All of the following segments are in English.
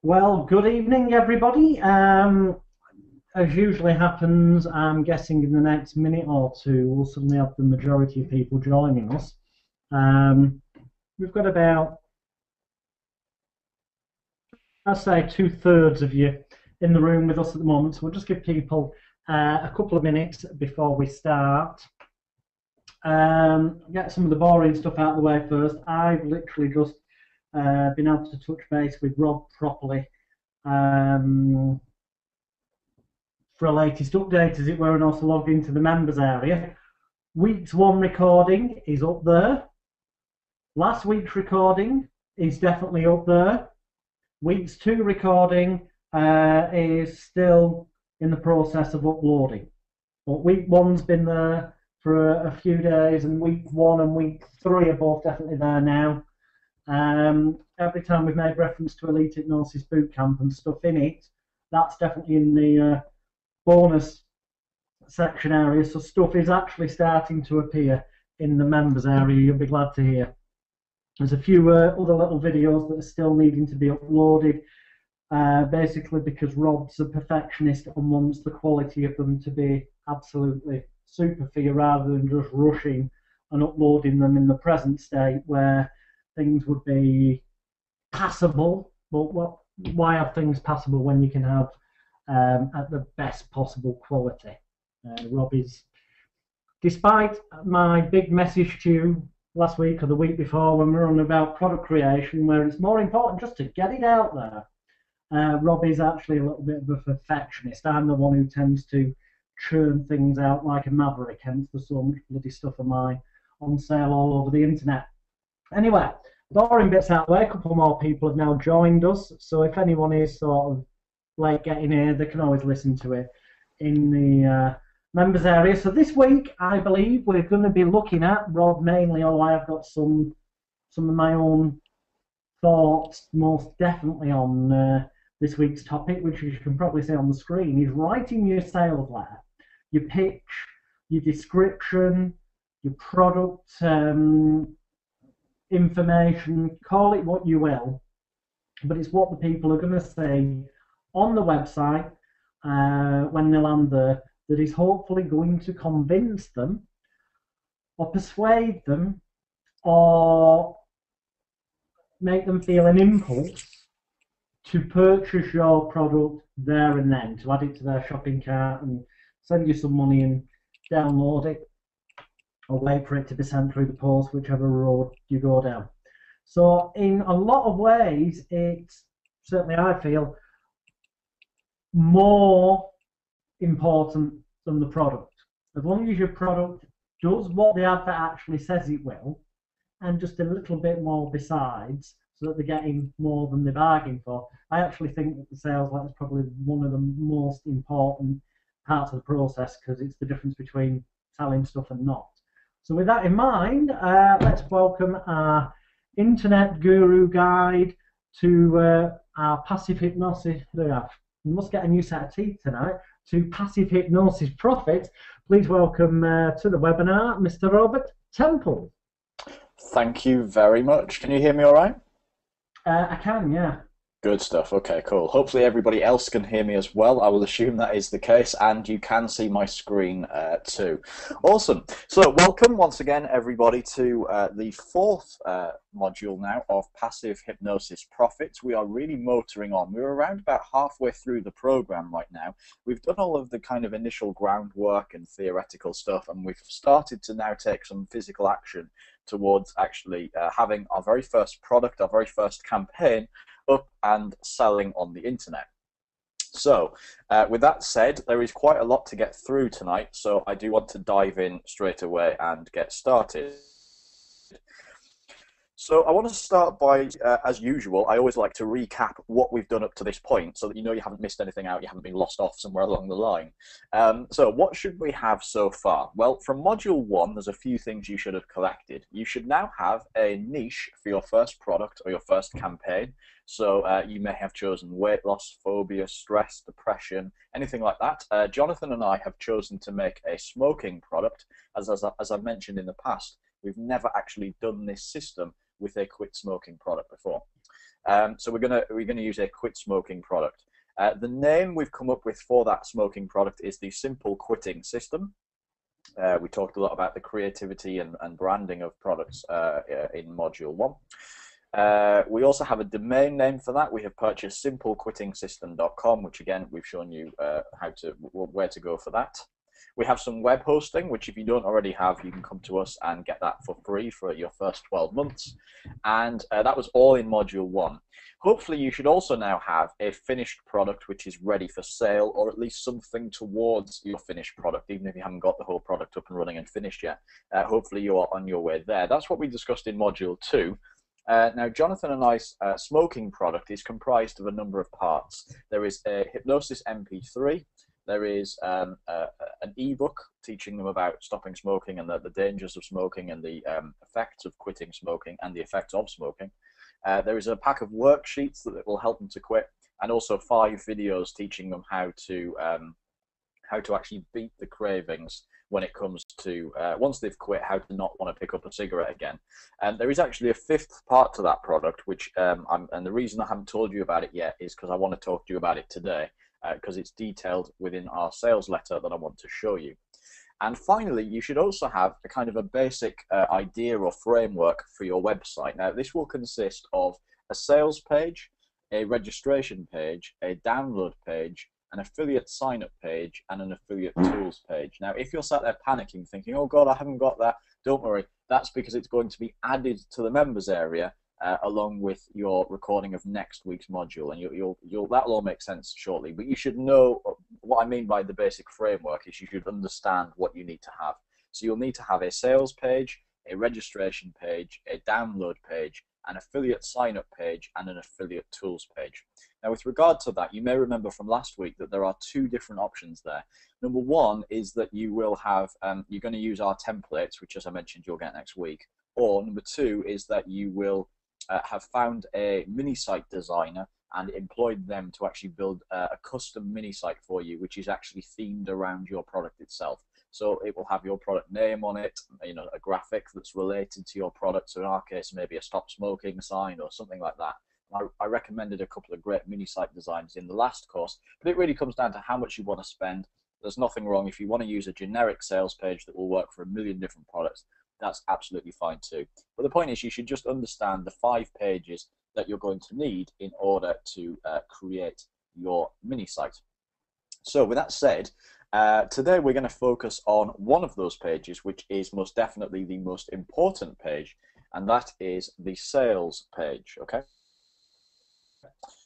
Well, good evening, everybody. As usually happens, I'm guessing in the next minute or two, we'll suddenly have the majority of people joining us. We've got about, I'd say, two-thirds of you in the room with us at the moment, so we'll just give people a couple of minutes before we start. Get some of the boring stuff out of the way first. I've literally just been able to touch base with Rob properly for a latest update, as it were, and also logged into the members area. Week's 1 recording is up there. Last week's recording is definitely up there. Week's 2 recording is still in the process of uploading. But week 1's been there for a few days, and week 1 and week 3 are both definitely there now. Every time we've made reference to Elite Hypnosis Bootcamp and stuff in it, that's definitely in the bonus section area, so stuff is actually starting to appear in the members area. You'll be glad to hear. There's a few other little videos that are still needing to be uploaded, basically because Rob's a perfectionist and wants the quality of them to be absolutely super for you, rather than just rushing and uploading them in the present state where things would be passable. But why have things passable when you can have at the best possible quality? Rob is, despite my big message to you last week or the week before when we were on about product creation, where it's more important just to get it out there, Rob is actually a little bit of a perfectionist. I'm the one who tends to churn things out like a maverick, hence there's so much bloody stuff of mine on sale all over the internet. Anyway, boring bits out of the way. A couple more people have now joined us, so if anyone is sort of late getting here, they can always listen to it in the members area. So this week, I believe we're going to be looking at, Rob mainly, although I've got some of my own thoughts most definitely on this week's topic, which you can probably see on the screen, is writing your sales letter, your pitch, your description, your product information, call it what you will, but it's what the people are going to see on the website when they land there that is hopefully going to convince them or persuade them or make them feel an impulse to purchase your product there and then, to add it to their shopping cart and send you some money and download it, or wait for it to be sent through the post, whichever road you go down. So in a lot of ways, it's, certainly I feel, more important than the product. As long as your product does what the advert actually says it will, and just a little bit more besides, so that they're getting more than they bargained for, I actually think that the sales letter is probably one of the most important parts of the process, because it's the difference between selling stuff and not. So with that in mind, let's welcome our internet guru guide to our passive hypnosis. We must get a new set of teeth tonight. To passive hypnosis profit. Please welcome to the webinar, Mr. Robert Temple. Thank you very much. Can you hear me all right? I can, yeah. Good stuff. Okay, cool. Hopefully everybody else can hear me as well. I will assume that is the case, and you can see my screen too. Awesome. So welcome once again, everybody, to the 4th module now of Passive Hypnosis Profits. We are really motoring on. We're around about halfway through the program right now. We've done all of the kind of initial groundwork and theoretical stuff, and we've started to now take some physical action towards actually having our very first product, our very first campaign up and selling on the internet. So with that said, there is quite a lot to get through tonight, so I do want to dive in straight away and get started. So I want to start by, as usual, I always like to recap what we've done up to this point so that you know you haven't missed anything out, you haven't been lost off somewhere along the line. So what should we have so far? Well, from Module 1, there's a few things you should have collected. You should now have a niche for your first product or your first campaign. So you may have chosen weight loss, phobia, stress, depression, anything like that. Jonathan and I have chosen to make a smoking product. As I've mentioned in the past, we've never actually done this system with a quit smoking product before. So we're gonna use a quit smoking product. The name we've come up with for that smoking product is the Simple Quitting System. We talked a lot about the creativity and branding of products in Module 1. We also have a domain name for that. We have purchased simplequittingsystem.com, which again, we've shown you where to go for that. We have some web hosting, which if you don't already have, you can come to us and get that for free for your first 12 months. And that was all in Module 1. Hopefully you should also now have a finished product which is ready for sale, or at least something towards your finished product, even if you haven't got the whole product up and running and finished yet. Hopefully you are on your way there. That's what we discussed in Module 2. Now, Jonathan and I's smoking product is comprised of a number of parts. There is a Hypnosis MP3. There is an ebook teaching them about stopping smoking and the dangers of smoking and the effects of quitting smoking and the effects of smoking. There is a pack of worksheets that will help them to quit, and also 5 videos teaching them how to actually beat the cravings when it comes to, once they've quit, how to not want to pick up a cigarette again. And there is actually a 5th part to that product, which, and the reason I haven't told you about it yet is because I want to talk to you about it today, because it's detailed within our sales letter that I want to show you. And finally, you should also have a kind of a basic idea or framework for your website. Now, this will consist of a sales page, a registration page, a download page, an affiliate sign-up page, and an affiliate tools page. Now, if you're sat there panicking, thinking, oh God, I haven't got that, don't worry. That's because it's going to be added to the members area along with your recording of next week's module, and that'll all make sense shortly. But you should know what I mean by the basic framework is you should understand what you need to have. So you'll need to have a sales page, a registration page, a download page, an affiliate sign-up page, and an affiliate tools page. Now, with regard to that, you may remember from last week that there are 2 different options there. Number 1 is that you will have, you're going to use our templates, which, as I mentioned, you'll get next week. Or number 2 is that you will have found a mini site designer and employed them to actually build a custom mini site for you, which is actually themed around your product itself. So it will have your product name on it, you know, a graphic that's related to your product. So in our case, maybe a stop smoking sign or something like that. I recommended a couple of great mini site designs in the last course, but it really comes down to how much you want to spend. There's nothing wrong if you want to use a generic sales page that will work for a million different products. That's absolutely fine too. But the point is, you should just understand the 5 pages that you're going to need in order to create your mini site. So with that said, today we're going to focus on one of those pages, which is most definitely the most important page, and that is the sales page. Okay.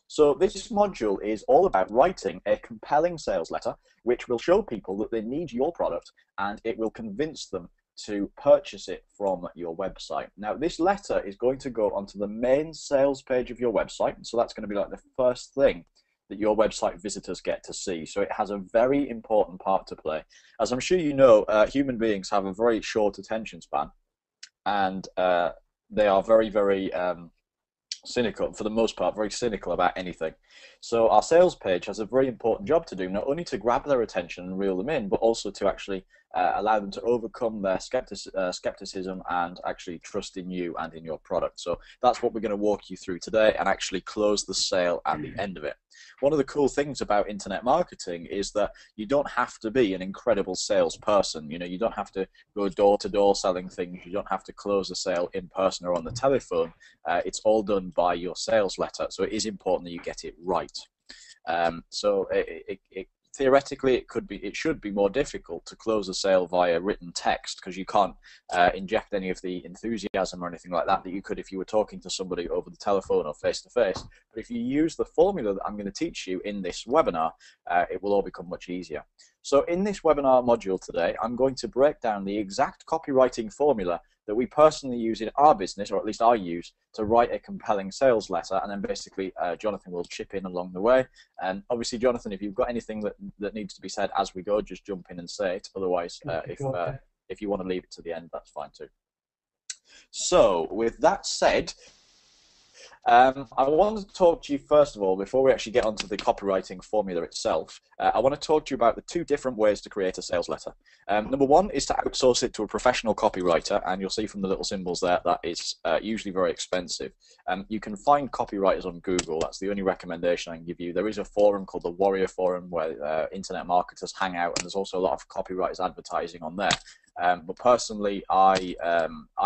So this module is all about writing a compelling sales letter, which will show people that they need your product, and it will convince them to purchase it from your website. Now, this letter is going to go onto the main sales page of your website, so that's going to be like the first thing that your website visitors get to see. So it has a very important part to play. As I'm sure you know, human beings have a very short attention span, and they are very, very cynical, for the most part, very cynical about anything. So our sales page has a very important job to do, not only to grab their attention and reel them in, but also to actually allow them to overcome their skepticism and actually trust in you and in your product. So that's what we're going to walk you through today and actually close the sale at the end of it. One of the cool things about internet marketing is that you don't have to be an incredible salesperson. You know, you don't have to go door to door selling things. You don't have to close a sale in person or on the telephone. It's all done by your sales letter. So it is important that you get it right. Theoretically, it should be more difficult to close a sale via written text, because you can't inject any of the enthusiasm or anything like that you could if you were talking to somebody over the telephone or face to face. But if you use the formula that I'm going to teach you in this webinar, it will all become much easier. So in this webinar module today, I'm going to break down the exact copywriting formula that we personally use in our business, or at least I use, to write a compelling sales letter, and then basically Jonathan will chip in along the way. And obviously, Jonathan, if you've got anything that needs to be said as we go, just jump in and say it. Otherwise, if you want to leave it to the end, that's fine too. So with that said, I wanted to talk to you first of all, before we actually get onto the copywriting formula itself. I want to talk to you about the two different ways to create a sales letter. Number one is to outsource it to a professional copywriter, and you'll see from the little symbols there that is usually very expensive. You can find copywriters on Google. That's the only recommendation I can give you. There is a forum called the Warrior Forum where internet marketers hang out, and there's also a lot of copywriters advertising on there. But personally, I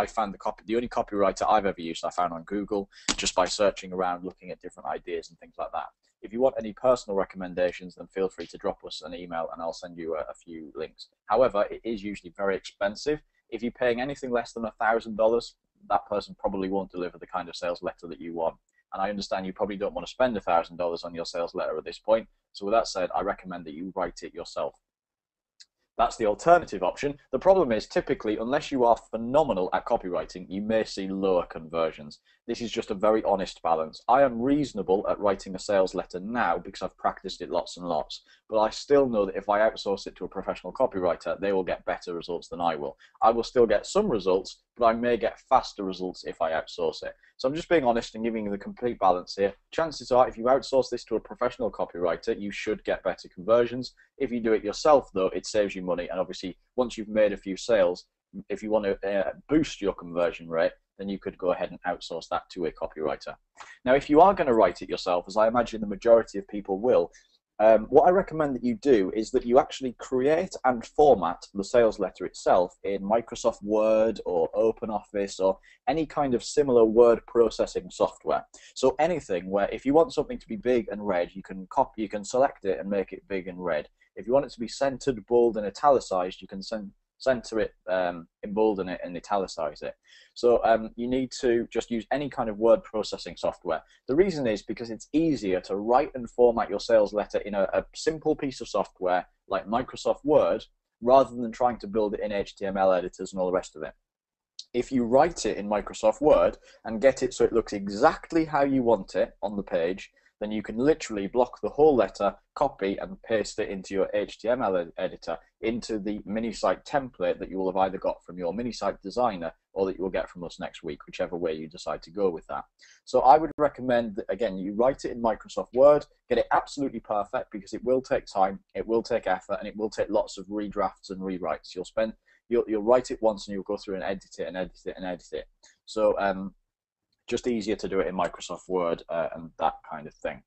found the only copywriter I've ever used I found on Google, just by searching around, looking at different ideas and things like that. If you want any personal recommendations, then feel free to drop us an email and I'll send you a few links. However, it is usually very expensive. If you're paying anything less than $1,000, that person probably won't deliver the kind of sales letter that you want. And I understand you probably don't want to spend $1,000 on your sales letter at this point. So with that said, I recommend that you write it yourself. That's the alternative option. The problem is, typically, unless you are phenomenal at copywriting, you may see lower conversions. This is just a very honest balance. I am reasonable at writing a sales letter now because I've practiced it lots and lots, but I still know that if I outsource it to a professional copywriter, they will get better results than I will. I will still get some results, but I may get faster results if I outsource it. So I'm just being honest and giving you the complete balance here. Chances are, if you outsource this to a professional copywriter, you should get better conversions. If you do it yourself, though, it saves you money. And obviously, once you've made a few sales, if you want to boost your conversion rate, then you could go ahead and outsource that to a copywriter. Now, if you are going to write it yourself, as I imagine the majority of people will, what I recommend that you do is that you actually create and format the sales letter itself in Microsoft Word or OpenOffice or any kind of similar word processing software. So anything where if you want something to be big and red, you can select it and make it big and red. If you want it to be centered, bold, and italicized, you can center it, embolden it, and italicize it. So you need to just use any kind of word processing software. The reason is because it's easier to write and format your sales letter in a simple piece of software like Microsoft Word, rather than trying to build it in HTML editors and all the rest of it. If you write it in Microsoft Word and get it so it looks exactly how you want it on the page, then you can literally block the whole letter, copy and paste it into your HTML editor, into the mini site template that you will have either got from your mini site designer or that you will get from us next week, whichever way you decide to go with that. So I would recommend that, again, you write it in Microsoft Word, get it absolutely perfect, because it will take time, it will take effort, and it will take lots of redrafts and rewrites. You'll write it once and you'll go through and edit it and edit it and edit it. So just easier to do it in Microsoft Word and that kind of thing.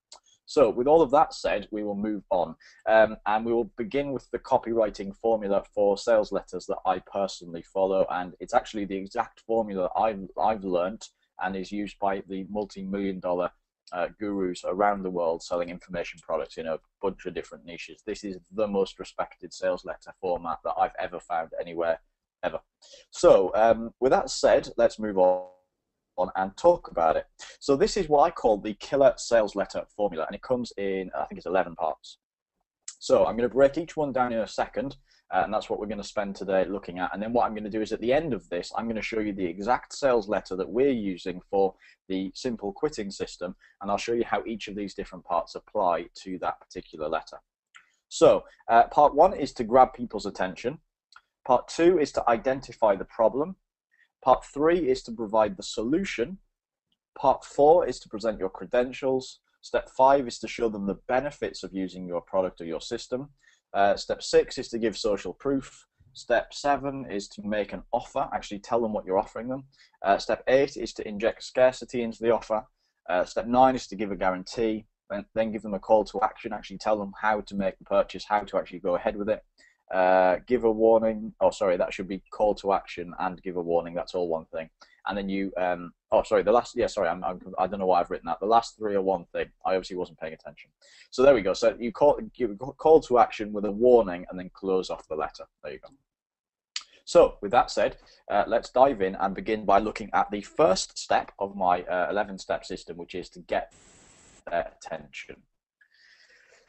So with all of that said, we will move on and we will begin with the copywriting formula for sales letters that I personally follow, and it's actually the exact formula I've learned and is used by the multi-million-dollar gurus around the world selling information products in a bunch of different niches. This is the most respected sales letter format that I've ever found anywhere, ever. So with that said, let's move on and talk about it. So this is what I call the killer sales letter formula, and it comes in, I think it's 11 parts. So I'm going to break each one down in a second, and that's what we're going to spend today looking at. And then what I'm going to do is at the end of this, I'm going to show you the exact sales letter that we're using for the simple quitting system, and I'll show you how each of these different parts apply to that particular letter. So part one is to grab people's attention. Part two is to identify the problem. Part three is to provide the solution. Part four is to present your credentials. Step five is to show them the benefits of using your product or your system. Step six is to give social proof. Step seven is to make an offer, actually tell them what you're offering them. Step eight is to inject scarcity into the offer. Step nine is to give a guarantee, and then give them a call to action, actually tell them how to make the purchase, how to actually go ahead with it. Give a warning, oh sorry, that should be call to action and give a warning, that's all one thing. And then you, oh sorry, the last, yeah, sorry, I don't know why I've written that. The last three are one thing. I obviously wasn't paying attention. So there we go. So you give a call to action with a warning and then close off the letter. There you go. So with that said, let's dive in and begin by looking at the first step of my 11-step system, which is to get their attention.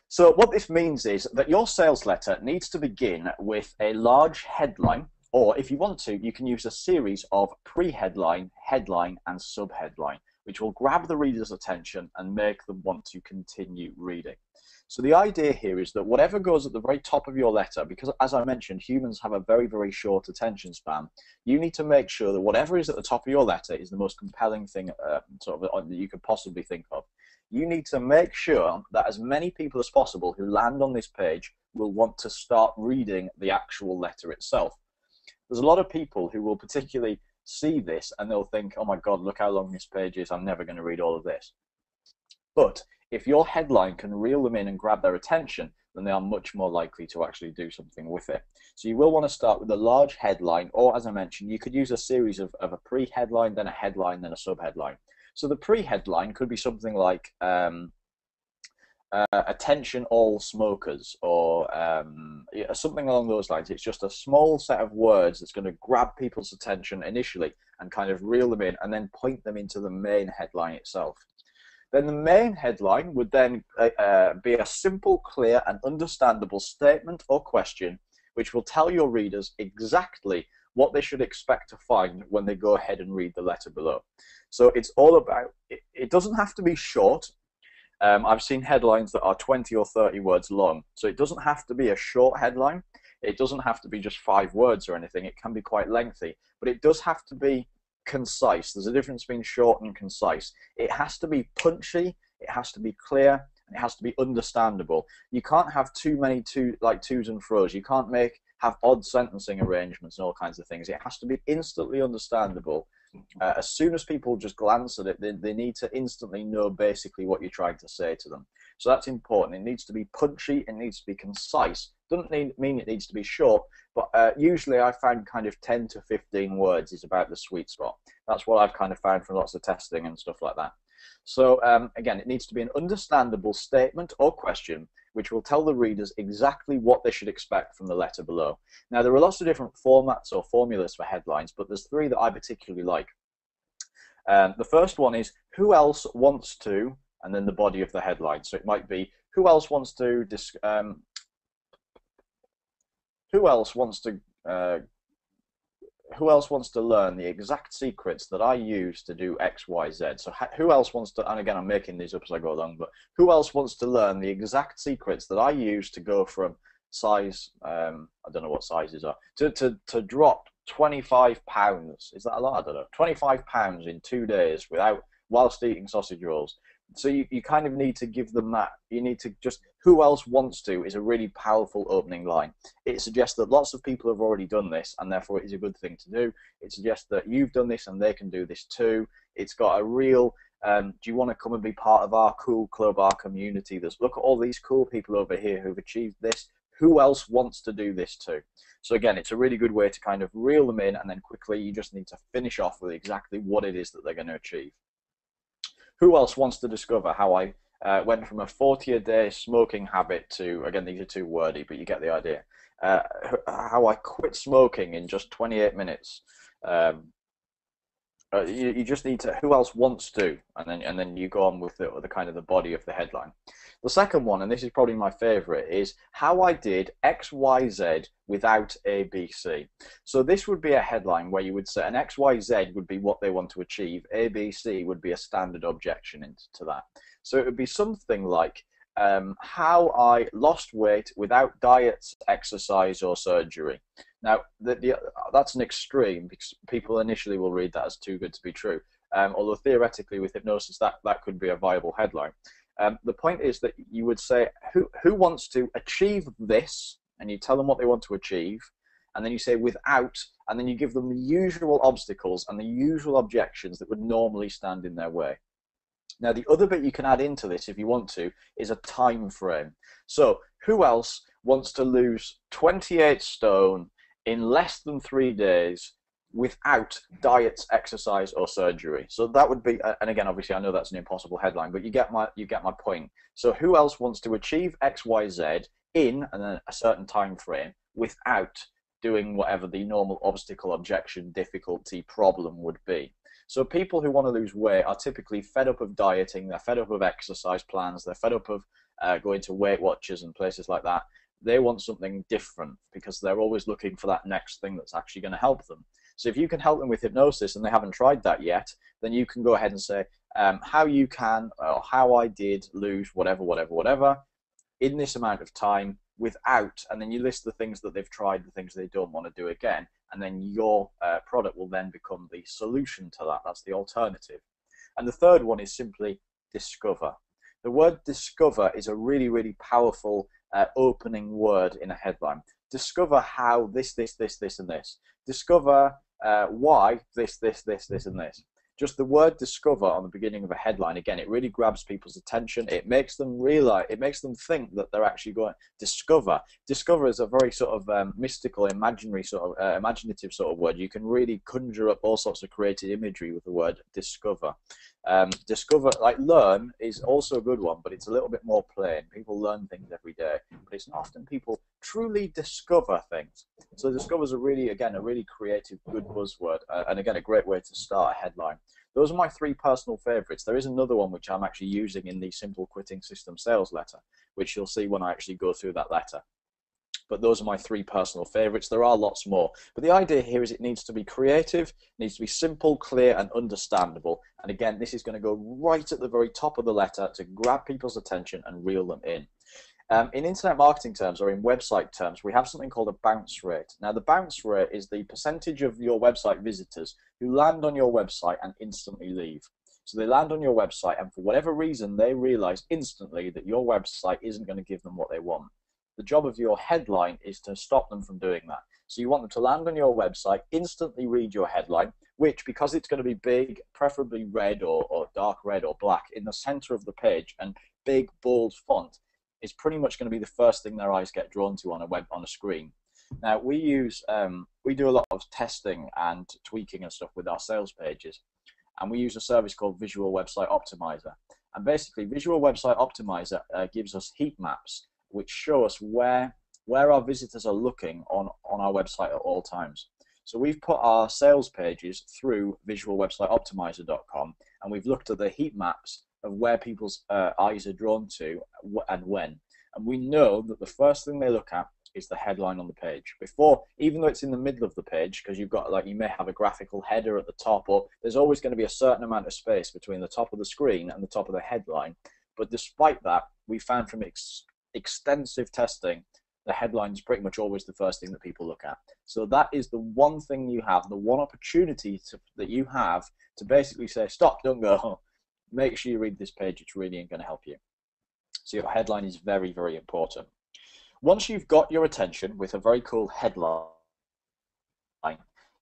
So what this means is that your sales letter needs to begin with a large headline, or if you want to, you can use a series of pre-headline, headline, and sub-headline. which will grab the reader's attention and make them want to continue reading. So the idea here is that whatever goes at the very top of your letter, because as I mentioned, humans have a very, very short attention span, you need to make sure that whatever is at the top of your letter is the most compelling thing that you could possibly think of. You need to make sure that as many people as possible who land on this page will want to start reading the actual letter itself. There's a lot of people who will particularly see this and they'll think, oh my God, look how long this page is, I'm never going to read all of this. But if your headline can reel them in and grab their attention, then they are much more likely to actually do something with it. So you will want to start with a large headline, or as I mentioned, you could use a series of a pre-headline, then a headline, then a sub-headline. So the pre-headline could be something like attention all smokers, or something along those lines. It's just a small set of words that's going to grab people's attention initially and kind of reel them in and then point them into the main headline itself. Then the main headline would then be a simple, clear and understandable statement or question which will tell your readers exactly what they should expect to find when they go ahead and read the letter below. So it's all about, it doesn't have to be short. I've seen headlines that are 20 or 30 words long, so it doesn't have to be a short headline. It doesn't have to be just 5 words or anything. It can be quite lengthy, but it does have to be concise. There's a difference between short and concise. It has to be punchy, it has to be clear, and it has to be understandable. You can't have too many twos and fro's. You can't have odd sentencing arrangements and all kinds of things. It has to be instantly understandable. As soon as people just glance at it, they need to instantly know basically what you're trying to say to them. So that's important. It needs to be punchy, it needs to be concise. Doesn't mean it needs to be short, but usually I find kind of 10 to 15 words is about the sweet spot. That's what I've kind of found from lots of testing and stuff like that. So again, it needs to be an understandable statement or question which will tell the readers exactly what they should expect from the letter below. Now, there are lots of different formats or formulas for headlines, but there's 3 that I particularly like. The first one is, who else wants to, and then the body of the headline. So it might be, who else wants to learn the exact secrets that I use to do X, Y, Z? So who else wants to, and again, I'm making these up as I go along, but who else wants to learn the exact secrets that I use to go from size, I don't know what sizes are, to drop 25 pounds? Is that a lot? I don't know. 25 pounds in 2 days whilst eating sausage rolls. So you kind of need to give them that. You need to just, who else wants to is a really powerful opening line. It suggests that lots of people have already done this and therefore it is a good thing to do. It suggests that you've done this and they can do this too. It's got a real, do you want to come and be part of our cool club, our community? Look at all these cool people over here who've achieved this. Who else wants to do this too? So again, it's a really good way to kind of reel them in, and then quickly you just need to finish off with exactly what it is that they're going to achieve. Who else wants to discover how I went from a 40-a-day smoking habit to, again, these are too wordy, but you get the idea, how I quit smoking in just 28 minutes. You just need to, who else wants to, and then you go on with the kind of the body of the headline. The second one, and this is probably my favorite, is how I did X, Y, Z without A, B, C. So this would be a headline where you would say an X, Y, Z would be what they want to achieve. A, B, C would be a standard objection to that. So it would be something like how I lost weight without diets, exercise, or surgery. Now, that's an extreme, because people initially will read that as too good to be true. Although theoretically with hypnosis, that could be a viable headline. The point is that you would say, who wants to achieve this? And you tell them what they want to achieve. And then you say without, and then you give them the usual obstacles and the usual objections that would normally stand in their way. Now, the other bit you can add into this, if you want to, is a time frame. So, who else wants to lose 28 stone in less than 3 days without diets, exercise, or surgery? So that would be, and again, obviously, I know that's an impossible headline, but you get my point. So, who else wants to achieve X, Y, Z in and then a certain time frame without doing whatever the normal obstacle, objection, difficulty, problem would be? So people who want to lose weight are typically fed up of dieting, they're fed up of exercise plans, they're fed up of going to Weight Watchers and places like that. They want something different because they're always looking for that next thing that's actually going to help them. So if you can help them with hypnosis and they haven't tried that yet, then you can go ahead and say, how you can, or how I did lose whatever in this amount of time without, and then you list the things that they've tried, the things they don't want to do again, and then your product will then become the solution to that. That's the alternative. And the third one is simply discover. The word discover is a really, really powerful opening word in a headline. Discover how this, and this. Discover why this, and this. Just the word discover on the beginning of a headline, again, it really grabs people's attention. It makes them realize, it makes them think that they're actually going to discover. Discover is a very sort of mystical, imaginative sort of word. You can really conjure up all sorts of creative imagery with the word discover. Discover, like learn, is also a good one, but it's a little bit more plain. People learn things every day, but it's not often people truly discover things. So discover is a really, again, a really creative, good buzzword, and again, a great way to start a headline. Those are my 3 personal favorites. There is another one which I'm actually using in the Simple Quitting System sales letter, which you'll see when I actually go through that letter. But those are my 3 personal favorites. There are lots more. But the idea here is it needs to be creative, it needs to be simple, clear, and understandable. And again, this is going to go right at the very top of the letter to grab people's attention and reel them in. In internet marketing terms, or in website terms, we have something called a bounce rate. Now, the bounce rate is the percentage of your website visitors who land on your website and instantly leave. So they land on your website, and for whatever reason, they realize instantly that your website isn't going to give them what they want. The job of your headline is to stop them from doing that. So you want them to land on your website, instantly read your headline, which, because it's going to be big, preferably red or dark red or black, in the center of the page, and big, bold font, is pretty much going to be the first thing their eyes get drawn to on a screen. Now, we do a lot of testing and tweaking and stuff with our sales pages, and we use a service called Visual Website Optimizer. And basically, Visual Website Optimizer gives us heat maps which show us where our visitors are looking on our website at all times. So we've put our sales pages through visualwebsiteoptimizer.com, and we've looked at the heat maps of where people's eyes are drawn to and when. And we know that the first thing they look at is the headline on the page. Before, even though it's in the middle of the page, because you've got, like, you may have a graphical header at the top, or there's always going to be a certain amount of space between the top of the screen and the top of the headline. But despite that, we found from extensive testing, the headline is pretty much always the first thing that people look at. So that is the one thing you have, the one opportunity that you have to basically say, stop, don't go. Make sure you read this page. It's really going to help you. So your headline is very, very important. Once you've got your attention with a very cool headline,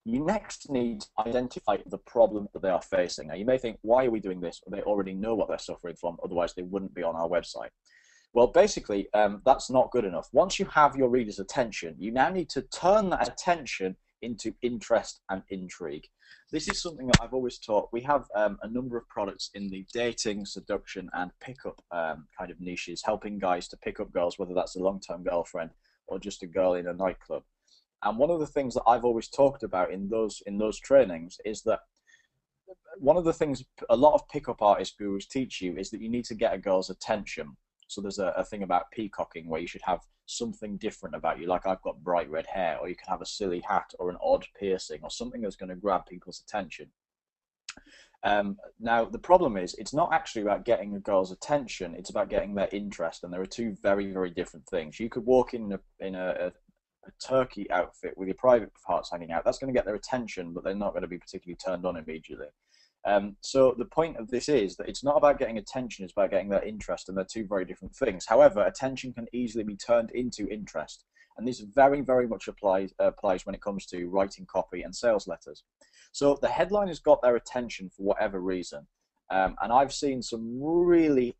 you next need to identify the problem that they are facing. Now, you may think, why are we doing this? They already know what they're suffering from, otherwise they wouldn't be on our website. Well, basically, that's not good enough. Once you have your reader's attention, you now need to turn that attention into interest and intrigue. This is something that I've always taught. We have a number of products in the dating, seduction, and pickup kind of niches, helping guys to pick up girls, whether that's a long-term girlfriend or just a girl in a nightclub. And one of the things that I've always talked about in those trainings is that one of the things a lot of pickup artist gurus teach you is that you need to get a girl's attention. So there's a thing about peacocking where you should have something different about you, like I've got bright red hair, or you can have a silly hat or an odd piercing or something that's going to grab people's attention. Now, the problem is it's not actually about getting a girl's attention, it's about getting their interest, and there are 2 very, very different things. You could walk in a turkey outfit with your private parts hanging out. That's going to get their attention, but they're not going to be particularly turned on immediately. So the point of this is that it's not about getting attention, it's about getting their interest, and they're 2 very different things. However, attention can easily be turned into interest, and this very, very much applies when it comes to writing copy and sales letters. So the headline has got their attention for whatever reason, and I've seen some really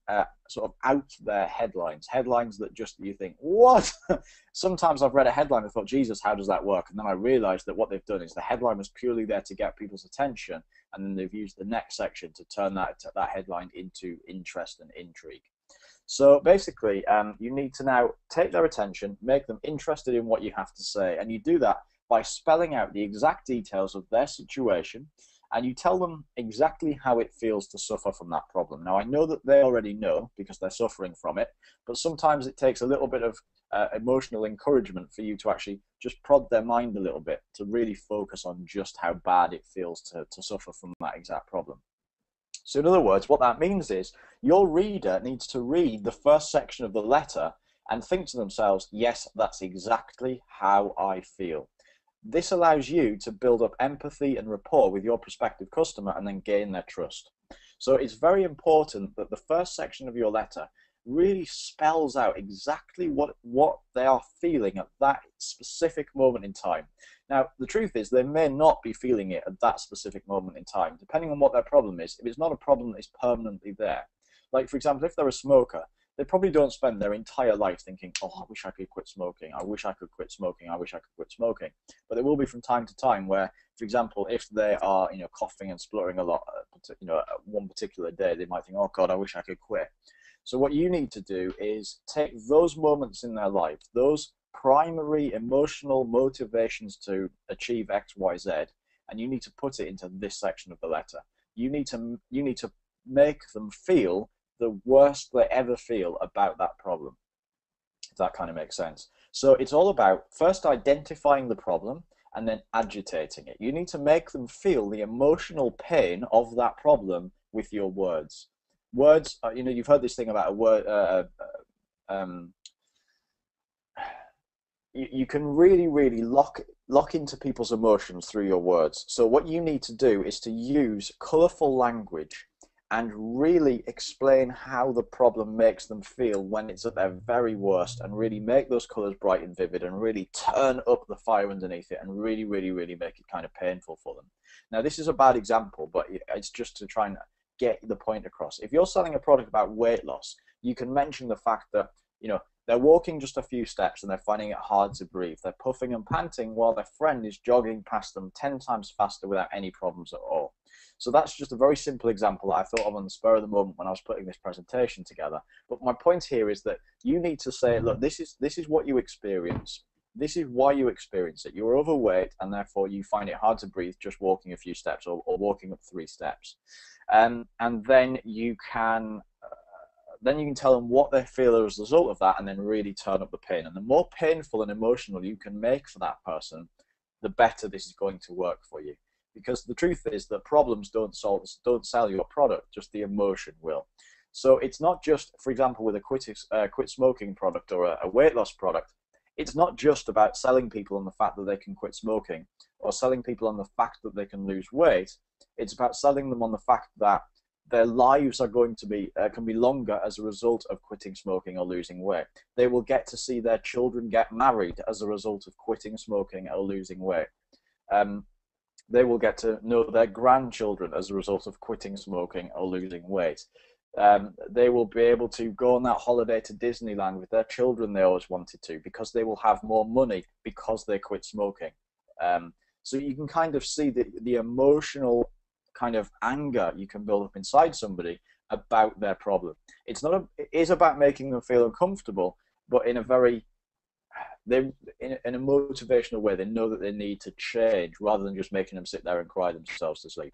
sort of out there headlines that just you think, what? Sometimes I've read a headline and thought, Jesus, how does that work? And then I realized that what they've done is the headline was purely there to get people's attention, and then they've used the next section to turn that headline into interest and intrigue. So basically, you need to now take their attention, make them interested in what you have to say, and you do that by spelling out the exact details of their situation, and you tell them exactly how it feels to suffer from that problem. Now, I know that they already know because they're suffering from it, but sometimes it takes a little bit of emotional encouragement for you to actually just prod their mind a little bit to really focus on just how bad it feels to suffer from that exact problem. So in other words, what that means is your reader needs to read the first section of the letter and think to themselves, yes, that's exactly how I feel. This allows you to build up empathy and rapport with your prospective customer and then gain their trust. So it's very important that the first section of your letter really spells out exactly what they are feeling at that specific moment in time. Now, the truth is they may not be feeling it at that specific moment in time, depending on what their problem is. If it's not a problem that is permanently there. Like, for example, if they're a smoker, they probably don't spend their entire life thinking, oh, I wish I could quit smoking, I wish I could quit smoking, I wish I could quit smoking. But there will be from time to time where, for example, if they are, coughing and spluttering a lot, one particular day, they might think, oh God, I wish I could quit. So what you need to do is take those moments in their life, those primary emotional motivations to achieve X, Y, Z, and you need to put it into this section of the letter. You need to make them feel the worst they ever feel about that problem, if that kind of makes sense. So it's all about first identifying the problem and then agitating it. You need to make them feel the emotional pain of that problem with your words. Words, you've heard this thing about a word, you can really lock into people's emotions through your words. So what you need to do is to use colorful language and really explain how the problem makes them feel when it's at their very worst, and really make those colors bright and vivid and really turn up the fire underneath it and really make it kind of painful for them. Now, this is a bad example, but it's just to try and get the point across. If you're selling a product about weight loss, you can mention the fact that, they're walking just a few steps and they're finding it hard to breathe. They're puffing and panting while their friend is jogging past them 10 times faster without any problems at all. So that's just a very simple example that I thought of on the spur of the moment when I was putting this presentation together. But my point here is that you need to say, look, this is what you experience. This is why you experience it. You're overweight and therefore you find it hard to breathe just walking a few steps or walking up 3 steps. And then you can tell them what they feel as a result of that, and then really turn up the pain. And the more painful and emotional you can make for that person, the better this is going to work for you. Because the truth is that problems don't sell your product, just the emotion will. So it's not just, for example, with a quit smoking product or a weight loss product, it's not just about selling people on the fact that they can quit smoking or selling people on the fact that they can lose weight. It's about selling them on the fact that their lives are going to be can be longer as a result of quitting smoking or losing weight. They will get to see their children get married as a result of quitting smoking or losing weight. They will get to know their grandchildren as a result of quitting smoking or losing weight. They will be able to go on that holiday to Disneyland with their children they always wanted to, because they will have more money because they quit smoking. So you can kind of see the emotional kind of anger you can build up inside somebody about their problem. It is about making them feel uncomfortable, but in a very in a motivational way. They know that they need to change rather than just making them sit there and cry themselves to sleep.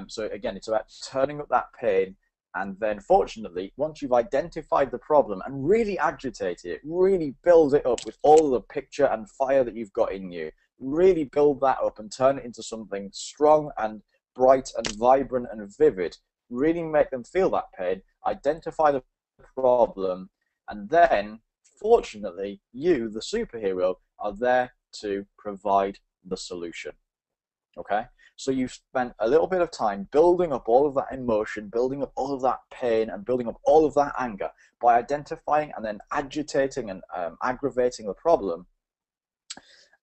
So again, it's about turning up that pain, and then fortunately, once you've identified the problem and really agitated it, really build it up with all of the picture and fire that you've got in you, really build that up and turn it into something strong and bright and vibrant and vivid, really make them feel that pain, identify the problem, and then, fortunately, you, the superhero, are there to provide the solution. Okay? So you've spent a little bit of time building up all of that emotion, building up all of that pain, and building up all of that anger by identifying and then agitating and aggravating the problem.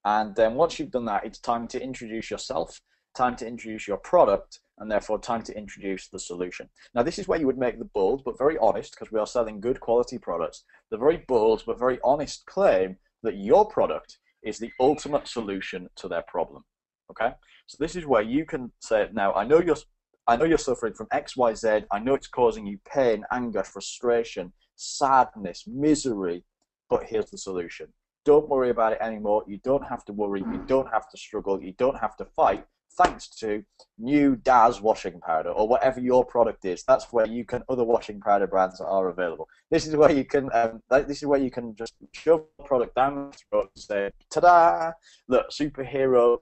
And then once you've done that, it's time to introduce yourself, time to introduce your product, and therefore time to introduce the solution. Now, this is where you would make the bold but very honest, because we are selling good quality products, the very bold but very honest claim that your product is the ultimate solution to their problem. Okay? So this is where you can say, now, I know you're suffering from X, Y, Z. I know it's causing you pain, anger, frustration, sadness, misery, but here's the solution. Don't worry about it anymore. You don't have to worry. You don't have to struggle. You don't have to fight. Thanks to new Daz washing powder or whatever your product is. That's where you can. Other washing powder brands are available. This is where you can. This is where you can just shove the product down the throat and say, "Ta-da! Look, superhero,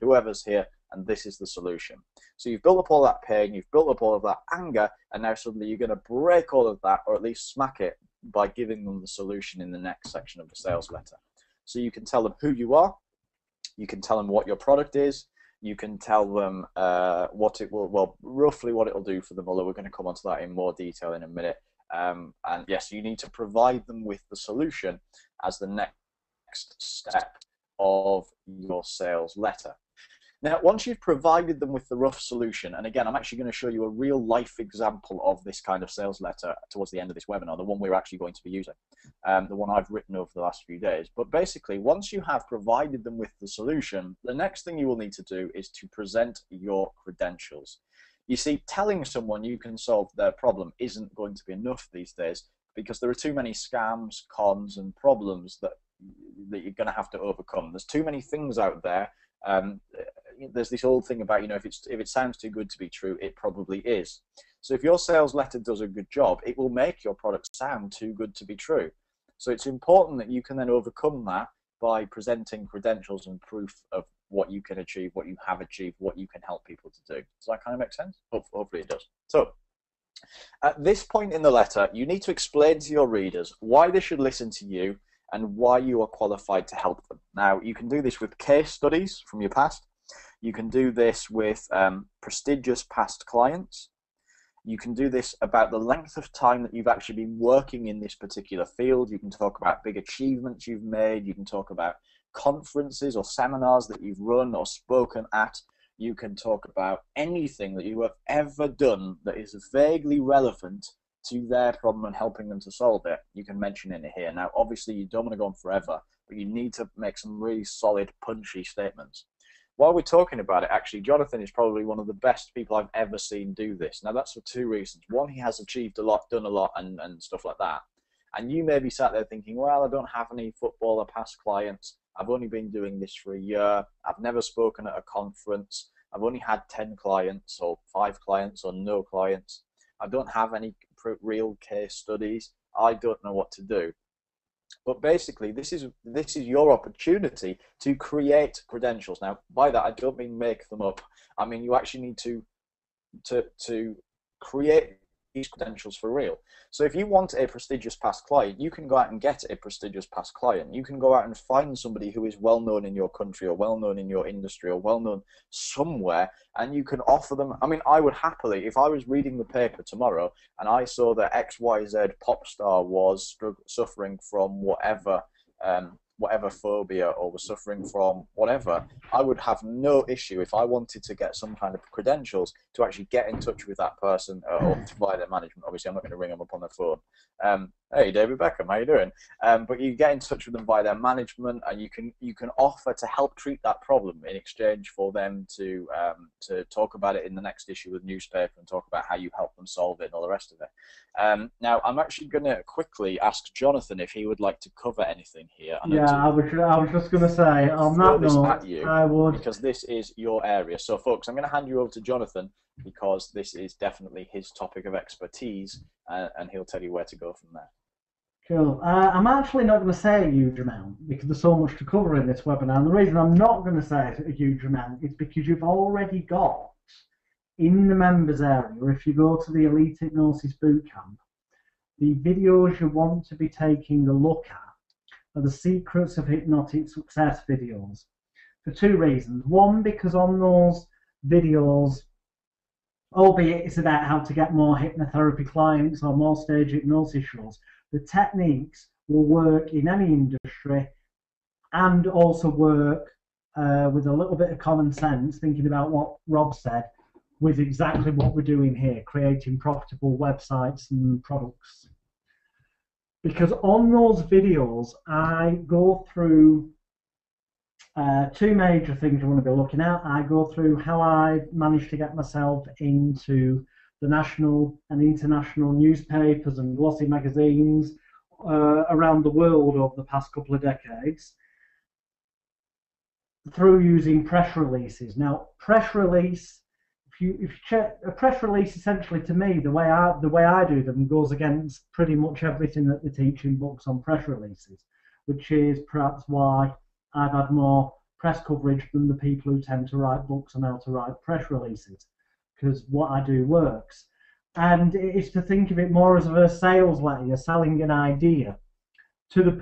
whoever's here. and this is the solution. So you've built up all that pain, you've built up all of that anger, and now suddenly you're going to break all of that, or at least smack it, by giving them the solution in the next section of the sales letter. So you can tell them who you are, you can tell them what your product is, you can tell them what it will, well, roughly what it will do for them, although we're going to come onto that in more detail in a minute. And yes, you need to provide them with the solution as the next step of your sales letter. Now, once you've provided them with the rough solution, and again, I'm actually going to show you a real life example of this kind of sales letter towards the end of this webinar, the one we're actually going to be using, the one I've written over the last few days. But basically, once you have provided them with the solution, the next thing you will need to do is to present your credentials. You see, telling someone you can solve their problem isn't going to be enough these days, because there are too many scams, cons, and problems that you're going to have to overcome. There's too many things out there. There's this old thing about, you know, if it sounds too good to be true, it probably is. So if your sales letter does a good job, it will make your product sound too good to be true. So it's important that you can then overcome that by presenting credentials and proof of what you can achieve, what you have achieved, what you can help people to do. Does that kind of make sense? Hopefully it does. So at this point in the letter, you need to explain to your readers why they should listen to you and why you are qualified to help them. Now, you can do this with case studies from your past. You can do this with prestigious past clients. You can do this about the length of time that you've actually been working in this particular field. You can talk about big achievements you've made. You can talk about conferences or seminars that you've run or spoken at. You can talk about anything that you have ever done that is vaguely relevant to their problem and helping them to solve it. You can mention it here. Now, obviously, you don't want to go on forever, but you need to make some really solid, punchy statements. While we're talking about it, actually, Jonathan is probably one of the best people I've ever seen do this. Now, that's for two reasons. One, he has achieved a lot, done a lot, and stuff like that. And you may be sat there thinking, well, I don't have any footballer past clients. I've only been doing this for a year. I've never spoken at a conference. I've only had 10 clients or 5 clients or no clients. I don't have any real case studies. I don't know what to do. But basically, this is your opportunity to create credentials. Now, by that, I don't mean make them up. I mean, you actually need to create these credentials for real. So if you want a prestigious past client, you can go out and get a prestigious past client. You can go out and find somebody who is well known in your country or well known in your industry or well known somewhere, and you can offer them. I mean, I would happily, if I was reading the paper tomorrow and I saw that XYZ pop star was suffering from whatever phobia or was suffering from whatever, I would have no issue if I wanted to get some kind of credentials to actually get in touch with that person or via their management. Obviously, I'm not going to ring them up on their phone. Hey, David Beckham, how you doing? But you get in touch with them via their management, and you can offer to help treat that problem in exchange for them to talk about it in the next issue of the newspaper and talk about how you help them solve it and all the rest of it. Now, I'm actually going to quickly ask Jonathan if he would like to cover anything here. I was just going to say, on that note, I would... Because this is your area. So, folks, I'm going to hand you over to Jonathan because this is definitely his topic of expertise, and he'll tell you where to go from there. Cool. I'm actually not going to say a huge amount because there's so much to cover in this webinar. And the reason I'm not going to say a huge amount is because you've already got in the members area, if you go to the Elite Hypnosis Bootcamp, the videos you want to be taking a look at are the Secrets of Hypnotic Success videos for two reasons. One, because on those videos, albeit it's about how to get more hypnotherapy clients or more stage hypnosis shows, the techniques will work in any industry and also work with a little bit of common sense, thinking about what Rob said, with exactly what we're doing here, creating profitable websites and products. Because on those videos, I go through two major things you want to be looking at. I go through how I managed to get myself into the national and international newspapers and glossy magazines around the world over the past couple of decades through using press releases. Now, press release, if you check a press release, essentially to me, the way I do them goes against pretty much everything that they teach in books on press releases, which is perhaps why I've had more press coverage than the people who tend to write books on how to write press releases, because what I do works. And it's to think of it more as a sales letter. You're selling an idea to the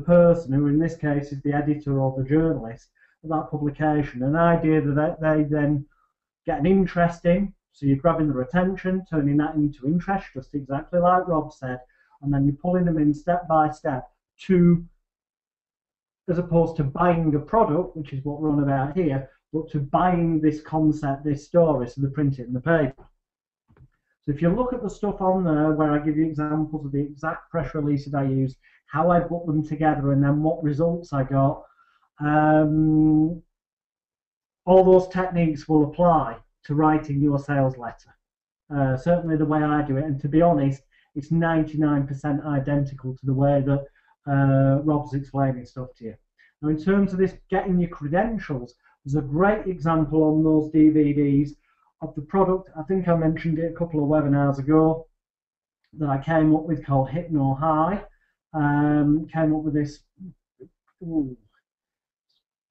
person, who in this case is the editor or the journalist of that publication, an idea that they then get an interest in. So you're grabbing their attention, turning that into interest, just exactly like Rob said, and then you're pulling them in step by step to, as opposed to buying a product, which is what we're on about here, but to buying this concept, this story, so they print it in the paper. So if you look at the stuff on there where I give you examples of the exact press releases I use, how I put them together, and then what results I got, all those techniques will apply to writing your sales letter. Certainly the way I do it, and to be honest, it's 99% identical to the way that Rob's explaining stuff to you. Now, in terms of this getting your credentials, there's a great example on those DVDs of the product. I think I mentioned it a couple of webinars ago that I came up with, called Hypno High. Came up with this,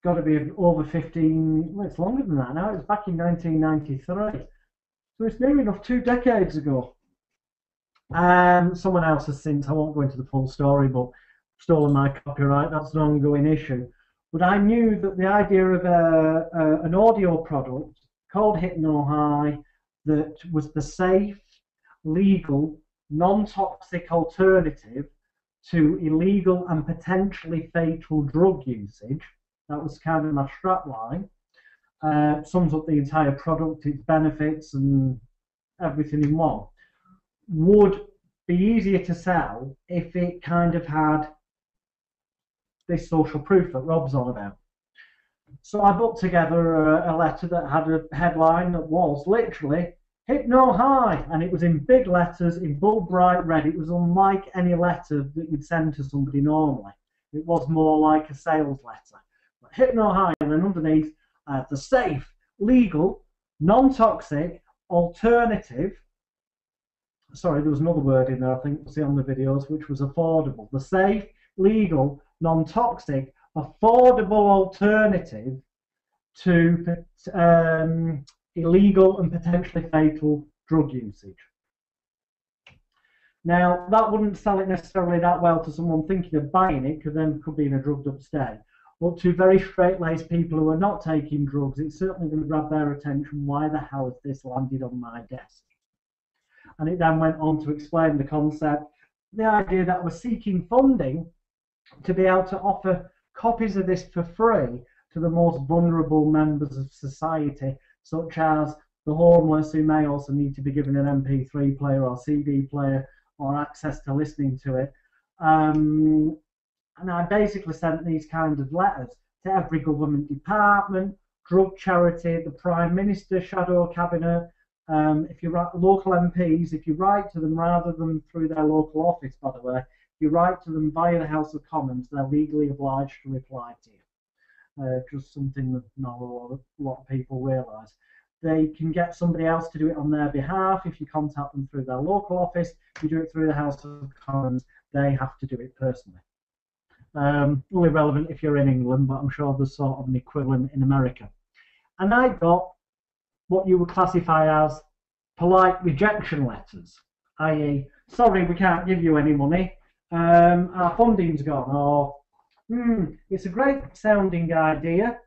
got to be over 15, well, it's longer than that now, it was back in 1993. So it's near enough 2 decades ago. Someone else has since, I won't go into the full story, but stolen my copyright. That's an ongoing issue. But I knew that the idea of an audio product called Hypno High that was the safe, legal, non-toxic alternative to illegal and potentially fatal drug usage. That was kind of my strapline. Sums up the entire product, its benefits, and everything in one. Would be easier to sell if it kind of had this social proof that Rob's on about. So I put together a letter that had a headline that was literally Hypno High, and it was in big letters, in bold bright red. It was unlike any letter that you'd send to somebody normally. It was more like a sales letter. But Hypno High, and then underneath, the safe, legal, non-toxic, alternative. Sorry, there was another word in there, I think, you'll see on the videos, which was affordable. The safe, legal, non-toxic, affordable alternative to illegal and potentially fatal drug usage. Now, that wouldn't sell it necessarily that well to someone thinking of buying it, because then could be in a drugged up state. But to very straight-laced people who are not taking drugs, it's certainly going to grab their attention. Why the hell has this landed on my desk? And it then went on to explain the concept, the idea that we're seeking funding to be able to offer copies of this for free to the most vulnerable members of society, such as the homeless, who may also need to be given an MP3 player or CD player or access to listening to it. And I basically sent these kind of letters to every government department, drug charity, the Prime Minister, shadow cabinet. If you write local MPs, if you write to them rather than through their local office, by the way, if you write to them via the House of Commons, they're legally obliged to reply to you. Just something that not a lot of people realise. They can get somebody else to do it on their behalf. If you contact them through their local office, you do it through the House of Commons, they have to do it personally. Only relevant if you're in England, but I'm sure there's sort of an equivalent in America. And I got what you would classify as polite rejection letters, i.e., sorry, we can't give you any money, our funding's gone, or it's a great sounding idea,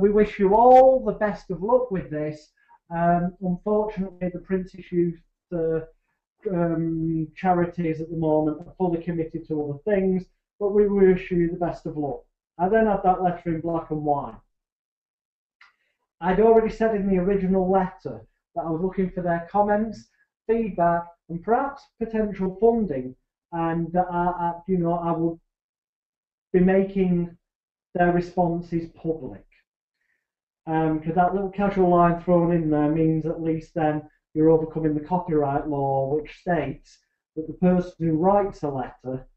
we wish you all the best of luck with this. Unfortunately, the Prince issues the charities at the moment are fully committed to other things, but we wish you the best of luck. I then had that letter in black and white. I'd already said in the original letter that I was looking for their comments, feedback, and perhaps potential funding, and that I would be making their responses public. Because that little casual line thrown in there means at least then you're overcoming the copyright law, which states that the person who writes a letter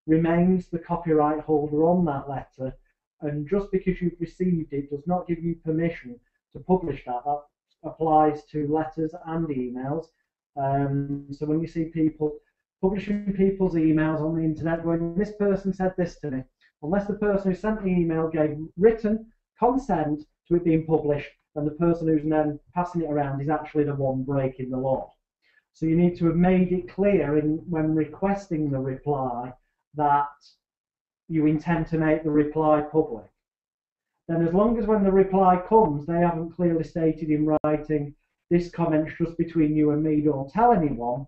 remains the copyright holder on that letter, and just because you've received it does not give you permission to publish that. That applies to letters and emails. So when you see people publishing people's emails on the internet going, this person said this to me, unless the person who sent the email gave written consent to it being published, then the person who's then passing it around is actually the one breaking the law. So you need to have made it clear when requesting the reply that you intend to make the reply public. Then as long as when the reply comes, they haven't clearly stated in writing, this comment's just between you and me, don't tell anyone,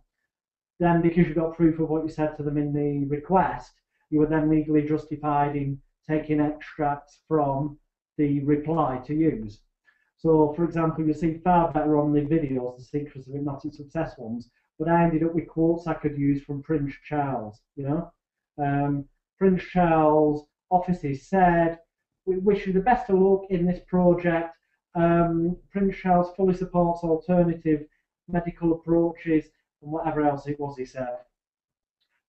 then because you've got proof of what you said to them in the request, you are then legally justified in taking extracts from the reply to use. So, for example, you see far better on the videos, the Secrets of Hypnotic Success ones, but I ended up with quotes I could use from Prince Charles, you know. Prince Charles' offices said, we wish you the best of luck in this project. Prince Charles fully supports alternative medical approaches and whatever else it was he said.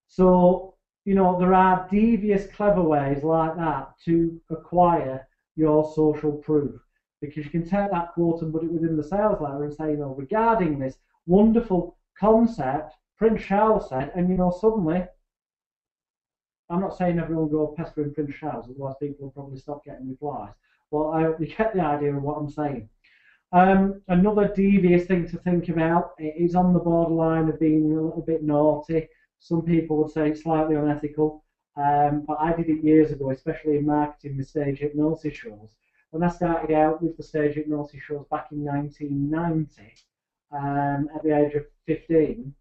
So, you know, there are devious, clever ways like that to acquire your social proof, because you can take that quote and put it within the sales letter and say, you know, regarding this wonderful concept, Prince Charles said, and, you know, suddenly, I'm not saying everyone go pestering Prince Charles, otherwise people will probably stop getting replies. Well, I hope you get the idea of what I'm saying. Another devious thing to think about, it is on the borderline of being a little bit naughty. Some people would say it's slightly unethical, but I did it years ago, especially in marketing with stage hypnosis shows. When I started out with the stage hypnosis shows back in 1990, at the age of 15,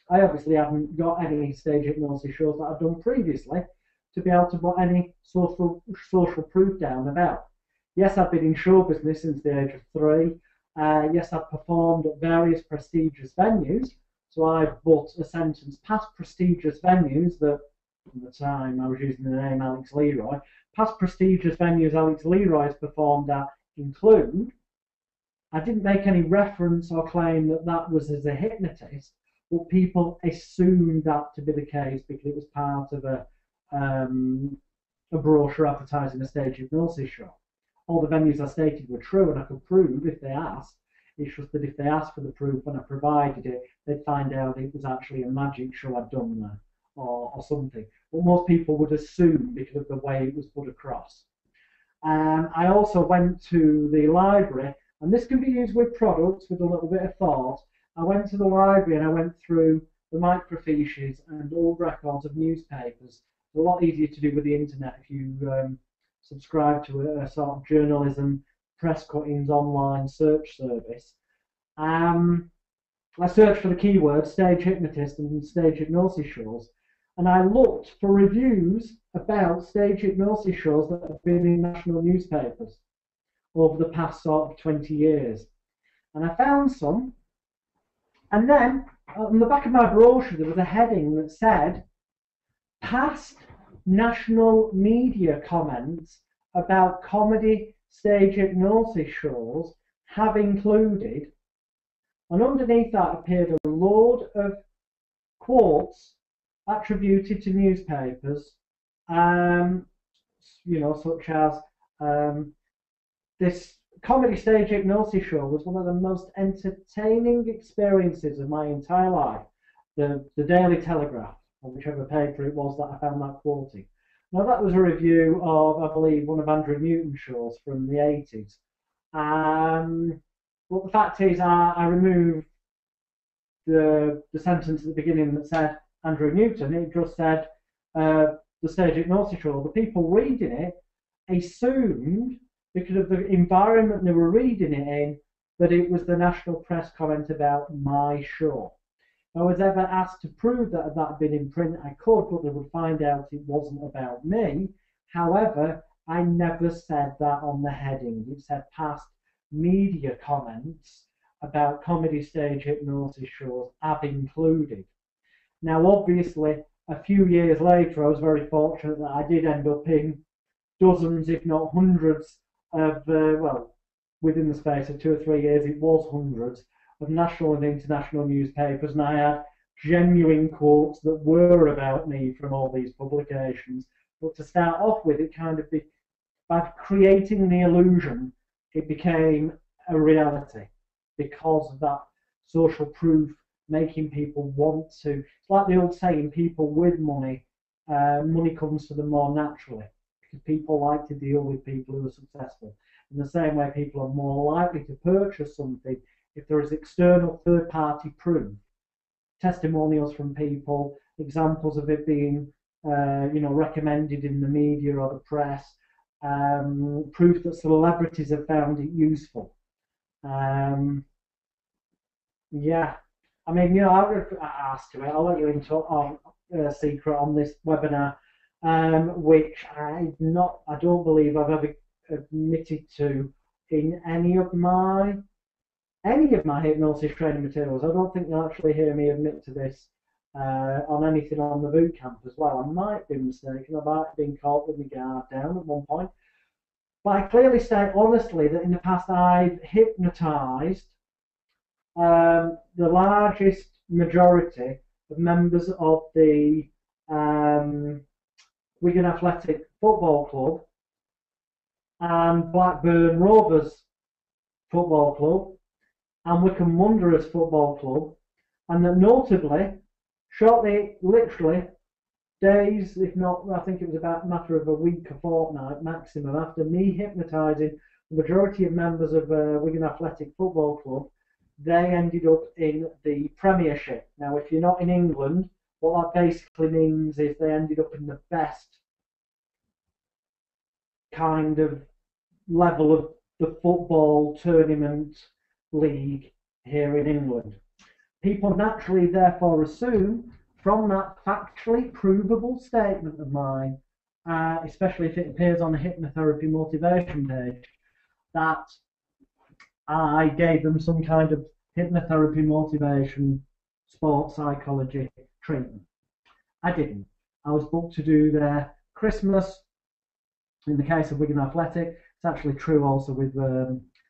I obviously haven't got any stage hypnosis shows that I've done previously to be able to put any social proof down about. Yes, I've been in show business since the age of 3. Yes, I've performed at various prestigious venues. So I've put a sentence, past prestigious venues that, at the time I was using the name Alex Leroy, past prestigious venues Alex Leroy has performed at include. I didn't make any reference or claim that that was as a hypnotist, but people assumed that to be the case because it was part of a brochure advertising a stage hypnosis show. All the venues I stated were true, and I could prove if they asked. It's just that if they asked for the proof and I provided it, they'd find out it was actually a magic show I'd done there or something. But most people would assume because of the way it was put across. I also went to the library, and this can be used with products with a little bit of thought. I went to the library and I went through the microfiches and old records of newspapers. It's a lot easier to do with the internet if you subscribe to a sort of journalism press cuttings online search service. I searched for the keyword stage hypnotist and stage hypnosis shows, and I looked for reviews about stage hypnosis shows that have been in national newspapers over the past sort of 20 years. And I found some, and then on the back of my brochure there was a heading that said past national media comments about comedy stage hypnosis shows have included, and underneath that appeared a load of quotes attributed to newspapers, you know, such as this comedy stage hypnosis show was one of the most entertaining experiences of my entire life. The Daily Telegraph, or whichever paper it was that I found that quoting. Now that was a review of, I believe, one of Andrew Newton's shows from the 80s. But the fact is, I removed the sentence at the beginning that said Andrew Newton. It just said the stage hypnosis show. The people reading it assumed, because of the environment they were reading it in, that it was the national press comment about my show. If I was ever asked to prove that that had been in print, I could, but they would find out it wasn't about me. However, I never said that on the heading. It said past media comments about comedy stage hypnosis shows have included. Now, obviously, a few years later, I was very fortunate that I did end up in dozens, if not hundreds, of, well, within the space of 2 or 3 years, it was hundreds of national and international newspapers, and I had genuine quotes that were about me from all these publications. But to start off with, it kind of by creating the illusion, it became a reality because of that social proof, making people want to. It's like the old saying, people with money, money comes to them more naturally. because people like to deal with people who are successful. In the same way, people are more likely to purchase something if there is external third-party proof, testimonials from people, examples of it being recommended in the media or the press, proof that celebrities have found it useful. Yeah, I mean, I'll ask you, I'll let you into a secret on this webinar, which I don't believe I've ever admitted to in any of my hypnosis training materials. I don't think you'll actually hear me admit to this on anything on the boot camp as well. I might be mistaken. I might have been caught with my guard down at one point. But I clearly state honestly that in the past I've hypnotized the largest majority of members of the Wigan Athletic Football Club and Blackburn Rovers Football Club and Wycombe Wanderers Football Club, and that notably, shortly, literally, days, if not, I think it was about a matter of a week or fortnight maximum, after me hypnotising the majority of members of Wigan Athletic Football Club, they ended up in the Premiership. Now, if you're not in England, what that basically means is they ended up in the best kind of level of the football tournament league here in England. People naturally therefore assume from that factually provable statement of mine, especially if it appears on a hypnotherapy motivation page, that I gave them some kind of hypnotherapy motivation sports psychology treatment. I didn't. I was booked to do their Christmas. In the case of Wigan Athletic, it's actually true also with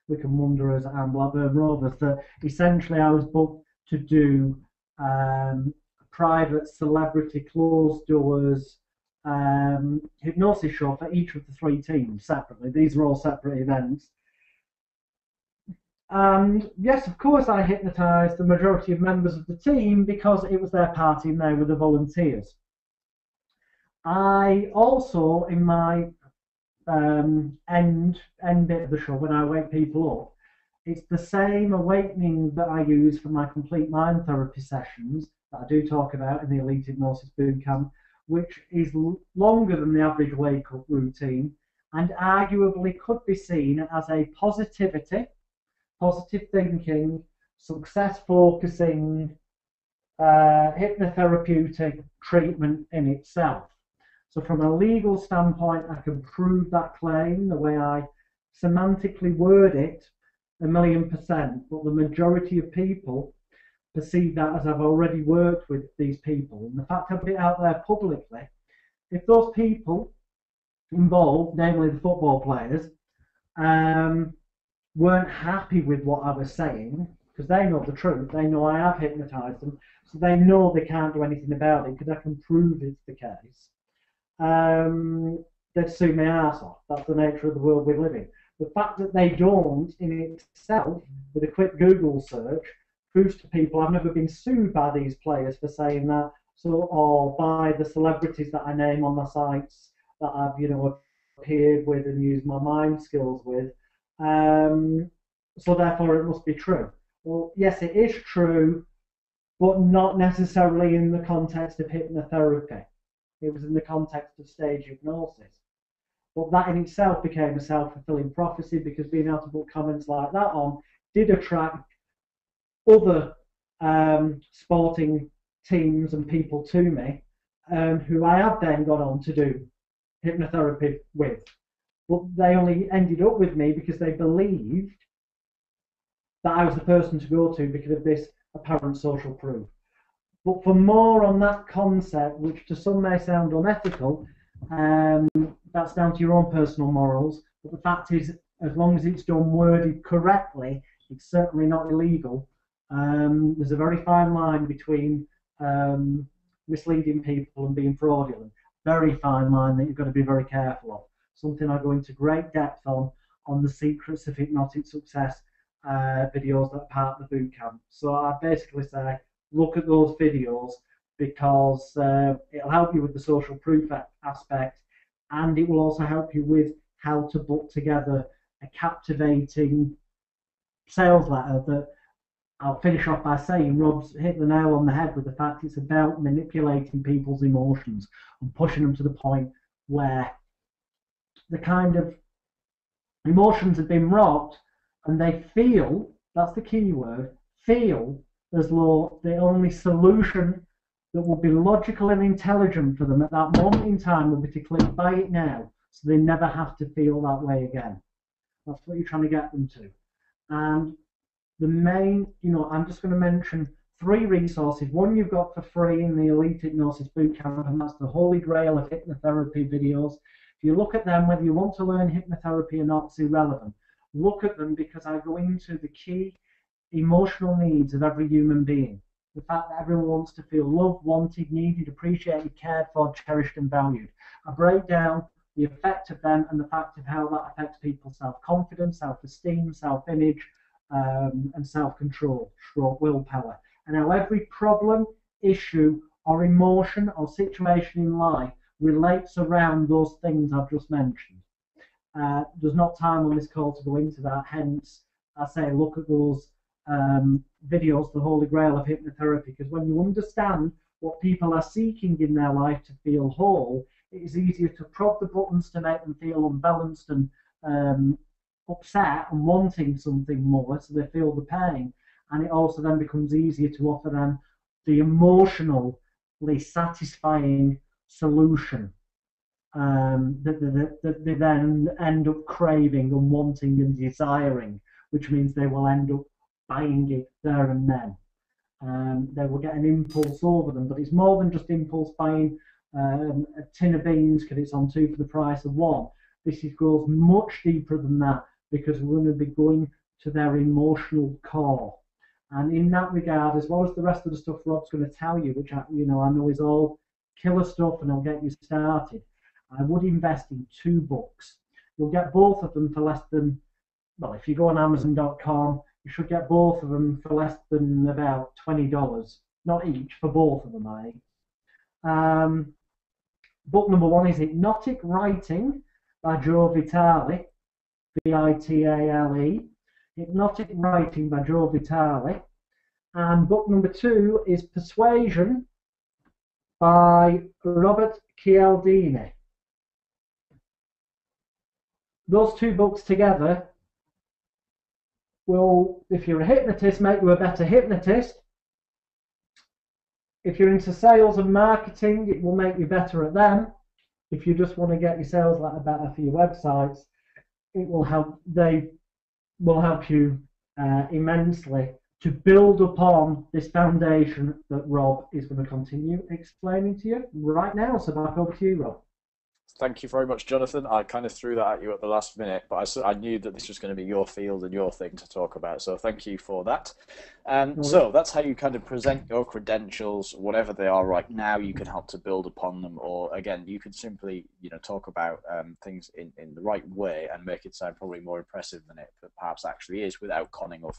Wycombe Wanderers and Blackburn Rovers, that essentially I was booked to do private celebrity closed doors hypnosis show for each of the three teams separately. These are all separate events. And yes, of course, I hypnotised the majority of members of the team because it was their party and they were the volunteers. I also, in my end bit of the show, when I wake people up, it's the same awakening that I use for my complete mind therapy sessions that I do talk about in the Elite Hypnosis Bootcamp, which is longer than the average wake-up routine and arguably could be seen as a positive thinking, success-focusing, hypnotherapeutic treatment in itself. So from a legal standpoint, I can prove that claim the way I semantically word it 1,000,000%, but the majority of people perceive that as I've already worked with these people. And the fact I put it out there publicly, if those people involved, namely the football players, weren't happy with what I was saying, because they know the truth, they know I have hypnotised them, so they know they can't do anything about it because I can prove it's the case, they'd sue my arse off. That's the nature of the world we live in. The fact that they don't in itself, with a quick Google search, proves to people I've never been sued by these players for saying that, or by the celebrities that I name on my sites that I've appeared with and used my mind skills with. So therefore it must be true. Well, yes, it is true, but not necessarily in the context of hypnotherapy. It was in the context of stage hypnosis. But that in itself became a self-fulfilling prophecy, because being able to put comments like that on did attract other sporting teams and people to me, who I have then gone on to do hypnotherapy with. But they only ended up with me because they believed that I was the person to go to because of this apparent social proof. But for more on that concept, which to some may sound unethical, that's down to your own personal morals. But the fact is, as long as it's done worded correctly, it's certainly not illegal. There's a very fine line between misleading people and being fraudulent. Very fine line that you've got to be very careful of. Something I go into great depth on the secrets of hypnotic success videos that are part of the bootcamp. So I basically say, look at those videos, because it'll help you with the social proof aspect. and it will also help you with how to put together a captivating sales letter that I'll finish off by saying Rob's hit the nail on the head with the fact it's about manipulating people's emotions and pushing them to the point where the kind of emotions have been rocked and they feel, that's the key word, feel as though the only solution that will be logical and intelligent for them at that moment in time will be to click buy it now, so they never have to feel that way again. That's what you're trying to get them to. And the main, I'm just going to mention 3 resources. One you've got for free in the Elite Hypnosis Bootcamp, and that's the Holy Grail of Hypnotherapy videos. If you look at them, whether you want to learn hypnotherapy or not, it's irrelevant. Look at them because I go into the key emotional needs of every human being. The fact that everyone wants to feel loved, wanted, needed, appreciated, cared for, cherished, and valued. I break down the effect of them and the fact of how that affects people's self-confidence, self-esteem, self-image, and self-control, stroke willpower. And how every problem, issue, or emotion or situation in life relates around those things I've just mentioned. There's not time on this call to go into that, hence I say look at those videos, the Holy Grail of Hypnotherapy, because when you understand what people are seeking in their life to feel whole, it is easier to prod the buttons to make them feel unbalanced and upset and wanting something more, so they feel the pain, and it also then becomes easier to offer them the emotionally satisfying solution that they then end up craving and wanting and desiring, which means they will end up buying it there and then. They will get an impulse over them, but it's more than just impulse buying a tin of beans because it's on 2 for the price of 1. This goes much deeper than that, because we're going to be going to their emotional core. And in that regard, as well as the rest of the stuff Rob's going to tell you, which I know is all killer stuff and I'll get you started, I would invest in 2 books. You'll get both of them for less than, well, if you go on Amazon.com, you should get both of them for less than about $20, not each, for both of them, Book number 1 is Hypnotic Writing by Joe Vitale, Vitale, Hypnotic Writing by Joe Vitale. And book number 2 is Persuasion by Robert Cialdini. Those 2 books together will, if you're a hypnotist, make you a better hypnotist. If you're into sales and marketing, it will make you better at them. If you just want to get your sales letter better for your websites, it will help. They will help you immensely to build upon this foundation that Rob is going to continue explaining to you right now. So back over to you, Rob. Thank you very much, Jonathan. I kind of threw that at you at the last minute, but I knew that this was going to be your field and your thing to talk about, so thank you for that. So that's how you kind of present your credentials, whatever they are right now. You can help to build upon them, or again, you can simply talk about things in the right way and make it sound probably more impressive than it perhaps actually is, without conning or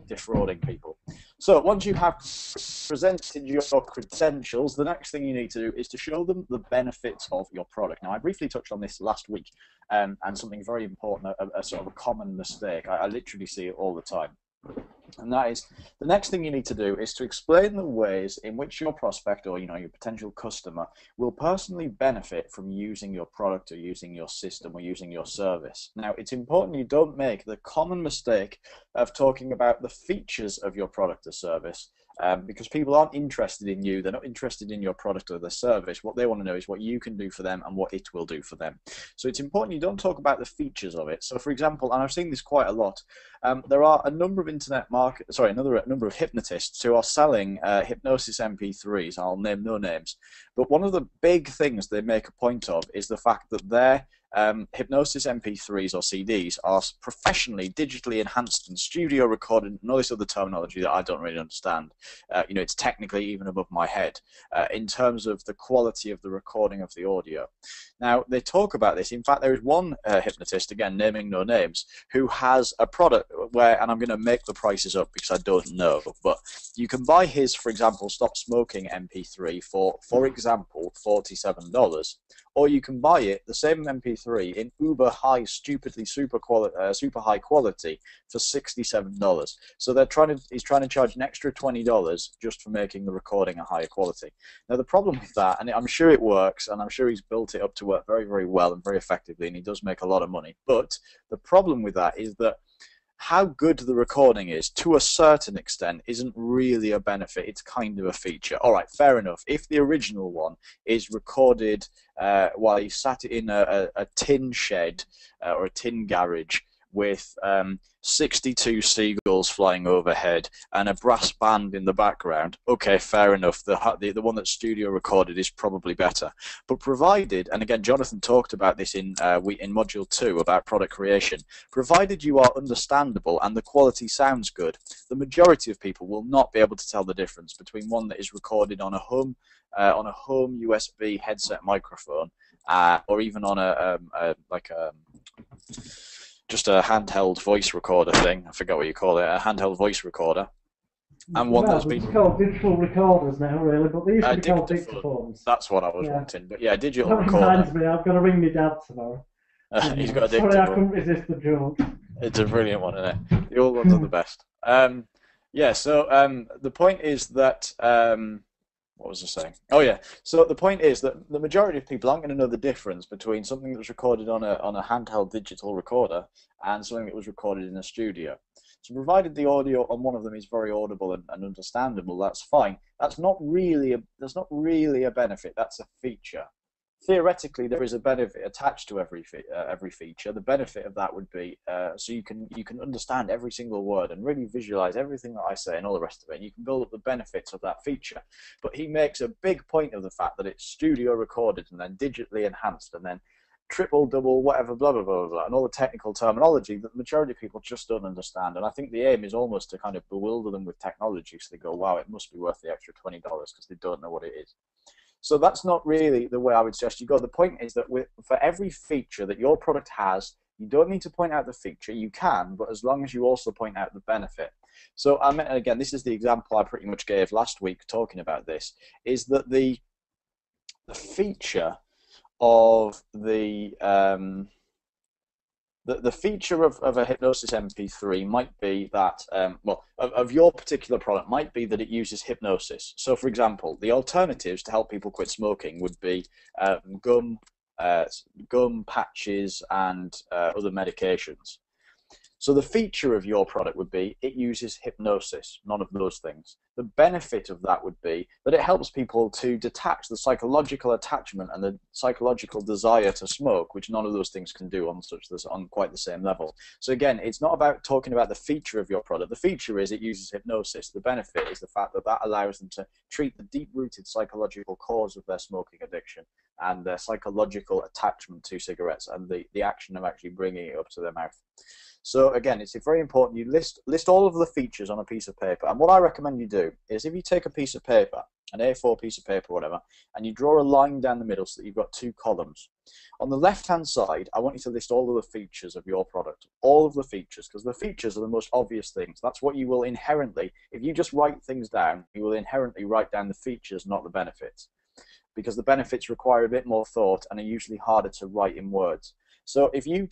defrauding people. So once you have presented your credentials, the next thing you need to do is to show them the benefits of your product. Now, I briefly touched on this last week, and something very important, a sort of a common mistake. I literally see it all the time. And that is, the next thing you need to do is to explain the ways in which your prospect or your potential customer will personally benefit from using your product or using your system or using your service. Now, it's important you don't make the common mistake of talking about the features of your product or service, because people aren't interested in you. They're not interested in your product or their service. What they want to know is what you can do for them and what it will do for them. So it's important you don't talk about the features of it. So, for example, and I've seen this quite a lot, there are a number of a number of hypnotists who are selling Hypnosis MP3s. I'll name no names, but one of the big things they make a point of is the fact that their Hypnosis MP3s or CDs are professionally, digitally enhanced and studio recorded, and all this other terminology that I don't really understand. It's technically even above my head in terms of the quality of the recording of the audio. Now, they talk about this. In fact, there is one hypnotist, again, naming no names, who has a product where, and I'm going to make the prices up because I don't know, but you can buy his, for example, Stop Smoking MP3 for example, $47, or you can buy it, the same MP3, in uber high, stupidly super high quality for $67. So he's trying to charge an extra $20 just for making the recording a higher quality. Now the problem with that, and I'm sure it works, and I'm sure he's built it up to work very, very well and very effectively, and he does make a lot of money. But the problem with that is that how good the recording is, to a certain extent, isn't really a benefit. It's kind of a feature. All right, fair enough. If the original one is recorded while he sat in a tin shed or a tin garage with 62 seagulls flying overhead and a brass band in the background, okay, fair enough. The one that's studio recorded is probably better. But provided, and again, Jonathan talked about this in Module 2 about product creation, provided you are understandable and the quality sounds good, the majority of people will not be able to tell the difference between one that is recorded on a home USB headset microphone or even on just a handheld voice recorder thing. I forget what you call it, a handheld voice recorder. And one that's been... It's called digital recorders now, really, but they used to be called dictaphones. That's what I was wanting. But yeah, digital that recorder. Reminds me, I've got to ring my dad tomorrow. He's got a dictaphone. Sorry, I couldn't resist the joke. It's a brilliant one, isn't it? The old ones are the best. Yeah, so the point is that... what was I saying? Oh yeah. So the point is that the majority of people aren't going to know the difference between something that was recorded on a handheld digital recorder and something that was recorded in a studio. So provided the audio on one of them is very audible and understandable, that's fine. That's not really a benefit. That's a feature. Theoretically, there is a benefit attached to every feature. The benefit of that would be so you can understand every single word and really visualize everything that I say and all the rest of it. And you can build up the benefits of that feature. But he makes a big point of the fact that it's studio recorded and then digitally enhanced and then triple, double, whatever, blah, blah, blah, blah, and all the technical terminology that the majority of people just don't understand. And I think the aim is almost to kind of bewilder them with technology so they go, wow, it must be worth the extra $20 because they don't know what it is. So that's not really the way I would suggest you go. The point is that for every feature that your product has, you don't need to point out the feature. You can, but as long as you also point out the benefit. So, again, this is the example I pretty much gave last week talking about this, is that the feature of the feature of a Hypnosis MP3 might be that, of your particular product might be that it uses hypnosis. So, for example, the alternatives to help people quit smoking would be gum patches, and other medications. So the feature of your product would be it uses hypnosis, none of those things. The benefit of that would be that it helps people to detach the psychological attachment and the psychological desire to smoke, which none of those things can do on quite the same level. So again, it's not about talking about the feature of your product. The feature is it uses hypnosis. The benefit is the fact that that allows them to treat the deep-rooted psychological cause of their smoking addiction and their psychological attachment to cigarettes and the action of actually bringing it up to their mouth. So again, it's very important you list all of the features on a piece of paper. And what I recommend you do is if you take a piece of paper, an A4 piece of paper, whatever, and you draw a line down the middle so that you've got two columns. On the left-hand side, I want you to list all of the features of your product, all of the features, because the features are the most obvious things. That's what you will inherently, if you just write things down, you will inherently write down the features, not the benefits, because the benefits require a bit more thought and are usually harder to write in words. So if you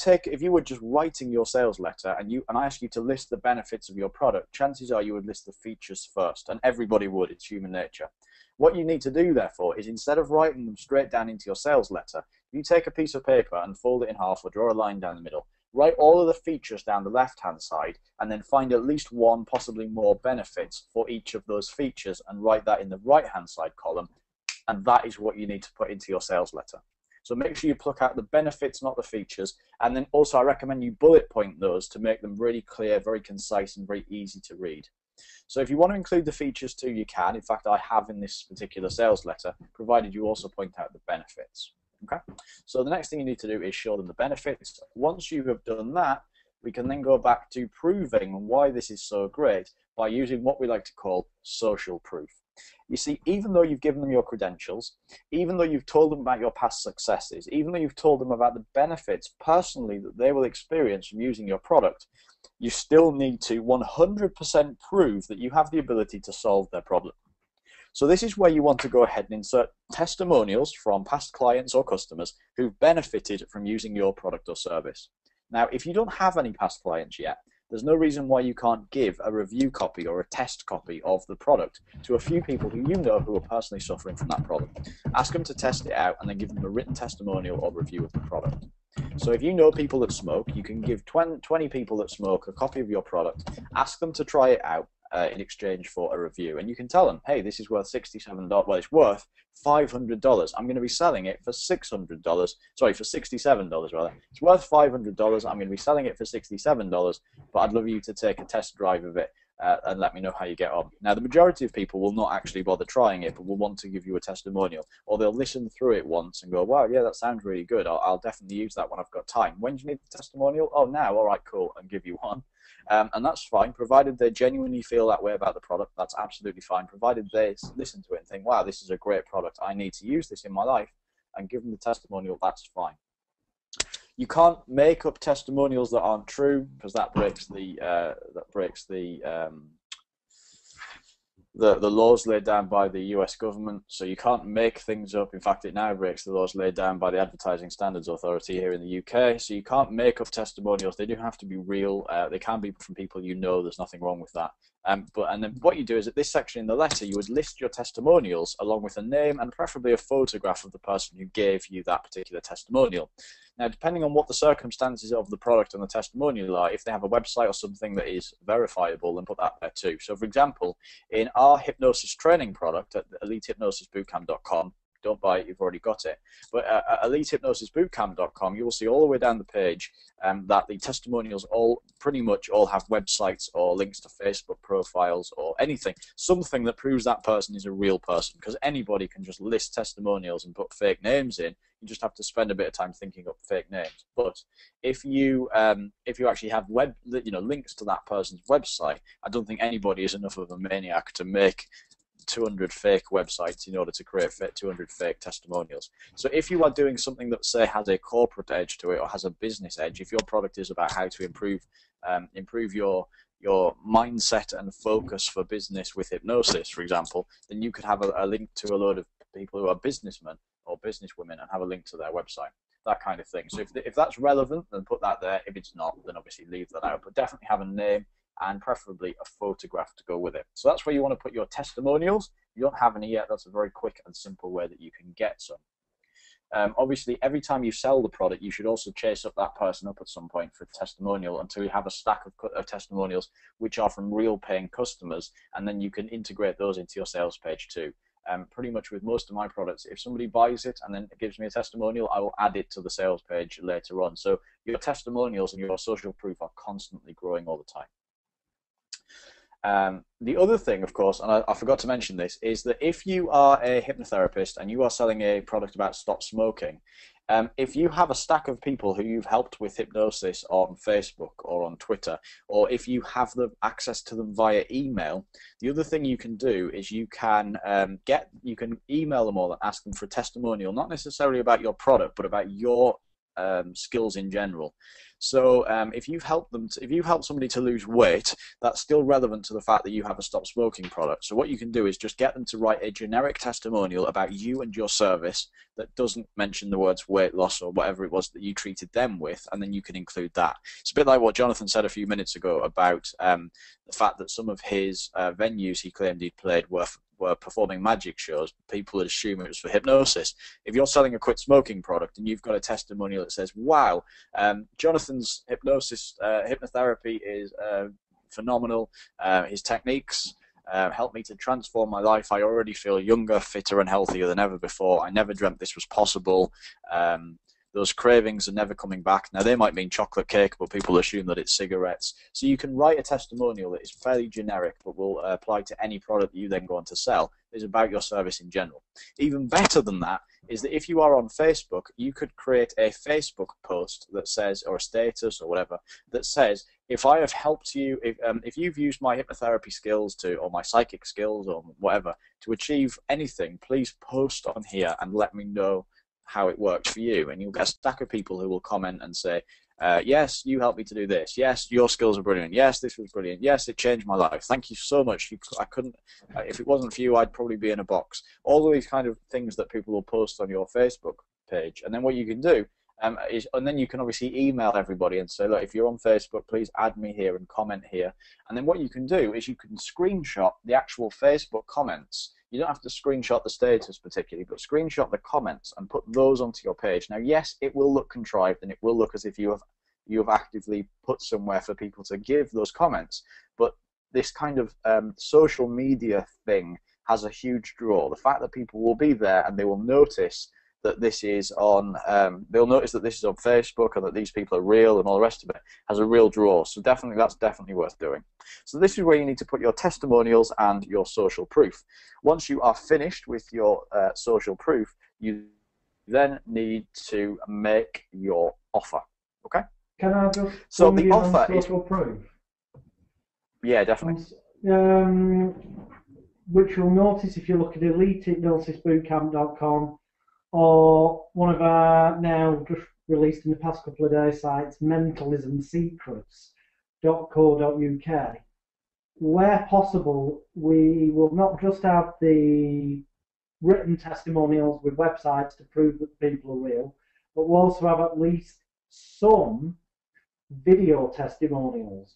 were just writing your sales letter and I ask you to list the benefits of your product, chances are you would list the features first, and everybody would. It's human nature. What you need to do, therefore, is instead of writing them straight down into your sales letter, you take a piece of paper and fold it in half or draw a line down the middle, write all of the features down the left-hand side, and then find at least one, possibly more benefits for each of those features and write that in the right-hand side column, and that is what you need to put into your sales letter. So make sure you pluck out the benefits, not the features. And then also I recommend you bullet point those to make them really clear, very concise, and very easy to read. So if you want to include the features too, you can. In fact, I have in this particular sales letter, provided you also point out the benefits. Okay? So the next thing you need to do is show them the benefits. Once you have done that, we can then go back to proving why this is so great by using what we like to call social proof. You see, even though you've given them your credentials, even though you've told them about your past successes, even though you've told them about the benefits personally that they will experience from using your product, you still need to 100% prove that you have the ability to solve their problem. So this is where you want to go ahead and insert testimonials from past clients or customers who've benefited from using your product or service. Now, if you don't have any past clients yet, there's no reason why you can't give a review copy or a test copy of the product to a few people who you know who are personally suffering from that problem. Ask them to test it out and then give them a written testimonial or review of the product. So if you know people that smoke, you can give 20 people that smoke a copy of your product, ask them to try it out in exchange for a review. And you can tell them, hey, this is worth $67, well, it's worth $500. I'm going to be selling it for $600, sorry, for $67 rather. It's worth $500. I'm going to be selling it for $67, but I'd love you to take a test drive of it and let me know how you get on. Now, the majority of people will not actually bother trying it, but will want to give you a testimonial, or they'll listen through it once and go, wow, yeah, that sounds really good. I'll definitely use that when I've got time. When do you need the testimonial? Oh, now. All right, cool, and give you one. And that's fine, provided they genuinely feel that way about the product. That's absolutely fine, provided they listen to it and think, wow, this is a great product. I need to use this in my life, and give them the testimonial. That's fine. You can't make up testimonials that aren't true, because that breaks the laws laid down by the US government. So you can't make things up. In fact, it now breaks the laws laid down by the Advertising Standards Authority here in the UK. So you can't make up testimonials. They do have to be real. They can be from people you know. There's nothing wrong with that. And then what you do is, at this section in the letter, you would list your testimonials along with a name and preferably a photograph of the person who gave you that particular testimonial. Now, depending on what the circumstances of the product and the testimonial are, if they have a website or something that is verifiable, then put that there too. So, for example, in our hypnosis training product at elitehypnosisbootcamp.com, don't buy it, you've already got it. But at elitehypnosisbootcamp.com, you will see all the way down the page that the testimonials all pretty much all have websites or links to Facebook profiles or anything, something that proves that person is a real person, because anybody can just list testimonials and put fake names in. You just have to spend a bit of time thinking up fake names. But if you actually have links to that person's website, I don't think anybody is enough of a maniac to make 200 fake websites in order to create 200 fake testimonials. So if you are doing something that, say, has a corporate edge to it or has a business edge, if your product is about how to improve your mindset and focus for business with hypnosis, for example, then you could have a link to a load of people who are businessmen or businesswomen and have a link to their website, that kind of thing. So if that's relevant, then put that there. If it's not, then obviously leave that out. But definitely have a name and preferably a photograph to go with it. So that's where you want to put your testimonials. If you don't have any yet, that's a very quick and simple way that you can get some. Obviously, every time you sell the product, you should also chase up that person up at some point for a testimonial until you have a stack of testimonials which are from real paying customers, and then you can integrate those into your sales page too. Pretty much with most of my products, if somebody buys it and then gives me a testimonial, I will add it to the sales page later on. So your testimonials and your social proof are constantly growing all the time. The other thing, of course, and I forgot to mention this, is that if you are a hypnotherapist and you are selling a product about stop smoking, if you have a stack of people who you've helped with hypnosis on Facebook or on Twitter, or if you have the access to them via email, the other thing you can do is you can email them all and ask them for a testimonial, not necessarily about your product, but about your skills in general. So if you've helped somebody to lose weight, that's still relevant to the fact that you have a stop smoking product. So what you can do is just get them to write a generic testimonial about you and your service that doesn't mention the words weight loss or whatever it was that you treated them with, and then you can include that. It's a bit like what Jonathan said a few minutes ago about the fact that some of his venues he claimed he'd played were performing magic shows. People would assume it was for hypnosis. If you're selling a quit smoking product and you've got a testimonial that says, wow, Jonathan's hypnotherapy is phenomenal, his techniques helped me to transform my life. I already feel younger, fitter and healthier than ever before. I never dreamt this was possible. Those cravings are never coming back. Now, they might mean chocolate cake, but people assume that it's cigarettes. So you can write a testimonial that is fairly generic, but will apply to any product that you then go on to sell. It's about your service in general. Even better than that is that if you are on Facebook, you could create a Facebook post that says, or a status or whatever, that says, if I have helped you, if you've used my hypnotherapy skills or my psychic skills or whatever to achieve anything, please post on here and let me know how it worked for you. And you'll get a stack of people who will comment and say, Yes, you helped me to do this. Yes, your skills are brilliant. Yes, this was brilliant. Yes, it changed my life. Thank you so much. I couldn't, if it wasn't for you, I'd probably be in a box. All of these kind of things that people will post on your Facebook page. And then what you can do and then you can obviously email everybody and say, look, if you're on Facebook, please add me here and comment here. And then what you can do is you can screenshot the actual Facebook comments. You don't have to screenshot the status particularly, but screenshot the comments and put those onto your page. Now, yes, it will look contrived and it will look as if you have actively put somewhere for people to give those comments, but this kind of social media thing has a huge draw. The fact that people will be there and they will notice that this is on, they'll notice that this is on Facebook and that these people are real and all the rest of it has a real draw. So definitely, that's definitely worth doing. So this is where you need to put your testimonials and your social proof. Once you are finished with your social proof, you then need to make your offer. Okay? Can I just so the offer is social proof? Yeah, definitely. Which you'll notice if you look at EliteHypnosisBootCamp.com or one of our now just released in the past couple of days sites, mentalismsecrets.co.uk. Where possible, we will not just have the written testimonials with websites to prove that people are real, but we'll also have at least some video testimonials.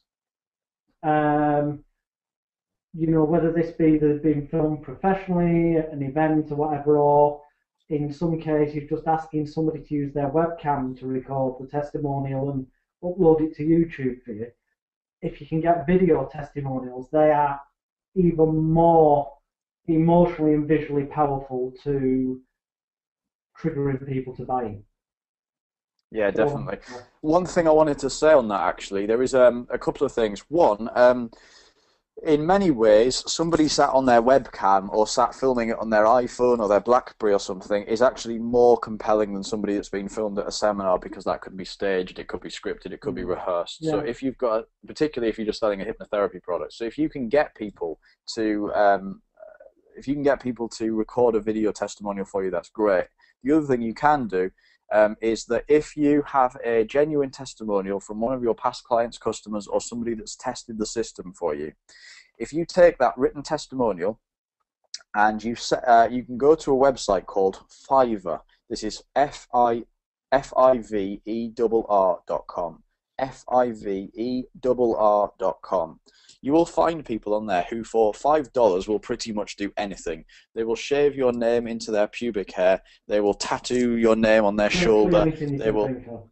You know, whether this be they've been filmed professionally at an event or whatever, or in some cases just asking somebody to use their webcam to record the testimonial and upload it to YouTube for you. If you can get video testimonials, they are even more emotionally and visually powerful to triggering people to buying. Yeah, definitely. One thing I wanted to say on that, actually, there is a couple of things. One, in many ways, somebody sat on their webcam or sat filming it on their iPhone or their BlackBerry or something is actually more compelling than somebody that's been filmed at a seminar, because that could be staged, it could be scripted, it could be rehearsed. Yeah. So if you've got, particularly if you're just selling a hypnotherapy product, so if you can get people to record a video testimonial for you, that's great. The other thing you can do is that if you have a genuine testimonial from one of your past clients, customers, or somebody that's tested the system for you, if you take that written testimonial and you can go to a website called Fiverr. This is Fiverr.com. Fiverr.com. You will find people on there who for $5 will pretty much do anything. They will shave your name into their pubic hair. They will tattoo your name on their shoulder. They will,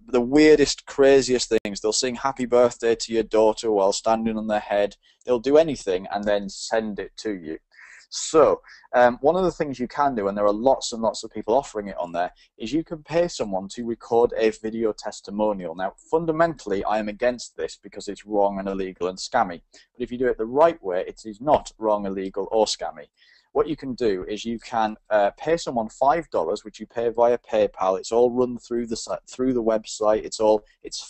the weirdest, craziest things. They'll sing happy birthday to your daughter while standing on their head. They'll do anything and then send it to you. So one of the things you can do, and there are lots and lots of people offering it on there, is you can pay someone to record a video testimonial. Now, fundamentally, I am against this because it's wrong and illegal and scammy. But if you do it the right way, it is not wrong, illegal, or scammy. What you can do is you can pay someone $5, which you pay via PayPal. It's all run through the website. It's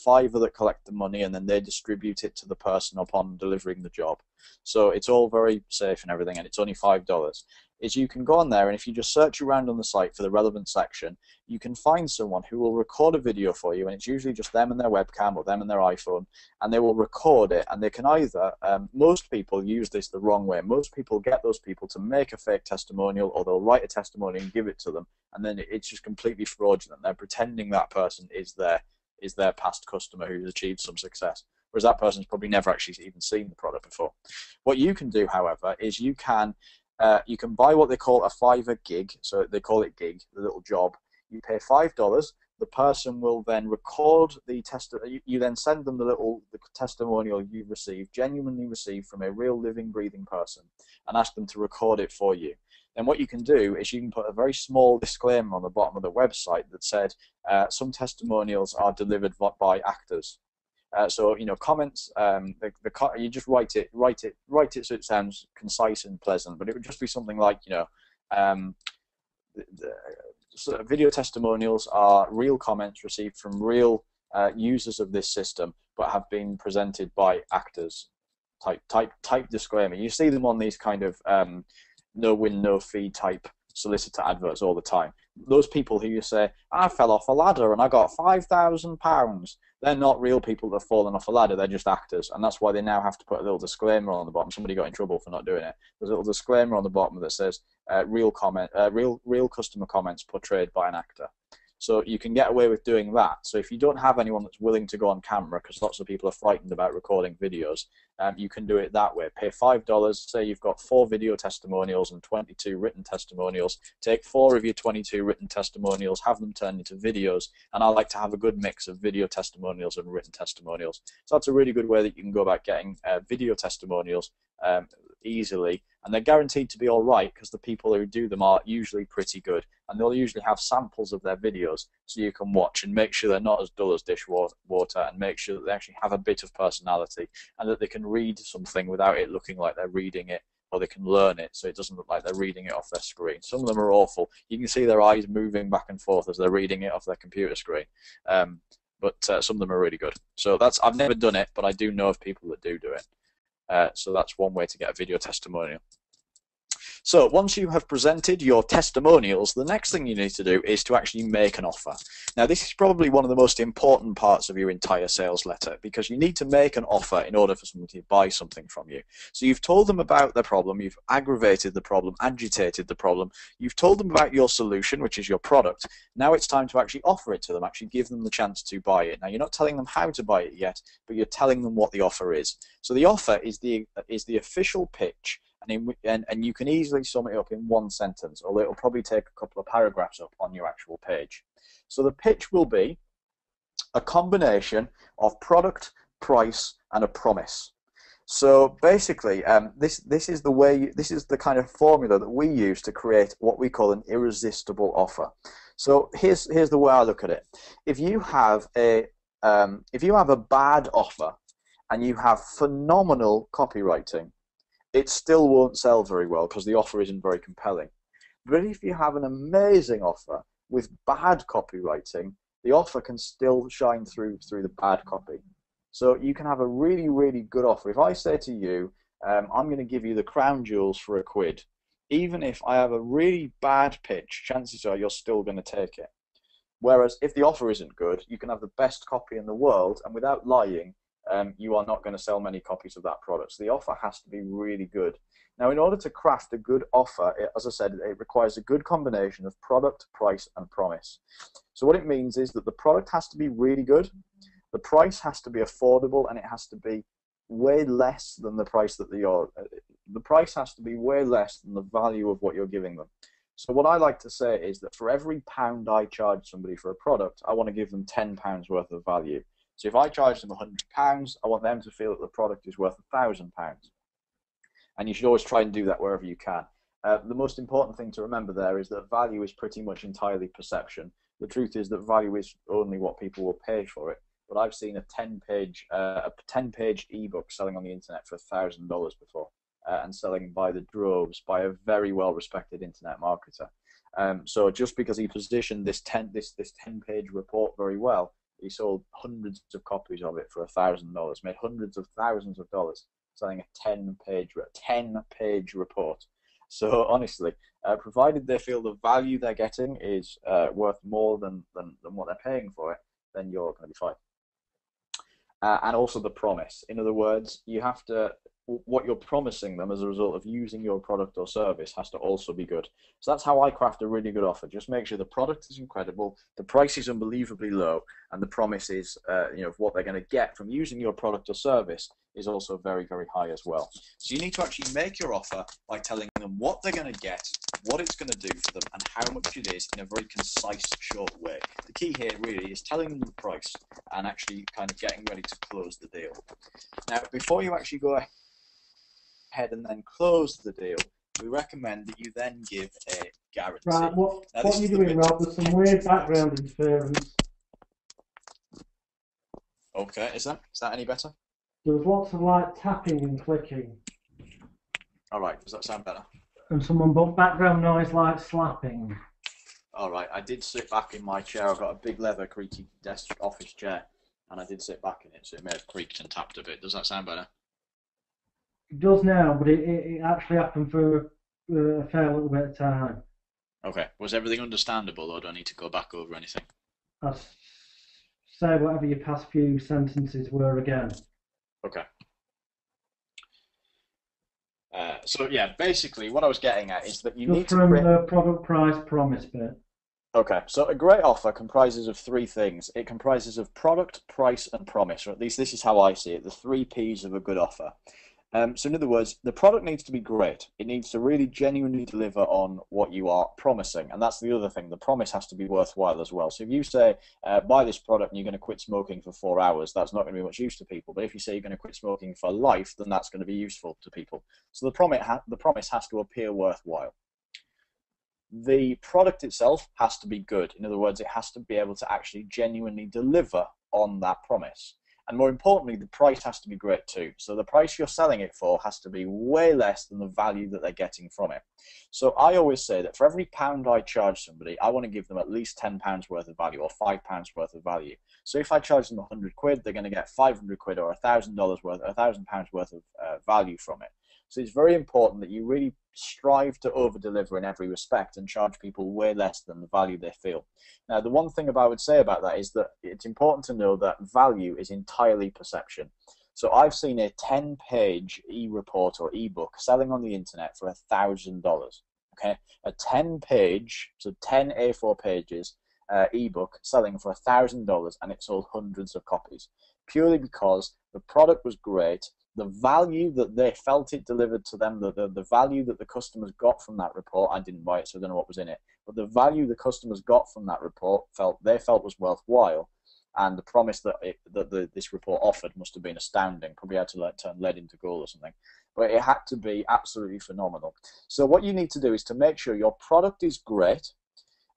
Fiverr that collect the money, and then they distribute it to the person upon delivering the job. So it's all very safe and everything, and it's only $5. Is you can go on there, and if you just search around on the site for the relevant section, you can find someone who will record a video for you, and it's usually just them and their webcam or them and their iPhone, and they will record it, and they can either, most people use this the wrong way. Most people get those people to make a fake testimonial, or they'll write a testimonial and give it to them, and then it's just completely fraudulent. They're pretending that person is their past customer who's achieved some success, whereas that person's probably never actually even seen the product before. What you can do, however, is you can buy what they call a Fiverr gig. So they call it gig, the little job. You pay $5. The person will then record the you then send them the testimonial you've received, genuinely received from a real living, breathing person, and ask them to record it for you. Then what you can do is you can put a very small disclaimer on the bottom of the website that said some testimonials are delivered by actors. So comments. You just write it so it sounds concise and pleasant. But it would just be something like so video testimonials are real comments received from real users of this system, but have been presented by actors. Type disclaimer. You see them on these kind of no win no fee type solicitor adverts all the time. those people who you say, I fell off a ladder and I got £5,000, they're not real people that have fallen off a ladder, they're just actors. And that's why they now have to put a little disclaimer on the bottom. Somebody got in trouble for not doing it. There's a little disclaimer on the bottom that says, real customer comments portrayed by an actor. So you can get away with doing that. So if you don't have anyone that's willing to go on camera, because lots of people are frightened about recording videos, you can do it that way. Pay $5, say you've got 4 video testimonials and 22 written testimonials. Take 4 of your 22 written testimonials, have them turned into videos, and I like to have a good mix of video testimonials and written testimonials. So that's a really good way that you can go about getting video testimonials easily, and they're guaranteed to be all right because the people who do them are usually pretty good, and they'll usually have samples of their videos so you can watch and make sure they're not as dull as dishwater, and make sure that they actually have a bit of personality and that they can read something without it looking like they're reading it, or they can learn it so it doesn't look like they're reading it off their screen. Some of them are awful. You can see their eyes moving back and forth as they're reading it off their computer screen. But some of them are really good. So I've never done it, but I do know of people that do it. So that's one way to get a video testimonial. So once you have presented your testimonials, the next thing you need to do is to actually make an offer. Now, this is probably one of the most important parts of your entire sales letter, because you need to make an offer in order for somebody to buy something from you. So you've told them about their problem, you've aggravated the problem, agitated the problem, you've told them about your solution, which is your product. Now it's time to actually offer it to them, actually give them the chance to buy it. Now, you're not telling them how to buy it yet, but you're telling them what the offer is. So the offer is the official pitch. And you can easily sum it up in one sentence, although it'll probably take a couple of paragraphs up on your actual page. So the pitch will be a combination of product, price, and a promise. So basically, this is the kind of formula that we use to create what we call an irresistible offer. So here's the way I look at it. If you have a bad offer and you have phenomenal copywriting, it still won't sell very well because the offer isn't very compelling. But if you have an amazing offer with bad copywriting, the offer can still shine through the bad copy. So you can have a really, really good offer. If I say to you, I'm going to give you the crown jewels for £1, even if I have a really bad pitch, chances are you're still going to take it. Whereas if the offer isn't good, you can have the best copy in the world, and without lying, you are not going to sell many copies of that product. So the offer has to be really good. Now, in order to craft a good offer, as I said, it requires a good combination of product, price, and promise. So what it means is that the product has to be really good, the price has to be affordable, and it has to be way less than the price that the price has to be way less than the value of what you're giving them. So what I like to say is that for every £1 I charge somebody for a product, I want to give them £10 worth of value. So if I charge them £100, I want them to feel that the product is worth £1,000. And you should always try and do that wherever you can. The most important thing to remember there is that value is pretty much entirely perception. The truth is that value is only what people will pay for it. But I've seen a 10-page ebook selling on the internet for $1,000 before, and selling by the droves by a very well-respected internet marketer. So just because he positioned this 10-page report very well, he sold hundreds of copies of it for $1,000, made hundreds of thousands of dollars selling a 10-page report. So honestly, provided they feel the value they're getting is worth more than what they're paying for it, then you're going to be fine. And also the promise. In other words, you have to, what you're promising them as a result of using your product or service has to also be good. So that's how I craft a really good offer. Just make sure the product is incredible, the price is unbelievably low, and the promise is, of what they're going to get from using your product or service is also very, very high as well. So you need to actually make your offer by telling them what they're going to get, what it's going to do for them, and how much it is in a very concise, short way. The key here really is telling them the price and actually kind of getting ready to close the deal. Now, before you actually go ahead and then close the deal, we recommend that you then give a guarantee. Right, what are you doing, Rob? There's some weird background interference. Okay, is that any better? There's lots of like tapping and clicking. All right, does that sound better? And some background noise like slapping. All right, I did sit back in my chair. I've got a big leather creaky desk office chair, and I did sit back in it, so it may have creaked and tapped a bit. Does that sound better? It does now, but it actually happened for a fair little bit of time. Okay. Was everything understandable, or do I need to go back over anything? I'll say whatever your past few sentences were again. Okay. So yeah, basically what I was getting at is that you Just need to from create. the product price promise bit. Okay, so a great offer comprises of three things. It comprises of product, price, and promise, or at least this is how I see it, the three P's of a good offer. So in other words, the product needs to be great. It needs to really genuinely deliver on what you are promising. And that's the other thing. The promise has to be worthwhile as well. So if you say, buy this product and you're going to quit smoking for 4 hours, that's not going to be much use to people. But if you say you're going to quit smoking for life, then that's going to be useful to people. So the promise has to appear worthwhile. The product itself has to be good. In other words, it has to be able to actually genuinely deliver on that promise. And more importantly, the price has to be great too. So the price you're selling it for has to be way less than the value that they're getting from it. So I always say that for every pound I charge somebody, I want to give them at least £10 worth of value or £5 worth of value. So if I charge them 100 quid, they're going to get 500 quid or £1,000 worth, £1,000 worth of value from it. So it's very important that you really strive to over deliver in every respect and charge people way less than the value they feel. Now, the one thing I would say about that is that it's important to know that value is entirely perception. So I've seen a 10-page e-report or e-book selling on the internet for $1,000. Okay, a 10-page, so 10 A4 pages e-book selling for $1,000, and it sold hundreds of copies purely because the product was great. The value that they felt it delivered to them, the value that the customers got from that report, I didn't buy it, so I don't know what was in it, but the value the customers got from that report they felt was worthwhile, and the promise that this report offered must have been astounding. Probably had to turn lead into gold or something, but it had to be absolutely phenomenal. So what you need to do is to make sure your product is great,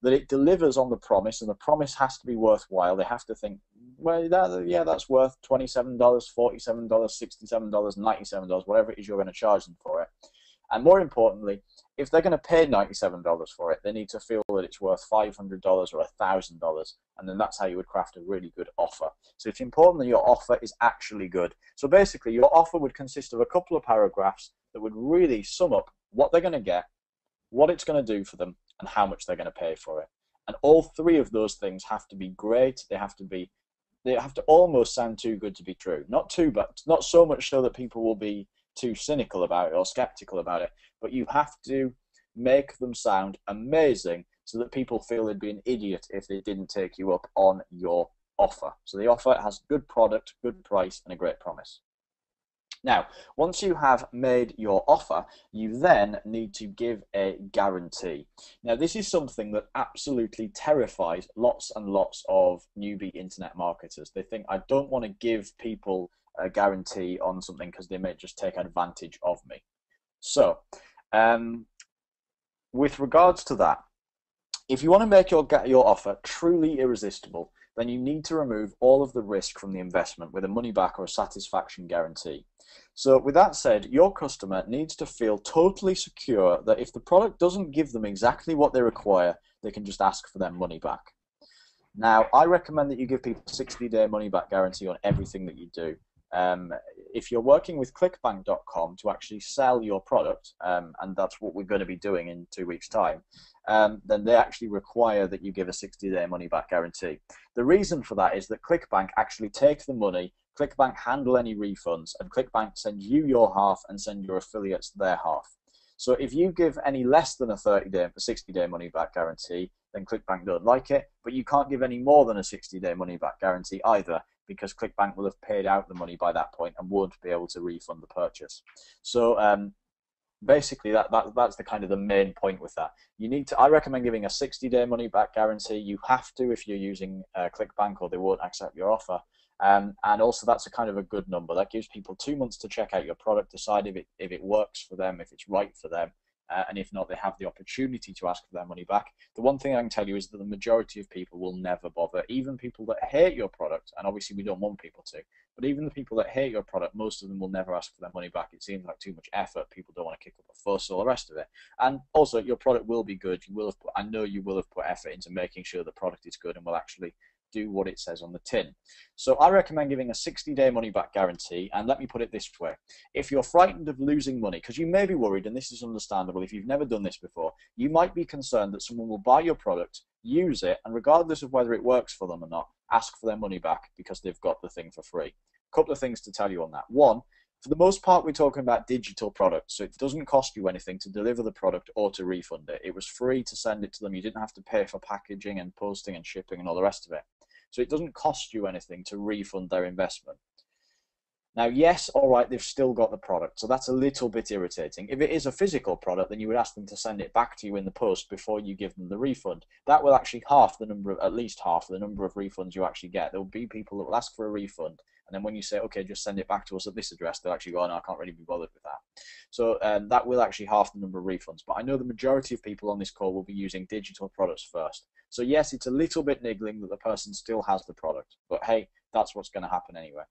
that it delivers on the promise, and the promise has to be worthwhile. They have to think, well, that's worth $27, $47, $67, $97, whatever it is you're going to charge them for it. And more importantly, if they're going to pay $97 for it, they need to feel that it's worth $500 or $1,000, and then that's how you would craft a really good offer. So it's important that your offer is actually good. So basically, your offer would consist of a couple of paragraphs that would really sum up what they're going to get, what it's going to do for them, and how much they're going to pay for it. And all three of those things have to be great. They have to almost sound too good to be true. Not so much so that people will be too cynical about it or skeptical about it, but you have to make them sound amazing so that people feel they'd be an idiot if they didn't take you up on your offer. So the offer has good product, good price, and a great promise. Now, once you have made your offer, you then need to give a guarantee. Now, this is something that absolutely terrifies lots and lots of newbie internet marketers. They think, I don't want to give people a guarantee on something because they may just take advantage of me. So, with regards to that, if you want to make your offer truly irresistible, then you need to remove all of the risk from the investment with a money back or a satisfaction guarantee. So with that said, your customer needs to feel totally secure that if the product doesn't give them exactly what they require, they can just ask for their money back. Now, I recommend that you give people a 60-day money-back guarantee on everything that you do. If you're working with clickbank.com to actually sell your product, and that's what we're going to be doing in 2 weeks' time, then they actually require that you give a 60-day money-back guarantee. The reason for that is that ClickBank actually take the money, ClickBank handle any refunds, and ClickBank send you your half and send your affiliates their half. So if you give any less than a 60-day money-back guarantee, then ClickBank don't like it, but you can't give any more than a 60-day money-back guarantee either, because ClickBank will have paid out the money by that point and won't be able to refund the purchase. So basically, that's the kind of the main point with that. You need to. I recommend giving a 60-day money-back guarantee. You have to if you're using ClickBank, or they won't accept your offer. And also, that's a kind of a good number. That gives people 2 months to check out your product, decide if it works for them, if it's right for them, and if not, they have the opportunity to ask for their money back. The one thing I can tell you is that the majority of people will never bother. Even people that hate your product, and obviously we don't want people to, but even the people that hate your product, most of them will never ask for their money back. It seems like too much effort. People don't want to kick up a fuss, all the rest of it. And also, your product will be good. I know you will have put effort into making sure the product is good and will actually do what it says on the tin. So I recommend giving a 60-day money-back guarantee, and let me put it this way. If you're frightened of losing money, because you may be worried, and this is understandable if you've never done this before, you might be concerned that someone will buy your product, use it, and regardless of whether it works for them or not, ask for their money back because they've got the thing for free. A couple of things to tell you on that. One, for the most part, we're talking about digital products, so it doesn't cost you anything to deliver the product or to refund it. It was free to send it to them. You didn't have to pay for packaging and posting and shipping and all the rest of it. So it doesn't cost you anything to refund their investment. Now, yes, all right, they've still got the product, so that's a little bit irritating. If it is a physical product, then you would ask them to send it back to you in the post before you give them the refund. That will actually half the number of, at least half the number of refunds you actually get. There will be people that will ask for a refund, and then when you say, okay, just send it back to us at this address, they'll actually go, oh, no, I can't really be bothered with that. So that will actually half the number of refunds. But I know the majority of people on this call will be using digital products first. So yes, it's a little bit niggling that the person still has the product, but hey, that's what's going to happen anyway.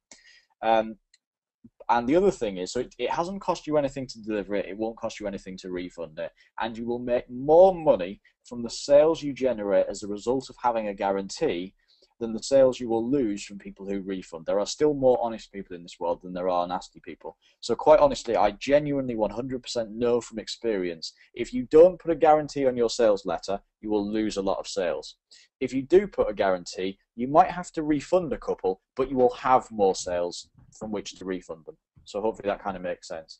And the other thing is, so it hasn't cost you anything to deliver it, it won't cost you anything to refund it, and you will make more money from the sales you generate as a result of having a guarantee than the sales you will lose from people who refund. There are still more honest people in this world than there are nasty people. So quite honestly, I genuinely 100% know from experience, if you don't put a guarantee on your sales letter, you will lose a lot of sales. If you do put a guarantee, you might have to refund a couple, but you will have more sales from which to refund them. So hopefully that kind of makes sense.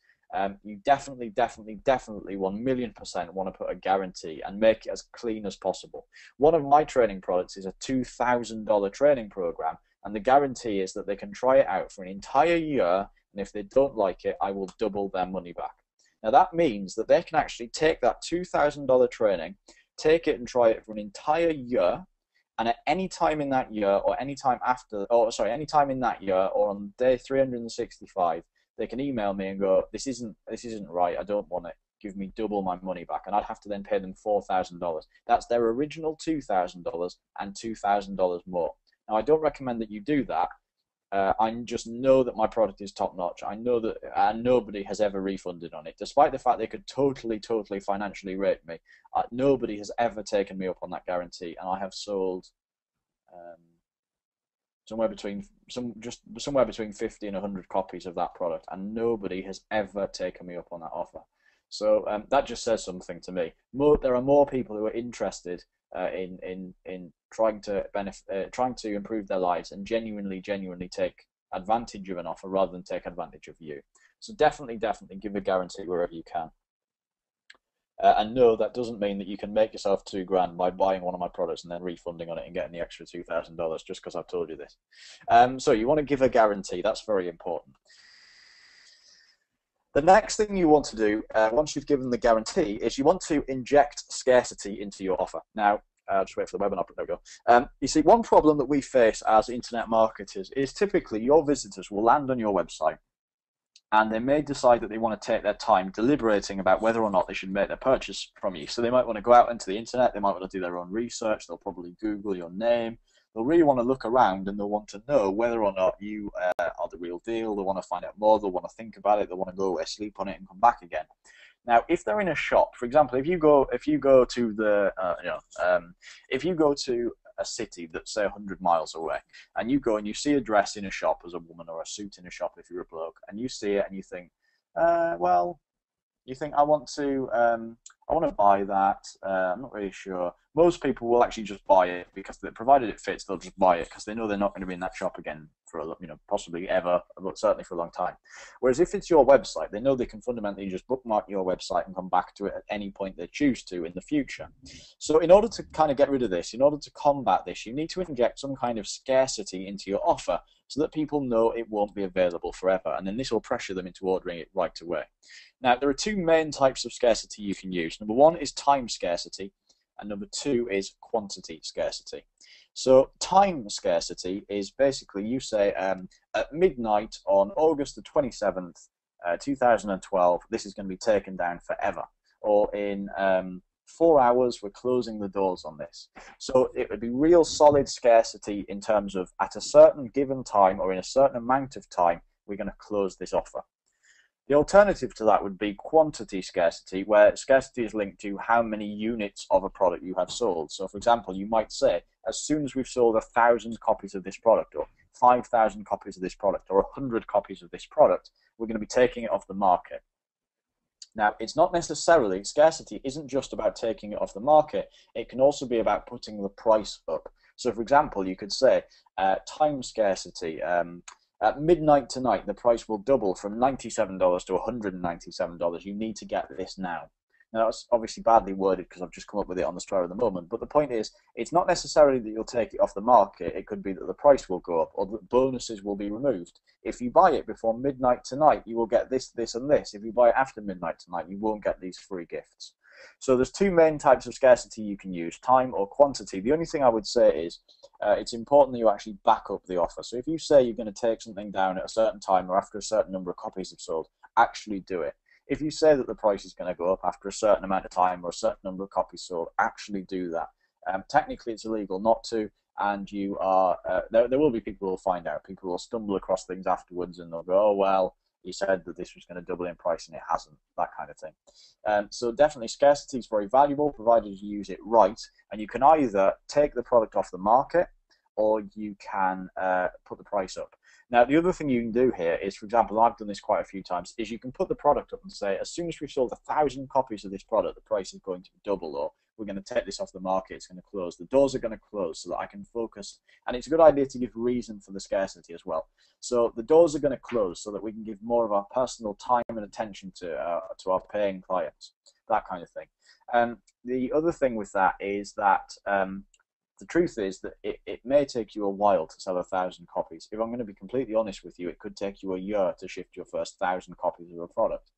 You definitely 1,000,000% want to put a guarantee and make it as clean as possible. One of my training products is a $2,000 training program, and the guarantee is that they can try it out for an entire year, and if they don't like it, I will double their money back. Now that means that they can actually take that $2,000 training, take it and try it for an entire year, and at any time in that year, or any time after, or sorry, any time in that year, or on day 365, they can email me and go, this isn't right, I don't want it, give me double my money back, and I'd have to then pay them $4,000. That's their original $2,000 and $2,000 more. Now, I don't recommend that you do that. I just know that my product is top notch. I know that nobody has ever refunded on it, despite the fact they could totally financially rate me. Nobody has ever taken me up on that guarantee, and I have sold somewhere between 50 and 100 copies of that product, and nobody has ever taken me up on that offer. So that just says something to me. There are more people who are interested in trying to improve their lives and genuinely take advantage of an offer rather than take advantage of you. So definitely give a guarantee wherever you can. And no, that doesn't mean that you can make yourself $2,000 by buying one of my products and then refunding on it and getting the extra $2,000 just because I've told you this. So you want to give a guarantee. That's very important. The next thing you want to do, once you've given the guarantee, is you want to inject scarcity into your offer. Now, just wait for the webinar. There we go. You see, one problem that we face as internet marketers is typically your visitors will land on your website, and they may decide that they want to take their time deliberating about whether or not they should make their purchase from you. So they might want to go out into the internet, they might want to do their own research, they'll probably Google your name, they'll really want to look around, and they'll want to know whether or not you are the real deal, they'll want to find out more, they'll want to think about it, they'll want to go sleep on it and come back again. Now, if they're in a shop, for example, if you go to the, if you go to a city that's say 100 miles away, and you go and you see a dress in a shop as a woman, or a suit in a shop if you're a bloke, and you see it and you think, well, you think I want to buy that. I'm not really sure. Most people will actually just buy it because, provided it fits, they'll just buy it because they know they're not going to be in that shop again for possibly ever, but certainly for a long time. Whereas if it's your website, they know they can fundamentally just bookmark your website and come back to it at any point they choose to in the future. So in order to kind of get rid of this, in order to combat this, you need to inject some kind of scarcity into your offer so that people know it won't be available forever, and then this will pressure them into ordering it right away. Now, there are two main types of scarcity you can use. Number one is time scarcity, and number two is quantity scarcity. So time scarcity is basically you say at midnight on August the 27th, 2012, this is going to be taken down forever. Or in 4 hours, we're closing the doors on this. So it would be real solid scarcity in terms of at a certain given time or in a certain amount of time, we're going to close this offer. The alternative to that would be quantity scarcity, where scarcity is linked to how many units of a product you have sold. So, for example, you might say as soon as we've sold 1,000 copies of this product, or 5,000 copies of this product, or 100 copies of this product, we're going to be taking it off the market. Now, it's not necessarily, scarcity isn't just about taking it off the market, it can also be about putting the price up. So, for example, you could say time scarcity. At midnight tonight, the price will double from $97 to $197. You need to get this now. Now, that's obviously badly worded because I've just come up with it on the spur of the moment, but the point is, it's not necessarily that you'll take it off the market. It could be that the price will go up or that bonuses will be removed. If you buy it before midnight tonight, you will get this, this, and this. If you buy it after midnight tonight, you won't get these free gifts. So there's two main types of scarcity you can use, time or quantity. The only thing I would say is it's important that you actually back up the offer. So if you say you're going to take something down at a certain time or after a certain number of copies have sold, actually do it. If you say that the price is going to go up after a certain amount of time or a certain number of copies sold, actually do that. Technically, it's illegal not to, and you are there will be people who will find out. People will stumble across things afterwards, and they'll go, "Oh well, you said that this was going to double in price, and it hasn't." That kind of thing. So definitely, scarcity is very valuable, provided you use it right, and you can either take the product off the market, or you can put the price up. Now, the other thing you can do here is, for example, I've done this quite a few times, is you can put the product up and say, as soon as we've sold 1,000 copies of this product, the price is going to double, or we're going to take this off the market, it's going to close. The doors are going to close so that I can focus. And it's a good idea to give reason for the scarcity as well. So the doors are going to close so that we can give more of our personal time and attention to our paying clients, that kind of thing. The other thing with that is that the truth is that it may take you a while to sell 1,000 copies. If I'm going to be completely honest with you, it could take you a year to shift your first 1,000 copies of a product.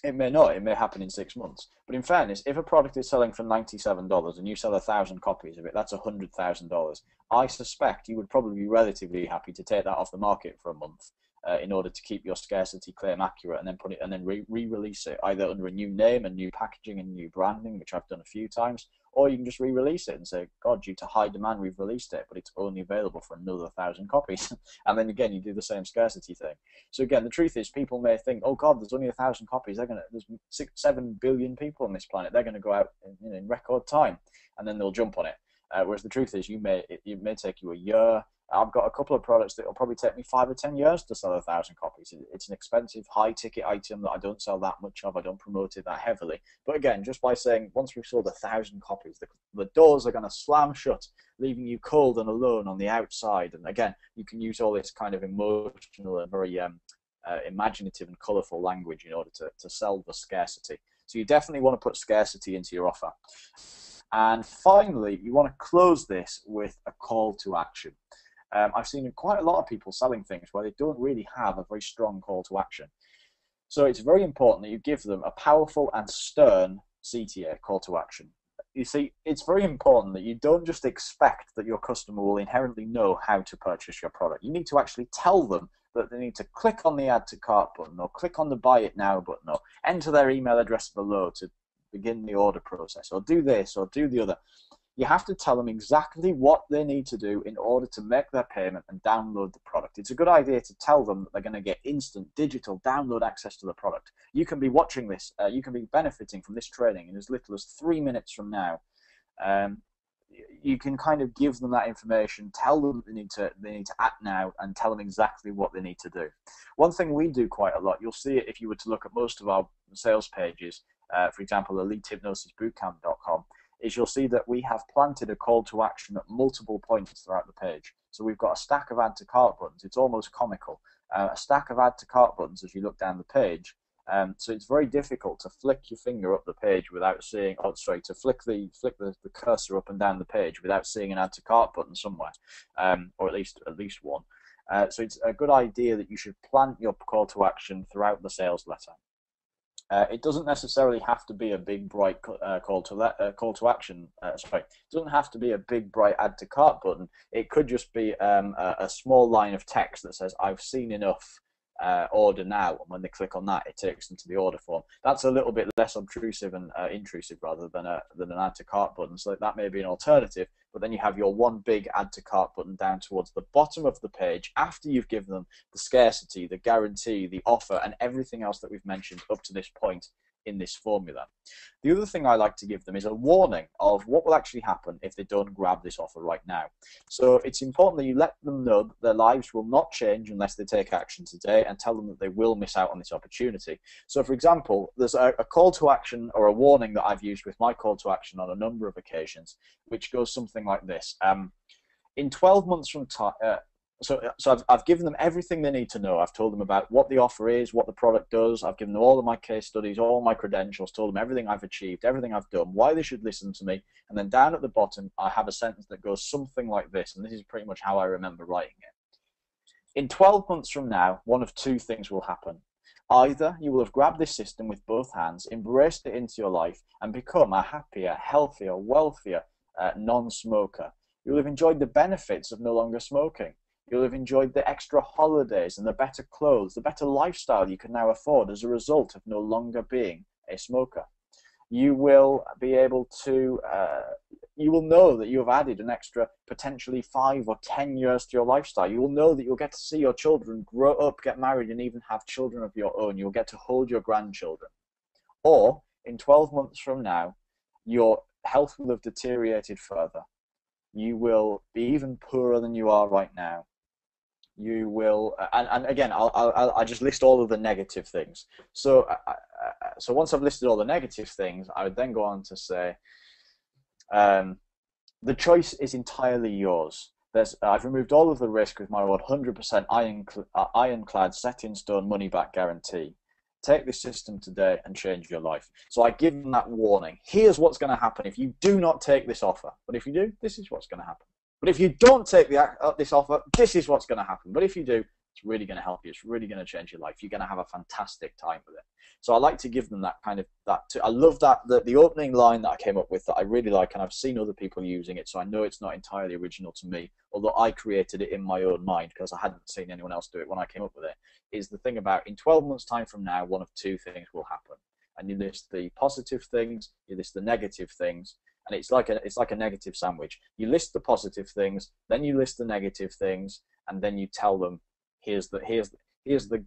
It may not. It may happen in 6 months. But in fairness, if a product is selling for $97 and you sell 1,000 copies of it, that's $100,000. I suspect you would probably be relatively happy to take that off the market for a month in order to keep your scarcity claim accurate, and then put it and then re-release it either under a new name and new packaging and new branding, which I've done a few times. Or you can just re-release it and say, God, due to high demand, we've released it, but it's only available for another 1,000 copies. And then again, you do the same scarcity thing. So again, the truth is, people may think, oh God, there's only 1,000 copies. There's 7 billion people on this planet. They're going to go out in record time, and then they'll jump on it. Whereas the truth is, it may take you a year. I've got a couple of products that will probably take me 5 or 10 years to sell 1,000 copies. It's an expensive, high-ticket item that I don't sell that much of. I don't promote it that heavily. But again, just by saying, once we've sold 1,000 copies, the doors are going to slam shut, leaving you cold and alone on the outside. And again, you can use all this kind of emotional and very imaginative and colourful language in order to sell the scarcity. So you definitely want to put scarcity into your offer. And finally, you want to close this with a call to action. I've seen quite a lot of people selling things where they don't really have a very strong call to action. So it's very important that you give them a powerful and stern CTA, call to action. You see, it's very important that you don't just expect that your customer will inherently know how to purchase your product. You need to actually tell them that they need to click on the add to cart button, or click on the buy it now button, or enter their email address below to begin the order process, or do this or do the other. You have to tell them exactly what they need to do in order to make their payment and download the product. It's a good idea to tell them that they're going to get instant digital download access to the product. You can be watching this, you can be benefiting from this training in as little as 3 minutes from now. You can kind of give them that information, tell them they need to act now, and tell them exactly what they need to do. One thing we do quite a lot, you'll see it if you were to look at most of our sales pages, for example, EliteHypnosisBootCamp.com, is you'll see that we have planted a call to action at multiple points throughout the page. So we've got a stack of add to cart buttons. It's almost comical. A stack of add to cart buttons as you look down the page. So it's very difficult to flick your finger up the page without seeing, to flick the cursor up and down the page without seeing an add to cart button somewhere, or at least one. So it's a good idea that you should plant your call to action throughout the sales letter. It doesn't necessarily have to be a big bright call to action. It doesn't have to be a big bright add to cart button. It could just be a small line of text that says, "I've seen enough. Order now," and when they click on that, it takes them to the order form. That's a little bit less obtrusive and intrusive rather than an add to cart button. So that may be an alternative. But then you have your one big add to cart button down towards the bottom of the page after you've given them the scarcity, the guarantee, the offer, and everything else that we've mentioned up to this point in this formula. The other thing I like to give them is a warning of what will actually happen if they don't grab this offer right now. So it's important that you let them know that their lives will not change unless they take action today, and tell them that they will miss out on this opportunity. So for example, there's a call to action or a warning that I've used with my call to action on a number of occasions, which goes something like this. In 12 months from time, so I've given them everything they need to know. I've told them about what the offer is, what the product does. I've given them all of my case studies, all my credentials, told them everything I've achieved, everything I've done, why they should listen to me. And then down at the bottom, I have a sentence that goes something like this, and this is pretty much how I remember writing it. In 12 months from now, one of two things will happen. Either you will have grabbed this system with both hands, embraced it into your life, and become a happier, healthier, wealthier non-smoker. You will have enjoyed the benefits of no longer smoking. You'll have enjoyed the extra holidays and the better clothes, the better lifestyle you can now afford as a result of no longer being a smoker. You will be able to, you will know that you have added an extra potentially 5 or 10 years to your lifestyle. You will know that you'll get to see your children grow up, get married, and even have children of your own. You'll get to hold your grandchildren. Or in 12 months from now, your health will have deteriorated further. You will be even poorer than you are right now. You will, and again, I'll just list all of the negative things. So once I've listed all the negative things, I would then go on to say, the choice is entirely yours. I've removed all of the risk with my 100% ironclad, set in stone, money back guarantee. Take this system today and change your life. So I give them that warning. Here's what's going to happen if you do not take this offer. But if you do, this is what's going to happen. But if you don't take this offer, this is what's going to happen. But if you do, it's really going to help you. It's really going to change your life. You're going to have a fantastic time with it. So I like to give them that kind of, I love that, the opening line that I came up with that I really like, and I've seen other people using it, so I know it's not entirely original to me, although I created it in my own mind because I hadn't seen anyone else do it when I came up with it, is the thing about in 12 months' time from now, one of two things will happen. And you list the positive things, you list the negative things, and it's like a negative sandwich. You list the positive things, then you list the negative things, and then you tell them, here's the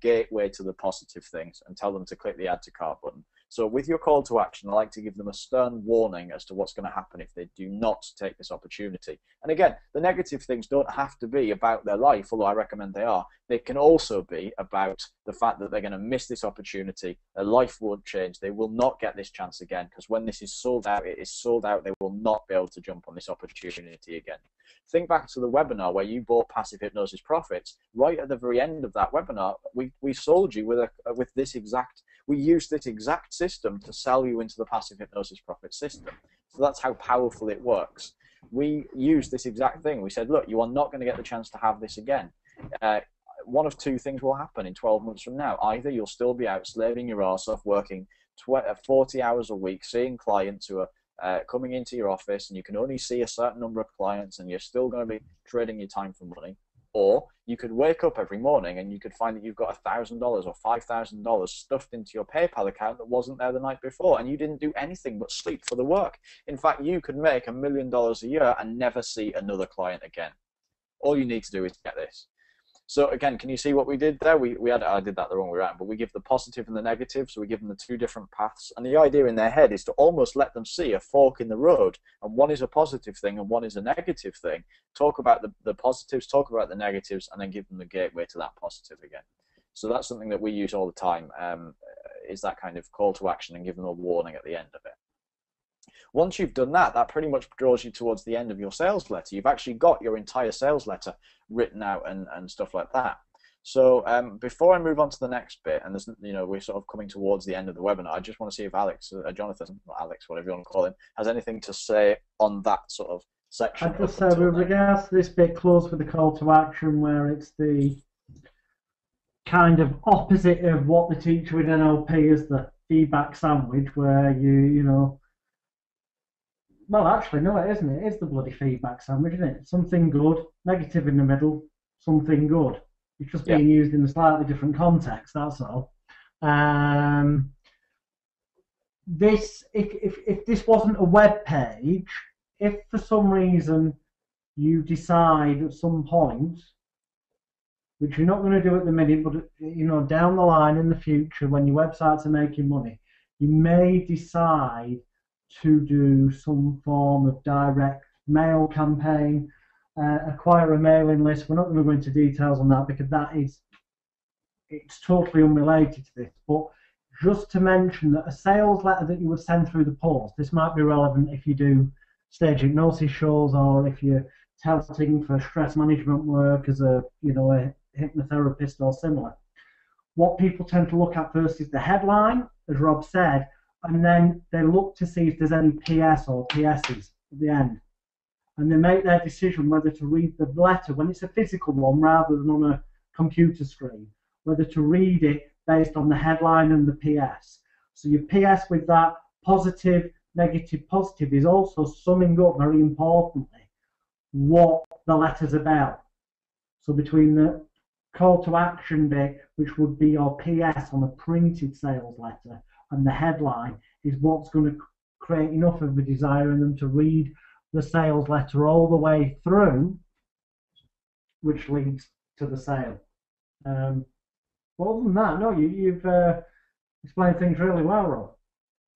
gateway to the positive things, and tell them to click the add to cart button. So with your call to action, I like to give them a stern warning as to what's going to happen if they do not take this opportunity. And again, the negative things don't have to be about their life, although I recommend they are. They can also be about the fact that they're going to miss this opportunity. Their life won't change. They will not get this chance again, because when this is sold out, it is sold out. They will not be able to jump on this opportunity again. Think back to the webinar where you bought Passive Hypnosis Profits. Right at the very end of that webinar, we sold you with this exact, we used this exact system to sell you into the Passive Hypnosis Profit system. So that's how powerful it works. We used this exact thing. We said, look, you are not going to get the chance to have this again. One of two things will happen in 12 months from now. Either you'll still be out slaving your arse off, working 40 hours a week, seeing clients who are coming into your office, and you can only see a certain number of clients, and you're still going to be trading your time for money. Or you could wake up every morning and you could find that you've got $1,000 or $5,000 stuffed into your PayPal account that wasn't there the night before, and you didn't do anything but sleep for the work. In fact, you could make $1 million a year and never see another client again. All you need to do is get this. So again, can you see what we did there? I did that the wrong way around, but we give the positive and the negative, so we give them the two different paths. And the idea in their head is to almost let them see a fork in the road, and one is a positive thing and one is a negative thing. Talk about the positives, talk about the negatives, and then give them the gateway to that positive again. So that's something that we use all the time, is that kind of call to action and give them a warning at the end of it. Once you've done that, that pretty much draws you towards the end of your sales letter. You've actually got your entire sales letter written out and stuff like that. So before I move on to the next bit, and there's, we're sort of coming towards the end of the webinar, I just want to see if Jonathan, or Alex, whatever you want to call him, has anything to say on that sort of section. I'd just say, with regards to this bit, close with the call to action, where it's the kind of opposite of what they teach with NLP is the feedback sandwich, where well, actually, no, it isn't. It is the bloody feedback sandwich, isn't it? Something good, negative in the middle, something good. It's just being used in a slightly different context, that's all. If this wasn't a web page, if for some reason you decide at some point, which you're not going to do at the minute, but down the line in the future when your websites are making money, You may decide to do some form of direct mail campaign, acquire a mailing list. We're not going to go into details on that because it's totally unrelated to this. But just to mention that a sales letter that you would send through the post, this might be relevant if you do stage hypnosis shows or if you're touting for stress management work as a hypnotherapist or similar. What people tend to look at first is the headline, as Rob said, and then they look to see if there's any PS or PSs at the end. And they make their decision whether to read the letter when it's a physical one rather than on a computer screen, whether to read it based on the headline and the PS. So your PS with that positive, negative, positive is also summing up very importantly what the letter's about. So between the call to action bit, which would be your PS on a printed sales letter, and the headline is what's going to create enough of a desire in them to read the sales letter all the way through, which leads to the sale. But other than that, no, you've explained things really well, Rob.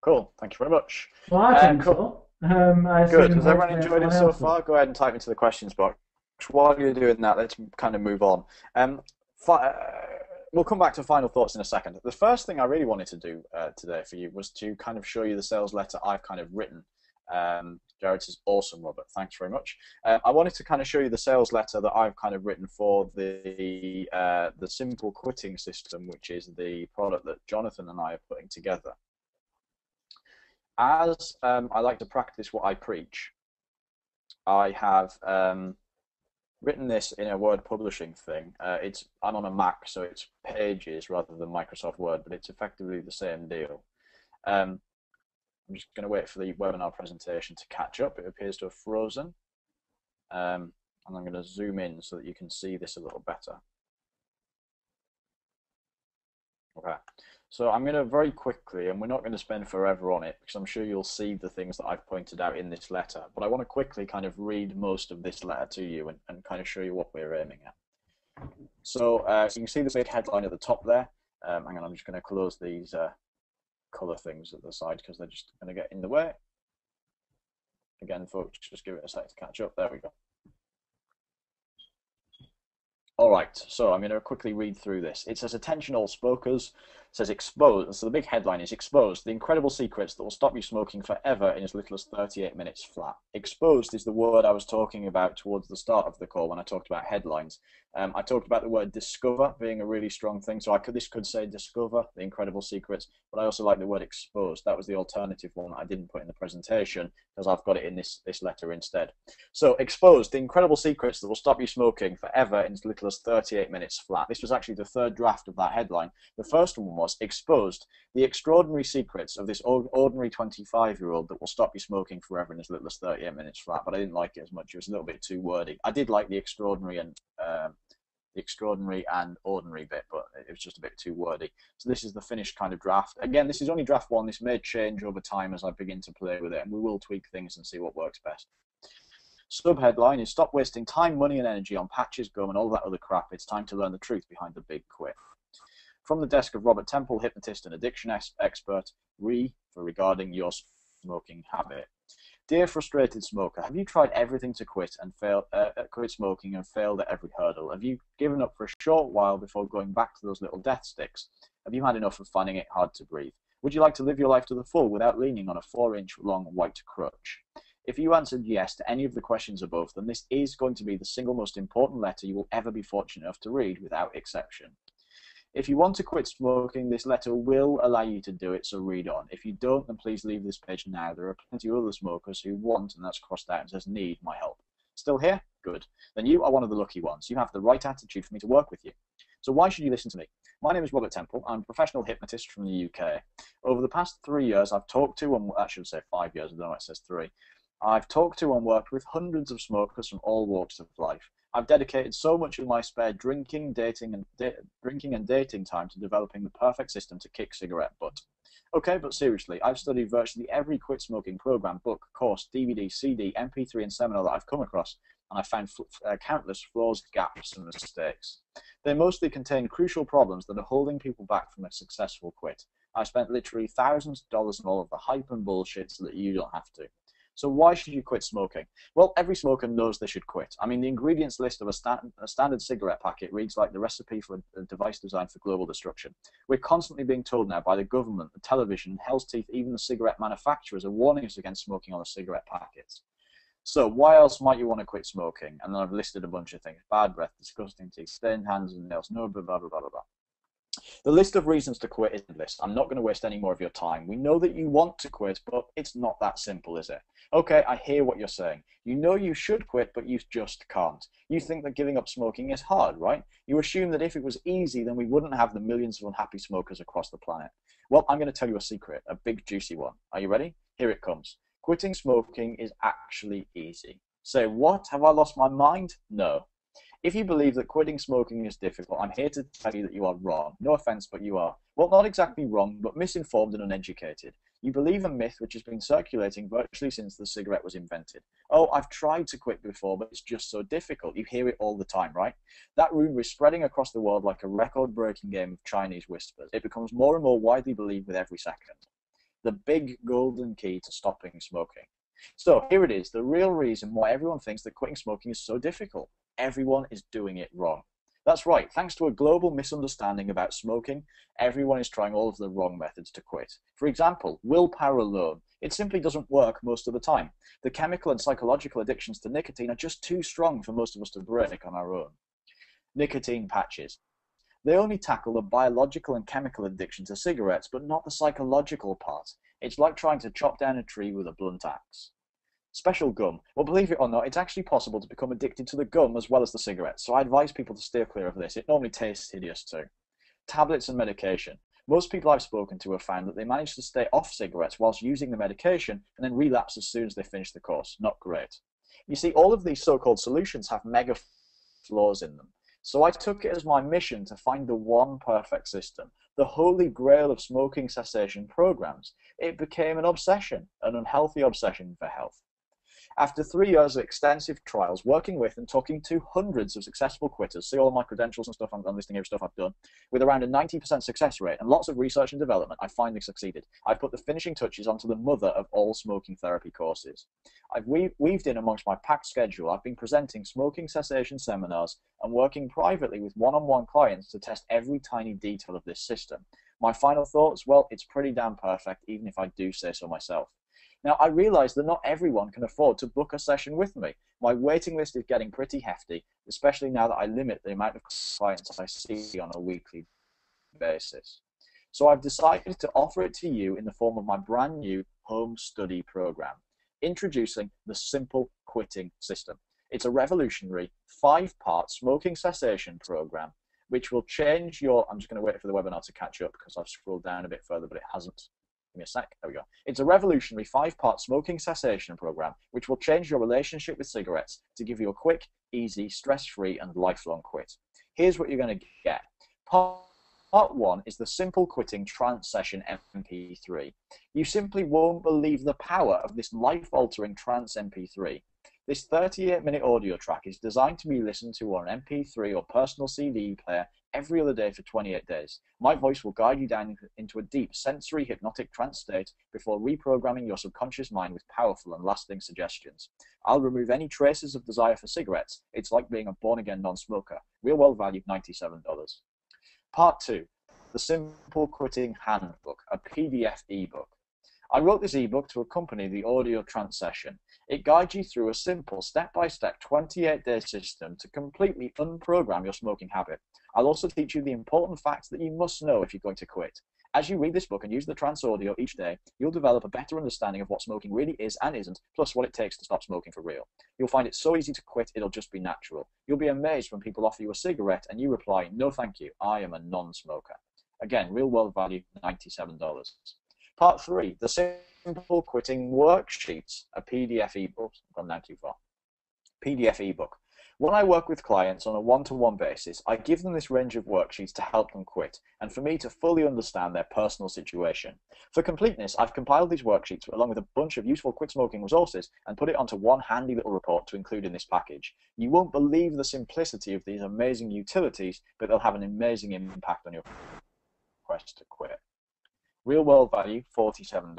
Cool, thank you very much. Well, I think cool. so. Good. Has everyone enjoyed it so far? Go ahead and type into the questions box. While you're doing that, let's kind of move on. We'll come back to final thoughts in a second. The first thing I really wanted to do today for you was to kind of show you the sales letter I've kind of written. Jared's is awesome, Robert. Thanks very much. I wanted to kind of show you the sales letter that I've kind of written for the Simple Quitting System, which is the product that Jonathan and I are putting together. As I like to practice what I preach, I have written this in a word publishing thing. I'm on a Mac, so it's Pages rather than Microsoft Word, but it's effectively the same deal. I'm just going to wait for the webinar presentation to catch up. It appears to have frozen. And I'm going to zoom in so that you can see this a little better. Okay. So I'm going to very quickly, and we're not going to spend forever on it because I'm sure you'll see the things that I've pointed out in this letter, but I want to quickly kind of read most of this letter to you and kind of show you what we're aiming at. So you can see the big headline at the top there. Hang on, I'm just going to close these colour things at the side because they're just going to get in the way. Again, folks, just give it a sec to catch up. There we go. All right, so I'm going to quickly read through this. It says, attention all smokers. It says exposed. So the big headline is exposed, the incredible secrets that will stop you smoking forever in as little as 38 minutes flat. Exposed is the word I was talking about towards the start of the call when I talked about headlines. I talked about the word discover being a really strong thing. So this could say discover, the incredible secrets, but I also like the word exposed. That was the alternative one that I didn't put in the presentation because I've got it in this letter instead. So exposed, the incredible secrets that will stop you smoking forever in as little as 38 minutes flat. This was actually the third draft of that headline. The first one was exposed, the extraordinary secrets of this ordinary 25-year-old that will stop you smoking forever in as little as 38 minutes flat, but I didn't like it as much. It was a little bit too wordy. I did like the extraordinary and ordinary bit, but it was just a bit too wordy. So this is the finished kind of draft. Again, this is only draft one. This may change over time as I begin to play with it, and we will tweak things and see what works best. Subheadline is stop wasting time, money, and energy on patches, gum, and all that other crap. It's time to learn the truth behind the big quit. From the desk of Robert Temple, hypnotist and addiction expert, regarding your smoking habit. Dear frustrated smoker, have you tried everything to quit smoking and failed at every hurdle? Have you given up for a short while before going back to those little death sticks? Have you had enough of finding it hard to breathe? Would you like to live your life to the full without leaning on a 4-inch long white crutch? If you answered yes to any of the questions above, then this is going to be the single most important letter you will ever be fortunate enough to read, without exception. If you want to quit smoking, this letter will allow you to do it, so read on. If you don't, then please leave this page now. There are plenty of other smokers who want, and that's crossed out and says need, my help. Still here? Good. Then you are one of the lucky ones. You have the right attitude for me to work with you. So why should you listen to me? My name is Robert Temple. I'm a professional hypnotist from the UK. Over the past 3 years, I've talked to, and I should say 5 years, I don't know why it says 3. I've talked to and worked with hundreds of smokers from all walks of life. I've dedicated so much of my spare drinking, dating, and dating time to developing the perfect system to kick cigarette butt. Okay, but seriously, I've studied virtually every quit smoking program, book, course, DVD, CD, MP3, and seminar that I've come across, and I've found countless flaws, gaps, and mistakes. They mostly contain crucial problems that are holding people back from a successful quit. I spent literally thousands of dollars on all of the hype and bullshit so that you don't have to. So why should you quit smoking? Well, every smoker knows they should quit. I mean, the ingredients list of a standard cigarette packet reads like the recipe for a device designed for global destruction. We're constantly being told now by the government, the television, Hell's Teeth, even the cigarette manufacturers are warning us against smoking on the cigarette packets. So why else might you want to quit smoking? And then I've listed a bunch of things. Bad breath, disgusting teeth, stained hands and nails, no blah, blah, blah, blah, blah. The list of reasons to quit is endless. I'm not going to waste any more of your time. We know that you want to quit, but it's not that simple, is it? Okay, I hear what you're saying. You know you should quit, but you just can't. You think that giving up smoking is hard, right? You assume that if it was easy, then we wouldn't have the millions of unhappy smokers across the planet. Well, I'm going to tell you a secret, a big juicy one. Are you ready? Here it comes. Quitting smoking is actually easy. Say, what? Have I lost my mind? No. If you believe that quitting smoking is difficult, I'm here to tell you that you are wrong. No offense, but you are. Well, not exactly wrong, but misinformed and uneducated. You believe a myth which has been circulating virtually since the cigarette was invented. Oh, I've tried to quit before, but it's just so difficult. You hear it all the time, right? That rumor is spreading across the world like a record-breaking game of Chinese whispers. It becomes more and more widely believed with every second. The big golden key to stopping smoking. So here it is, the real reason why everyone thinks that quitting smoking is so difficult. Everyone is doing it wrong. That's right, thanks to a global misunderstanding about smoking, everyone is trying all of the wrong methods to quit. For example, willpower alone. It simply doesn't work most of the time. The chemical and psychological addictions to nicotine are just too strong for most of us to break on our own. Nicotine patches. They only tackle the biological and chemical addiction to cigarettes, but not the psychological part. It's like trying to chop down a tree with a blunt axe. Special gum. Well, believe it or not, it's actually possible to become addicted to the gum as well as the cigarettes, so I advise people to steer clear of this. It normally tastes hideous too. Tablets and medication. Most people I've spoken to have found that they manage to stay off cigarettes whilst using the medication and then relapse as soon as they finish the course. Not great. You see, all of these so-called solutions have mega flaws in them. So I took it as my mission to find the one perfect system, the holy grail of smoking cessation programs. It became an obsession, an unhealthy obsession for health. After 3 years of extensive trials, working with and talking to hundreds of successful quitters, see all my credentials and stuff, I'm listing here stuff I've done, with around a 90% success rate and lots of research and development, I finally succeeded. I've put the finishing touches onto the mother of all smoking therapy courses. I've weaved in amongst my packed schedule. I've been presenting smoking cessation seminars and working privately with one-on-one clients to test every tiny detail of this system. My final thoughts? Well, it's pretty damn perfect, even if I do say so myself. Now, I realize that not everyone can afford to book a session with me. My waiting list is getting pretty hefty, especially now that I limit the amount of clients I see on a weekly basis. So I've decided to offer it to you in the form of my brand new home study program, introducing the Simple Quitting System. It's a revolutionary 5-part smoking cessation program, which will change your... I'm just going to wait for the webinar to catch up because I've scrolled down a bit further, but it hasn't. Give me a sec. There we go. It's a revolutionary 5-part smoking cessation program which will change your relationship with cigarettes to give you a quick, easy, stress-free, and lifelong quit. Here's what you're going to get. Part 1 is the Simple Quitting Trance Session MP3. You simply won't believe the power of this life-altering trance MP3. This 38-minute audio track is designed to be listened to on an MP3 or personal CD player every other day for 28 days. My voice will guide you down into a deep, sensory, hypnotic trance state before reprogramming your subconscious mind with powerful and lasting suggestions. I'll remove any traces of desire for cigarettes. It's like being a born-again non-smoker. Real well valued $97. Part 2, the Simple Quitting Handbook, a PDF ebook. I wrote this ebook to accompany the audio trance session. It guides you through a simple step-by-step 28-day system to completely unprogram your smoking habit. I'll also teach you the important facts that you must know if you're going to quit. As you read this book and use the trance audio each day, you'll develop a better understanding of what smoking really is and isn't, plus what it takes to stop smoking for real. You'll find it so easy to quit, it'll just be natural. You'll be amazed when people offer you a cigarette and you reply, "No thank you, I am a non-smoker." Again, real world value, $97. Part 3, the Simple Quitting Worksheets, a PDF ebook. I've gone down too far. PDF ebook. When I work with clients on a one-to-one basis, I give them this range of worksheets to help them quit, and for me to fully understand their personal situation. For completeness, I've compiled these worksheets along with a bunch of useful quit smoking resources and put it onto one handy little report to include in this package. You won't believe the simplicity of these amazing utilities, but they'll have an amazing impact on your quest to quit. Real world value, $47.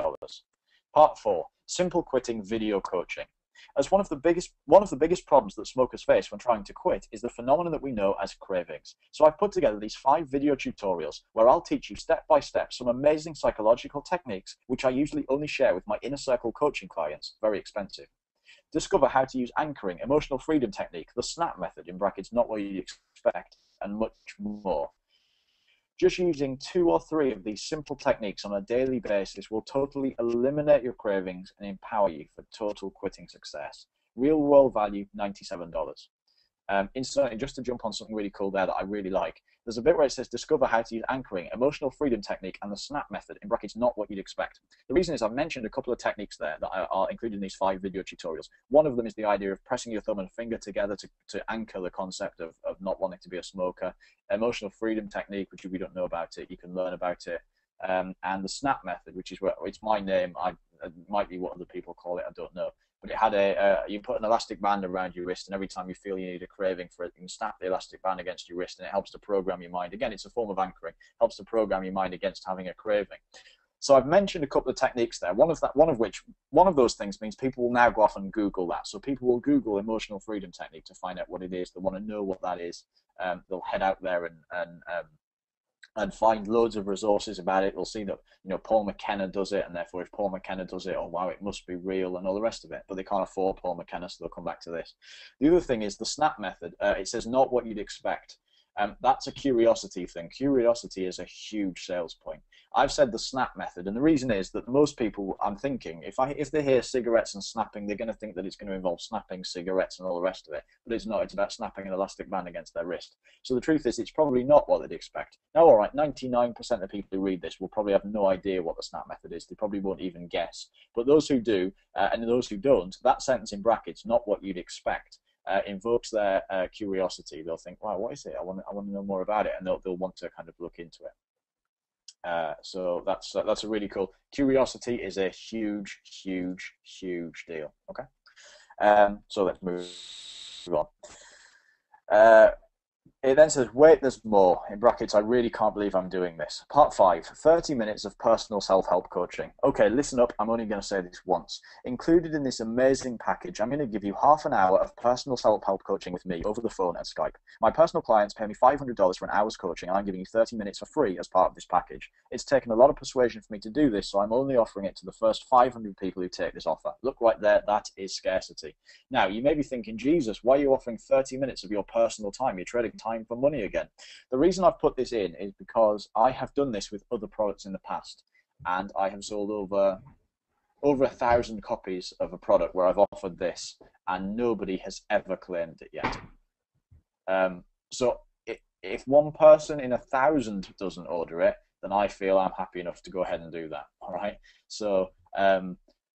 Part 4, simple quitting video coaching. As one of the biggest problems that smokers face when trying to quit is the phenomenon that we know as cravings. So I've put together these 5 video tutorials where I'll teach you step by step some amazing psychological techniques which I usually only share with my inner circle coaching clients. Very expensive. Discover how to use anchoring, emotional freedom technique, the SNAP method, in brackets not what you'd expect, and much more. Just using 2 or 3 of these simple techniques on a daily basis will totally eliminate your cravings and empower you for total quitting success. Real world value, $97. Incidentally, just to jump on something really cool there that I really like, there's a bit where it says discover how to use anchoring, emotional freedom technique, and the SNAP method, in brackets not what you'd expect. The reason is I've mentioned a couple of techniques there that are included in these 5 video tutorials. One of them is the idea of pressing your thumb and finger together to anchor the concept of not wanting to be a smoker. Emotional freedom technique, which if you don't know about it, you can learn about it. And the SNAP method, which is where it's my name. It might be what other people call it, I don't know. But it had you put an elastic band around your wrist, and every time you feel you need a craving for it, you can snap the elastic band against your wrist, and it helps to program your mind. Again, it's a form of anchoring, helps to program your mind against having a craving. So I've mentioned a couple of techniques there. One of those things means people will now go off and Google that. So people will Google emotional freedom technique to find out what it is. They want to know what that is. They'll head out there and find loads of resources about it. They'll see that, you know, Paul McKenna does it, and therefore if Paul McKenna does it, oh wow, it must be real, and all the rest of it. But they can't afford Paul McKenna, so they'll come back to this. The other thing is the SNAP method. It says not what you'd expect. That's a curiosity thing. Curiosity is a huge sales point. I've said the SNAP method, and the reason is that most people, I'm thinking, if they hear cigarettes and snapping, they're going to think that it's going to involve snapping cigarettes and all the rest of it. But it's not. It's about snapping an elastic band against their wrist. So the truth is, it's probably not what they'd expect. Now, all right, 99% of people who read this will probably have no idea what the SNAP method is. They probably won't even guess. But those who do, and those who don't, that sentence in brackets, not what you'd expect, invokes their curiosity. They'll think, wow, what is it? I want to know more about it, and they'll want to kind of look into it. So that's a really cool. Curiosity is a huge, huge, huge deal. Okay, so let's move on. It then says, wait, there's more. In brackets, I really can't believe I'm doing this. Part 5, 30 minutes of personal self-help coaching. Okay, listen up. I'm only going to say this once. Included in this amazing package, I'm going to give you half an hour of personal self-help coaching with me over the phone and Skype. My personal clients pay me $500 for an hour's coaching, and I'm giving you 30 minutes for free as part of this package. It's taken a lot of persuasion for me to do this, so I'm only offering it to the first 500 people who take this offer. Look right there. That is scarcity. Now, you may be thinking, Jesus, why are you offering 30 minutes of your personal time? You're trading time for money again. The reason I've put this in is because I have done this with other products in the past, and I have sold over 1,000 copies of a product where I've offered this, and nobody has ever claimed it yet. So if one person in 1,000 doesn't order it, then I feel I'm happy enough to go ahead and do that. All right. So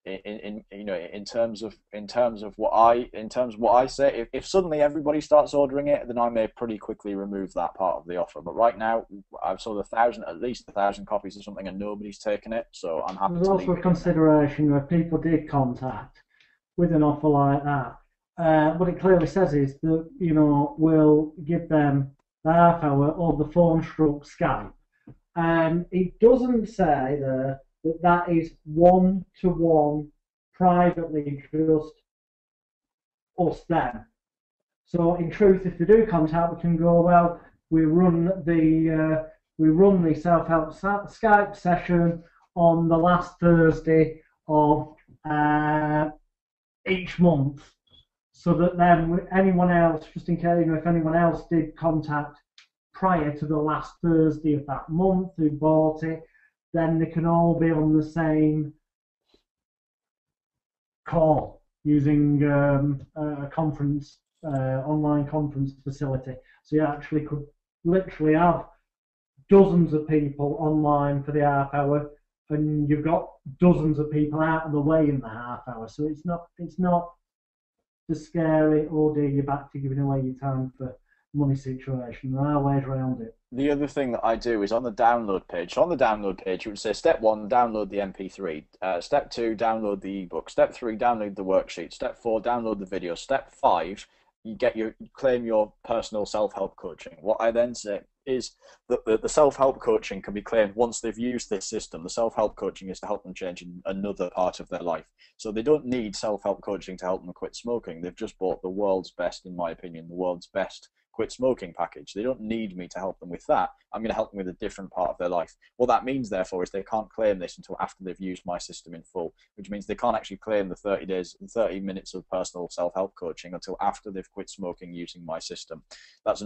in terms of what I say, if suddenly everybody starts ordering it, then I may pretty quickly remove that part of the offer. But right now, I've sold at least 1,000 copies of something, and nobody's taken it. So I'm happy. There's also a consideration where people did contact with an offer like that. What it clearly says is that, you know, we'll give them the half hour or the phone stroke Skype. It doesn't say there that is one-to-one, privately, just us them. So in truth, if they do contact, we can go, well, we run the self-help Skype session on the last Thursday of each month, so that then anyone else, just in case, you know, if anyone else did contact prior to the last Thursday of that month who bought it, then they can all be on the same call using a conference, online conference facility. So you actually could literally have dozens of people online for the half hour, and you've got dozens of people out of the way in the half hour. So it's not the scary, oh dear, you're back to giving away your time for money situation. There are ways around it. The other thing that I do is on the download page. So on the download page, it would say step 1, download the MP3. Step 2, download the ebook. Step 3, download the worksheet. Step 4, download the video. Step 5, you claim your personal self-help coaching. What I then say is that the self-help coaching can be claimed once they've used this system. The self-help coaching is to help them change in another part of their life. So they don't need self-help coaching to help them quit smoking. They've just bought the world's best, in my opinion, the world's best quit smoking package. They don't need me to help them with that. I'm going to help them with a different part of their life. What that means, therefore, is they can't claim this until after they've used my system in full, which means they can't actually claim the 30 minutes of personal self-help coaching until after they've quit smoking using my system. That's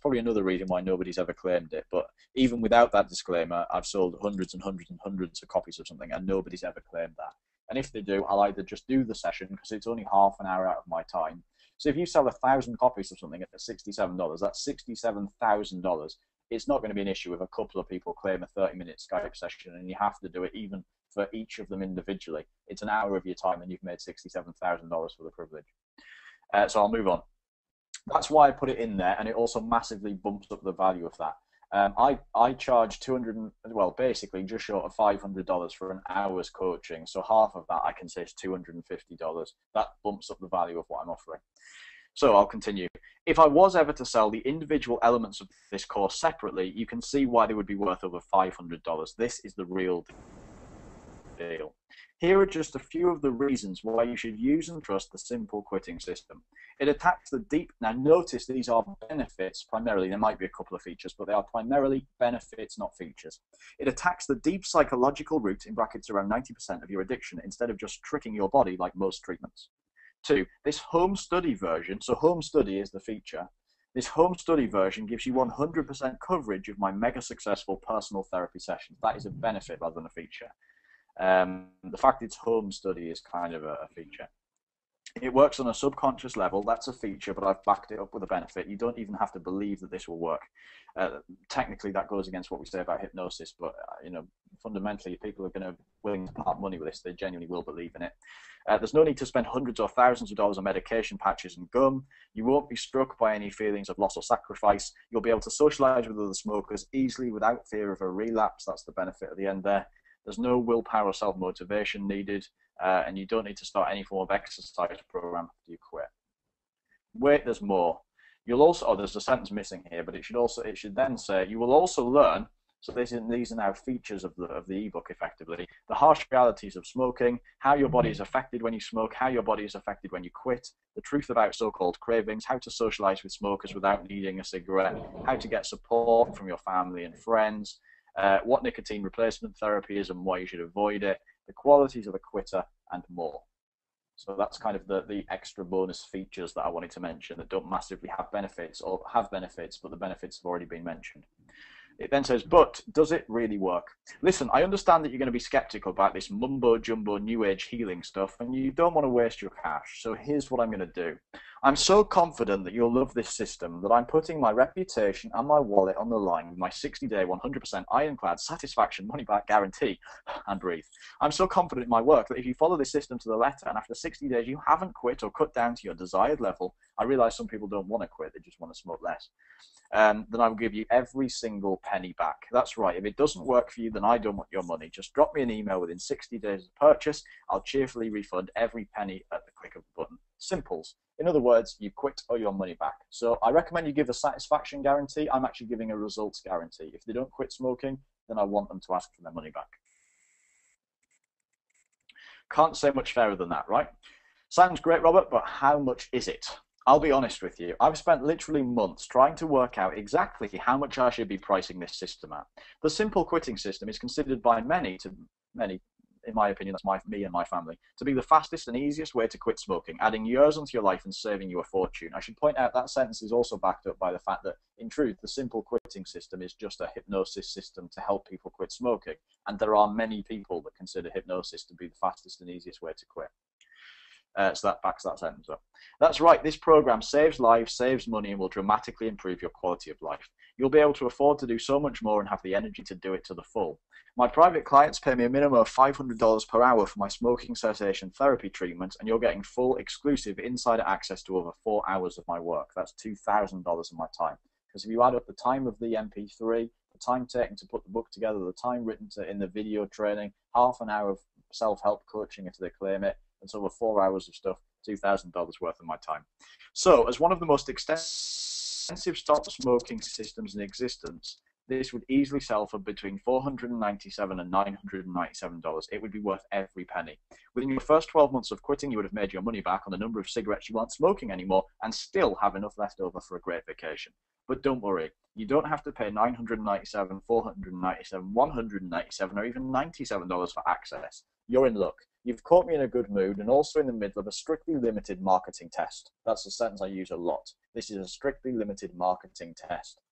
probably another reason why nobody's ever claimed it. But even without that disclaimer, I've sold hundreds and hundreds and hundreds of copies of something, and nobody's ever claimed that. And if they do, I'll either just do the session, because it's only half an hour out of my time. So if you sell 1,000 copies of something at $67, that's $67,000. It's not going to be an issue if a couple of people claim a 30-minute Skype session, and you have to do it even for each of them individually. It's an hour of your time, and you've made $67,000 for the privilege. So I'll move on. That's why I put it in there, and it also massively bumps up the value of that. I charge basically just short of $500 for an hour's coaching. So half of that I can say is $250. That bumps up the value of what I'm offering. So I'll continue. If I was ever to sell the individual elements of this course separately, you can see why they would be worth over $500. This is the real deal. Here are just a few of the reasons why you should use and trust the simple quitting system. It attacks the deep, now notice these are benefits primarily, there might be a couple of features, but they are primarily benefits, not features. It attacks the deep psychological root, in brackets around 90% of your addiction, instead of just tricking your body like most treatments. 2, this home study version, so home study is the feature, this home study version gives you 100% coverage of my mega successful personal therapy sessions. That is a benefit rather than a feature. The fact it's home study is kind of a feature. It works on a subconscious level. That's a feature, but I've backed it up with a benefit. You don't even have to believe that this will work. Technically, that goes against what we say about hypnosis, but fundamentally, if people are willing to part money with this, they genuinely will believe in it. There's no need to spend hundreds or thousands of dollars on medication, patches, and gum. You won't be struck by any feelings of loss or sacrifice. You'll be able to socialize with other smokers easily without fear of a relapse. That's the benefit at the end there. There's no willpower or self-motivation needed, and you don't need to start any form of exercise program after you quit. Wait, there's more. You'll also, there's a sentence missing here, but it should then say, you will also learn, so these are now features of the ebook effectively, the harsh realities of smoking, how your body is affected when you smoke, how your body is affected when you quit, the truth about so-called cravings, how to socialize with smokers without needing a cigarette, how to get support from your family and friends, what nicotine replacement therapy is and why you should avoid it, the qualities of a quitter, and more. So that's kind of the extra bonus features that I wanted to mention that don't massively have benefits, or have benefits, but the benefits have already been mentioned. It then says, but does it really work? Listen, I understand that you're going to be skeptical about this mumbo-jumbo new age healing stuff, and you don't want to waste your cash. So here's what I'm going to do. I'm so confident that you'll love this system that I'm putting my reputation and my wallet on the line with my 60-day, 100% ironclad satisfaction money-back guarantee. And breathe. I'm so confident in my work that if you follow this system to the letter, and after 60 days you haven't quit or cut down to your desired level, I realize some people don't want to quit, they just want to smoke less. Then I will give you every single penny back. That's right. If it doesn't work for you, then I don't want your money. Just drop me an email within 60 days of purchase. I'll cheerfully refund every penny at the click of the button. Simples. In other words, you quit or your money back. So I recommend you give a satisfaction guarantee. I'm actually giving a results guarantee. If they don't quit smoking, then I want them to ask for their money back. Can't say much fairer than that, right? Sounds great, Robert, but how much is it? I'll be honest with you. I've spent literally months trying to work out exactly how much I should be pricing this system at. The simple quitting system is considered by many, in my opinion, that's me and my family, to be the fastest and easiest way to quit smoking, adding years onto your life and saving you a fortune. I should point out that sentence is also backed up by the fact that, in truth, the simple quitting system is just a hypnosis system to help people quit smoking. And there are many people that consider hypnosis to be the fastest and easiest way to quit. So that backs that sentence up. That's right, this program saves lives, saves money, and will dramatically improve your quality of life. You'll be able to afford to do so much more and have the energy to do it to the full. My private clients pay me a minimum of $500 per hour for my smoking cessation therapy treatment, and you're getting full, exclusive, insider access to over 4 hours of my work. That's $2,000 of my time. Because if you add up the time of the MP3, the time taken to put the book together, the time written in the video training, half an hour of self-help coaching if they claim it, it's over 4 hours of stuff. $2,000 worth of my time. So, as one of the most extensive stop smoking systems in existence, this would easily sell for between $497 and $997. It would be worth every penny. Within your first 12 months of quitting, you would have made your money back on the number of cigarettes you aren't smoking anymore and still have enough left over for a great vacation. But don't worry, you don't have to pay $997, $497, $197, or even $97 for access. You're in luck. You've caught me in a good mood and also in the middle of a strictly limited marketing test. That's a sentence I use a lot. This is a strictly limited marketing test.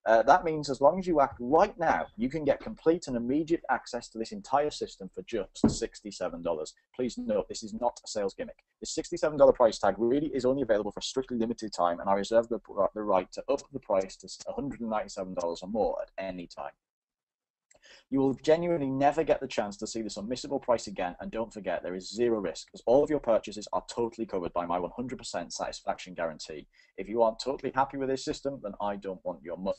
That means as long as you act right now, you can get complete and immediate access to this entire system for just $67. Please note, this is not a sales gimmick. This $67 price tag really is only available for a strictly limited time, and I reserve the right to up the price to $197 or more at any time. You will genuinely never get the chance to see this unmissable price again, and don't forget, there is zero risk, as all of your purchases are totally covered by my 100% satisfaction guarantee. If you aren't totally happy with this system, then I don't want your money.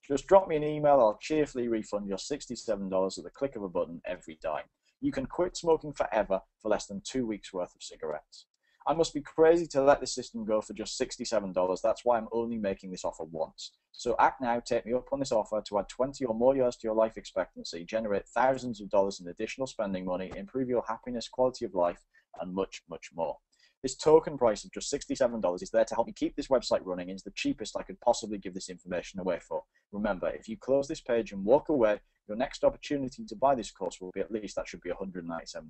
Just drop me an email, I'll cheerfully refund your $67 at the click of a button every dime. You can quit smoking forever for less than 2 weeks worth of cigarettes. I must be crazy to let this system go for just $67. That's why I'm only making this offer once. So act now, take me up on this offer to add 20 or more years to your life expectancy, generate thousands of dollars in additional spending money, improve your happiness, quality of life, and much, much more. This token price of just $67 is there to help me keep this website running and is the cheapest I could possibly give this information away for. Remember, if you close this page and walk away, your next opportunity to buy this course will be that should be $197.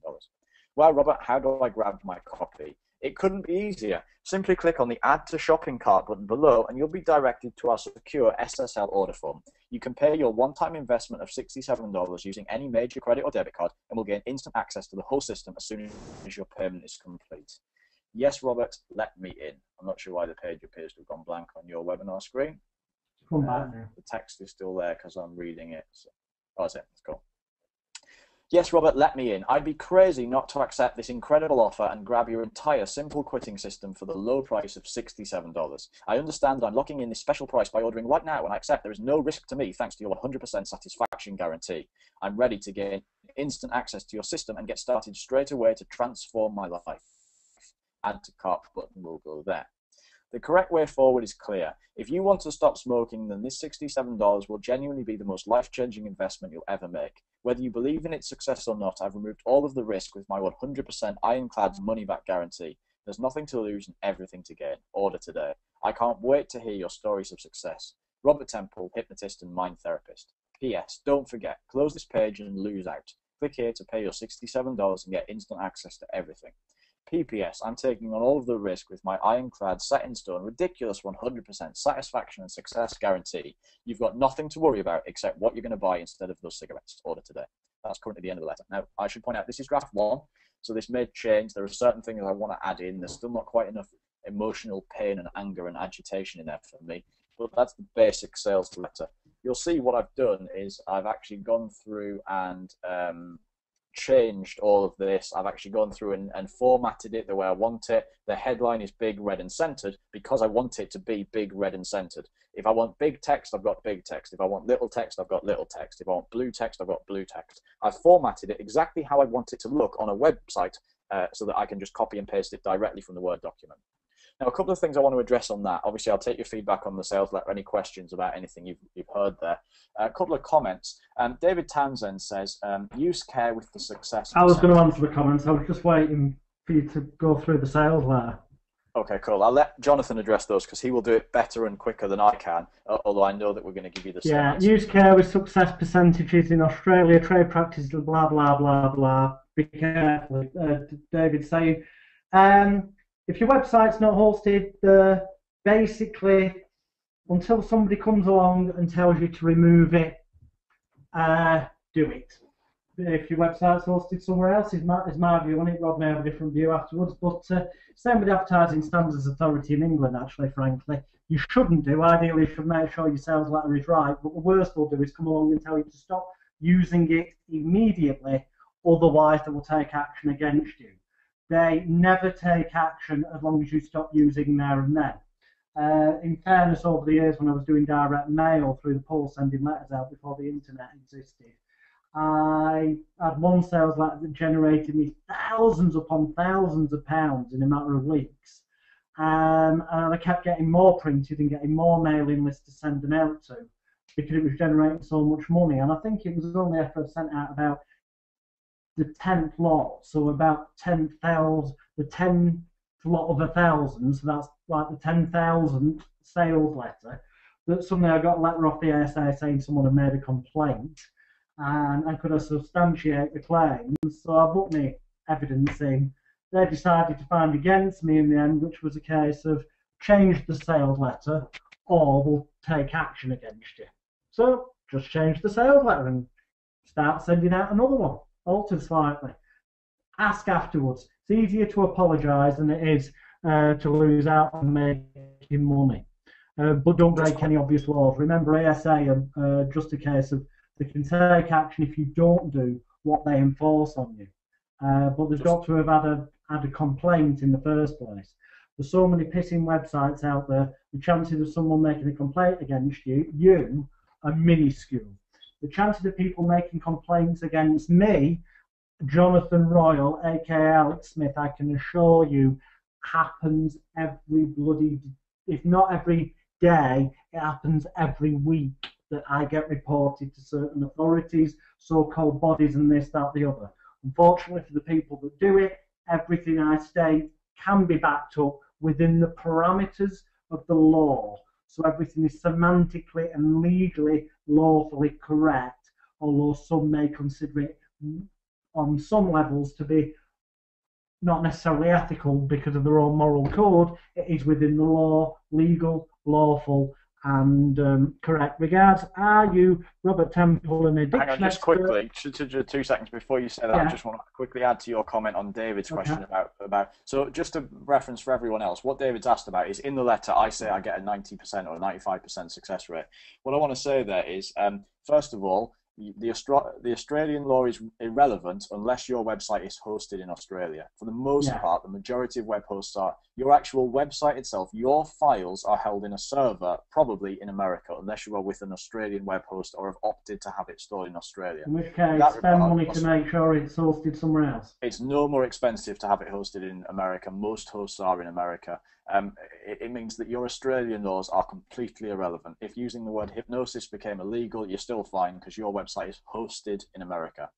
Well, Robert, how do I grab my copy? It couldn't be easier. Simply click on the Add to Shopping Cart button below and you'll be directed to our secure SSL order form. You can pay your one-time investment of $67 using any major credit or debit card and will gain instant access to the whole system as soon as your payment is complete. Yes, Robert, let me in. I'm not sure why the page appears to have gone blank on your webinar screen. Come back now. The text is still there because I'm reading it. So, oh, that's it. That's cool. Yes, Robert, let me in. I'd be crazy not to accept this incredible offer and grab your entire simple quitting system for the low price of $67. I understand that I'm locking in this special price by ordering right now, and I accept there is no risk to me thanks to your 100% satisfaction guarantee. I'm ready to gain instant access to your system and get started straight away to transform my life. Add to cart button will go there. The correct way forward is clear. If you want to stop smoking, then this $67 will genuinely be the most life-changing investment you'll ever make. Whether you believe in its success or not, I've removed all of the risk with my 100% ironclad money-back guarantee. There's nothing to lose and everything to gain. Order today. I can't wait to hear your stories of success. Robert Temple, hypnotist and mind therapist. P.S. Don't forget, close this page and lose out. Click here to pay your $67 and get instant access to everything. PPS, I'm taking on all of the risk with my ironclad, set-in-stone, ridiculous 100% satisfaction and success guarantee. You've got nothing to worry about except what you're going to buy instead of those cigarettes. Order today. That's currently the end of the letter. Now, I should point out, this is draft 1, so this may change. There are certain things I want to add in. There's still not quite enough emotional pain and anger and agitation in there for me, but that's the basic sales letter. You'll see what I've done is I've actually gone through and changed all of this. I've actually gone through and formatted it the way I want it. The headline is big, red, and centered because I want it to be big, red, and centered. If I want big text, I've got big text. If I want little text, I've got little text. If I want blue text, I've got blue text. I've formatted it exactly how I want it to look on a website so that I can just copy and paste it directly from the Word document. Now, a couple of things I want to address on that. Obviously, I'll take your feedback on the sales letter, any questions about anything you've heard there. A couple of comments. David Townsend says, use care with the success. I was going to answer the comments. I was just waiting for you to go through the sales letter. Okay, cool. I'll let Jonathan address those because he will do it better and quicker than I can, although I know that we're going to give you the same answer. Use care with success percentages in Australia, trade practices, blah, blah, blah, blah. Be careful, David's saying. If your website's not hosted, basically, until somebody comes along and tells you to remove it, do it. If your website's hosted somewhere else, is my view on it. Rob may have a different view afterwards, but same with advertising standards authority in England, actually, frankly. You shouldn't do. Ideally, you should make sure your sales letter is right, but the worst they'll do is come along and tell you to stop using it immediately, otherwise they will take action against you. They never take action as long as you stop using there and then. In fairness, over the years when I was doing direct mail through the post, sending letters out before the internet existed, I had one sales letter that generated me thousands upon thousands of pounds in a matter of weeks. And I kept getting more printed and getting more mailing lists to send them out to because it was generating so much money. And I think it was only after I sent out about the 10th lot, so about 10,000, the 10th lot of 1,000, so that's like the 10,000th sales letter, that suddenly I got a letter off the ASA saying someone had made a complaint, and I could substantiate the claims, so I put my evidence in. They decided to find against me in the end, which was a case of change the sales letter or we'll take action against you. So just change the sales letter and start sending out another one, altered slightly. Ask afterwards. It's easier to apologise than it is to lose out on making money. But don't break any obvious laws. Remember, ASA are just a case of they can take action if you don't do what they enforce on you. But they've got to have had a complaint in the first place. There's so many pissing websites out there, the chances of someone making a complaint against you are minuscule. The chances of people making complaints against me, Jonathan Royle, aka Alex Smith, I can assure you, happens every bloody, if not every day, it happens every week that I get reported to certain authorities, so-called bodies, and this, that, the other. Unfortunately for the people that do it, everything I state can be backed up within the parameters of the law. So everything is semantically and legally, lawfully correct, although some may consider it on some levels to be not necessarily ethical because of their own moral code. It is within the law, legal, lawful, and correct. Regards, are you Robert Temple, an addiction Hang on, just expert? quickly, 2 seconds before you say that, Yeah. I just want to quickly add to your comment on David's question about. So just a reference for everyone else, what David's asked about is in the letter I say I get a 90% or 95% success rate. What I want to say there is, first of all, the Australian law is irrelevant unless your website is hosted in Australia. For the most part, the majority of web hosts are. Your actual website itself, your files are held in a server, probably in America, unless you are with an Australian web host or have opted to have it stored in Australia. In which case, spend money to make sure it's hosted somewhere else. It's no more expensive to have it hosted in America. Most hosts are in America. It means that your Australian laws are completely irrelevant. If using the word hypnosis became illegal, you're still fine because your website is hosted in America.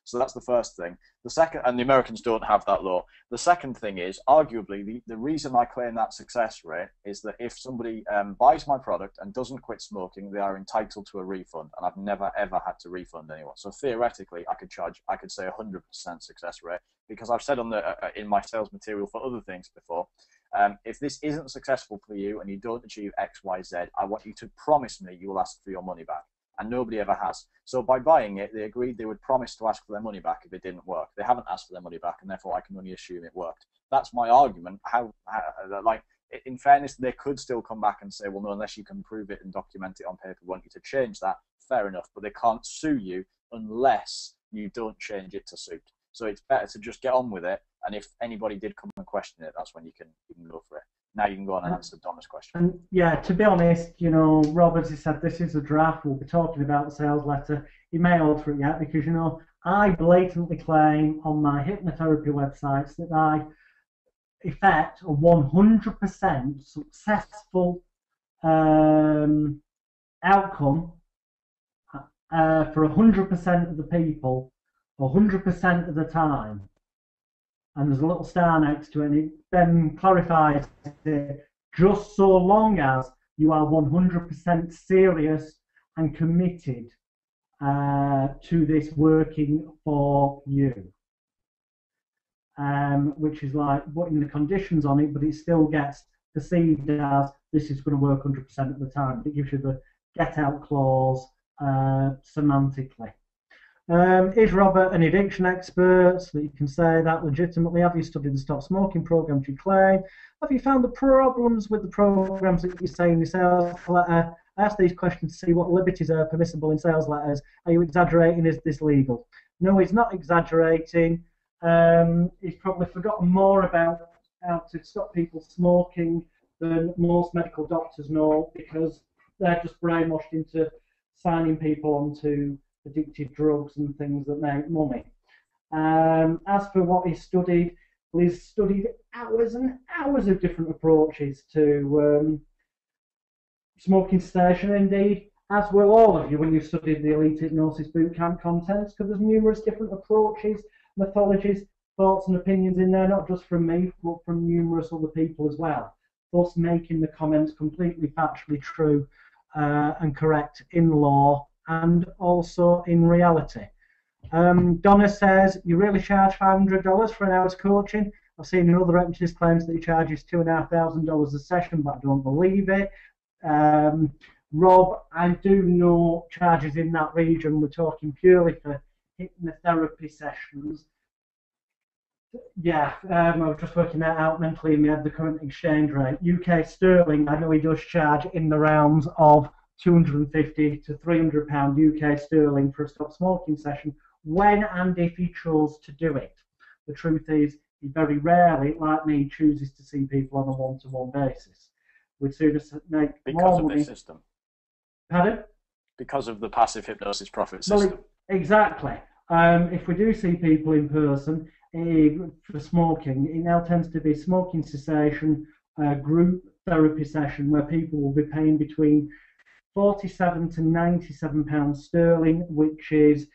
So that's the first thing. The second, and the Americans don't have that law. The second thing is, arguably, the reason I claim that success rate is that if somebody buys my product and doesn't quit smoking, they are entitled to a refund, and I've never ever had to refund anyone. So theoretically, I could say 100% success rate, because I've said on the in my sales material for other things before, if this isn't successful for you and you don't achieve X, Y, Z, I want you to promise me you will ask for your money back. And nobody ever has. So by buying it, they agreed they would promise to ask for their money back if it didn't work. They haven't asked for their money back, and therefore I can only assume it worked. That's my argument. Like, in fairness, they could still come back and say, well, no, unless you can prove it and document it on paper, we want you to change that. Fair enough, but they can't sue you unless you don't change it to suit. So it's better to just get on with it, and if anybody did come and question it, that's when you can go for it. Now you can go on and answer Donna's question. And yeah, to be honest, you know, Rob, as he said, this is a draft. We'll be talking about the sales letter. He may alter it yet because, you know, I blatantly claim on my hypnotherapy websites that I effect a 100% successful outcome for 100% of the people, 100% of the time. And there's a little star next to it, and it then clarifies it, just so long as you are 100% serious and committed to this working for you. Which is like putting the conditions on it, but it still gets perceived as this is going to work 100% of the time. It gives you the get out clause semantically. Is Robert an addiction expert? So that you can say that legitimately. Have you studied the stop smoking programs you claim? Have you found the problems with the programs that you say in your sales letter? I ask these questions to see what liberties are permissible in sales letters. Are you exaggerating? Is this legal? No, he's not exaggerating. He's probably forgotten more about how to stop people smoking than most medical doctors know, because they're just brainwashed into signing people onto addictive drugs and things that make money. As for what he studied, well, he's studied hours and hours of different approaches to smoking cessation. Indeed, as will all of you when you've studied the Elite Hypnosis Bootcamp contents, because there's numerous different approaches, methodologies, thoughts and opinions in there, not just from me, but from numerous other people as well, thus making the comments completely factually true and correct in law and also in reality. Donna says, you really charge $500 for an hour's coaching? I've seen in other hypnotist claims that he charges $2,500 a session, but I don't believe it. Rob, I do know charges in that region. We're talking purely for hypnotherapy sessions. Yeah, I was just working that out mentally in my head, the current exchange rate. UK sterling, I know he does charge in the realms of £250 to £300 UK sterling for a stop smoking session, when and if he chose to do it. The truth is, he very rarely, like me, chooses to see people on a one-to-one basis. We'd sooner make more money. Because of this system. Pardon? Because of the passive hypnosis profit system. Well, exactly. If we do see people in person for smoking, it now tends to be smoking cessation, group therapy session, where people will be paying between £47 to £97 sterling, which is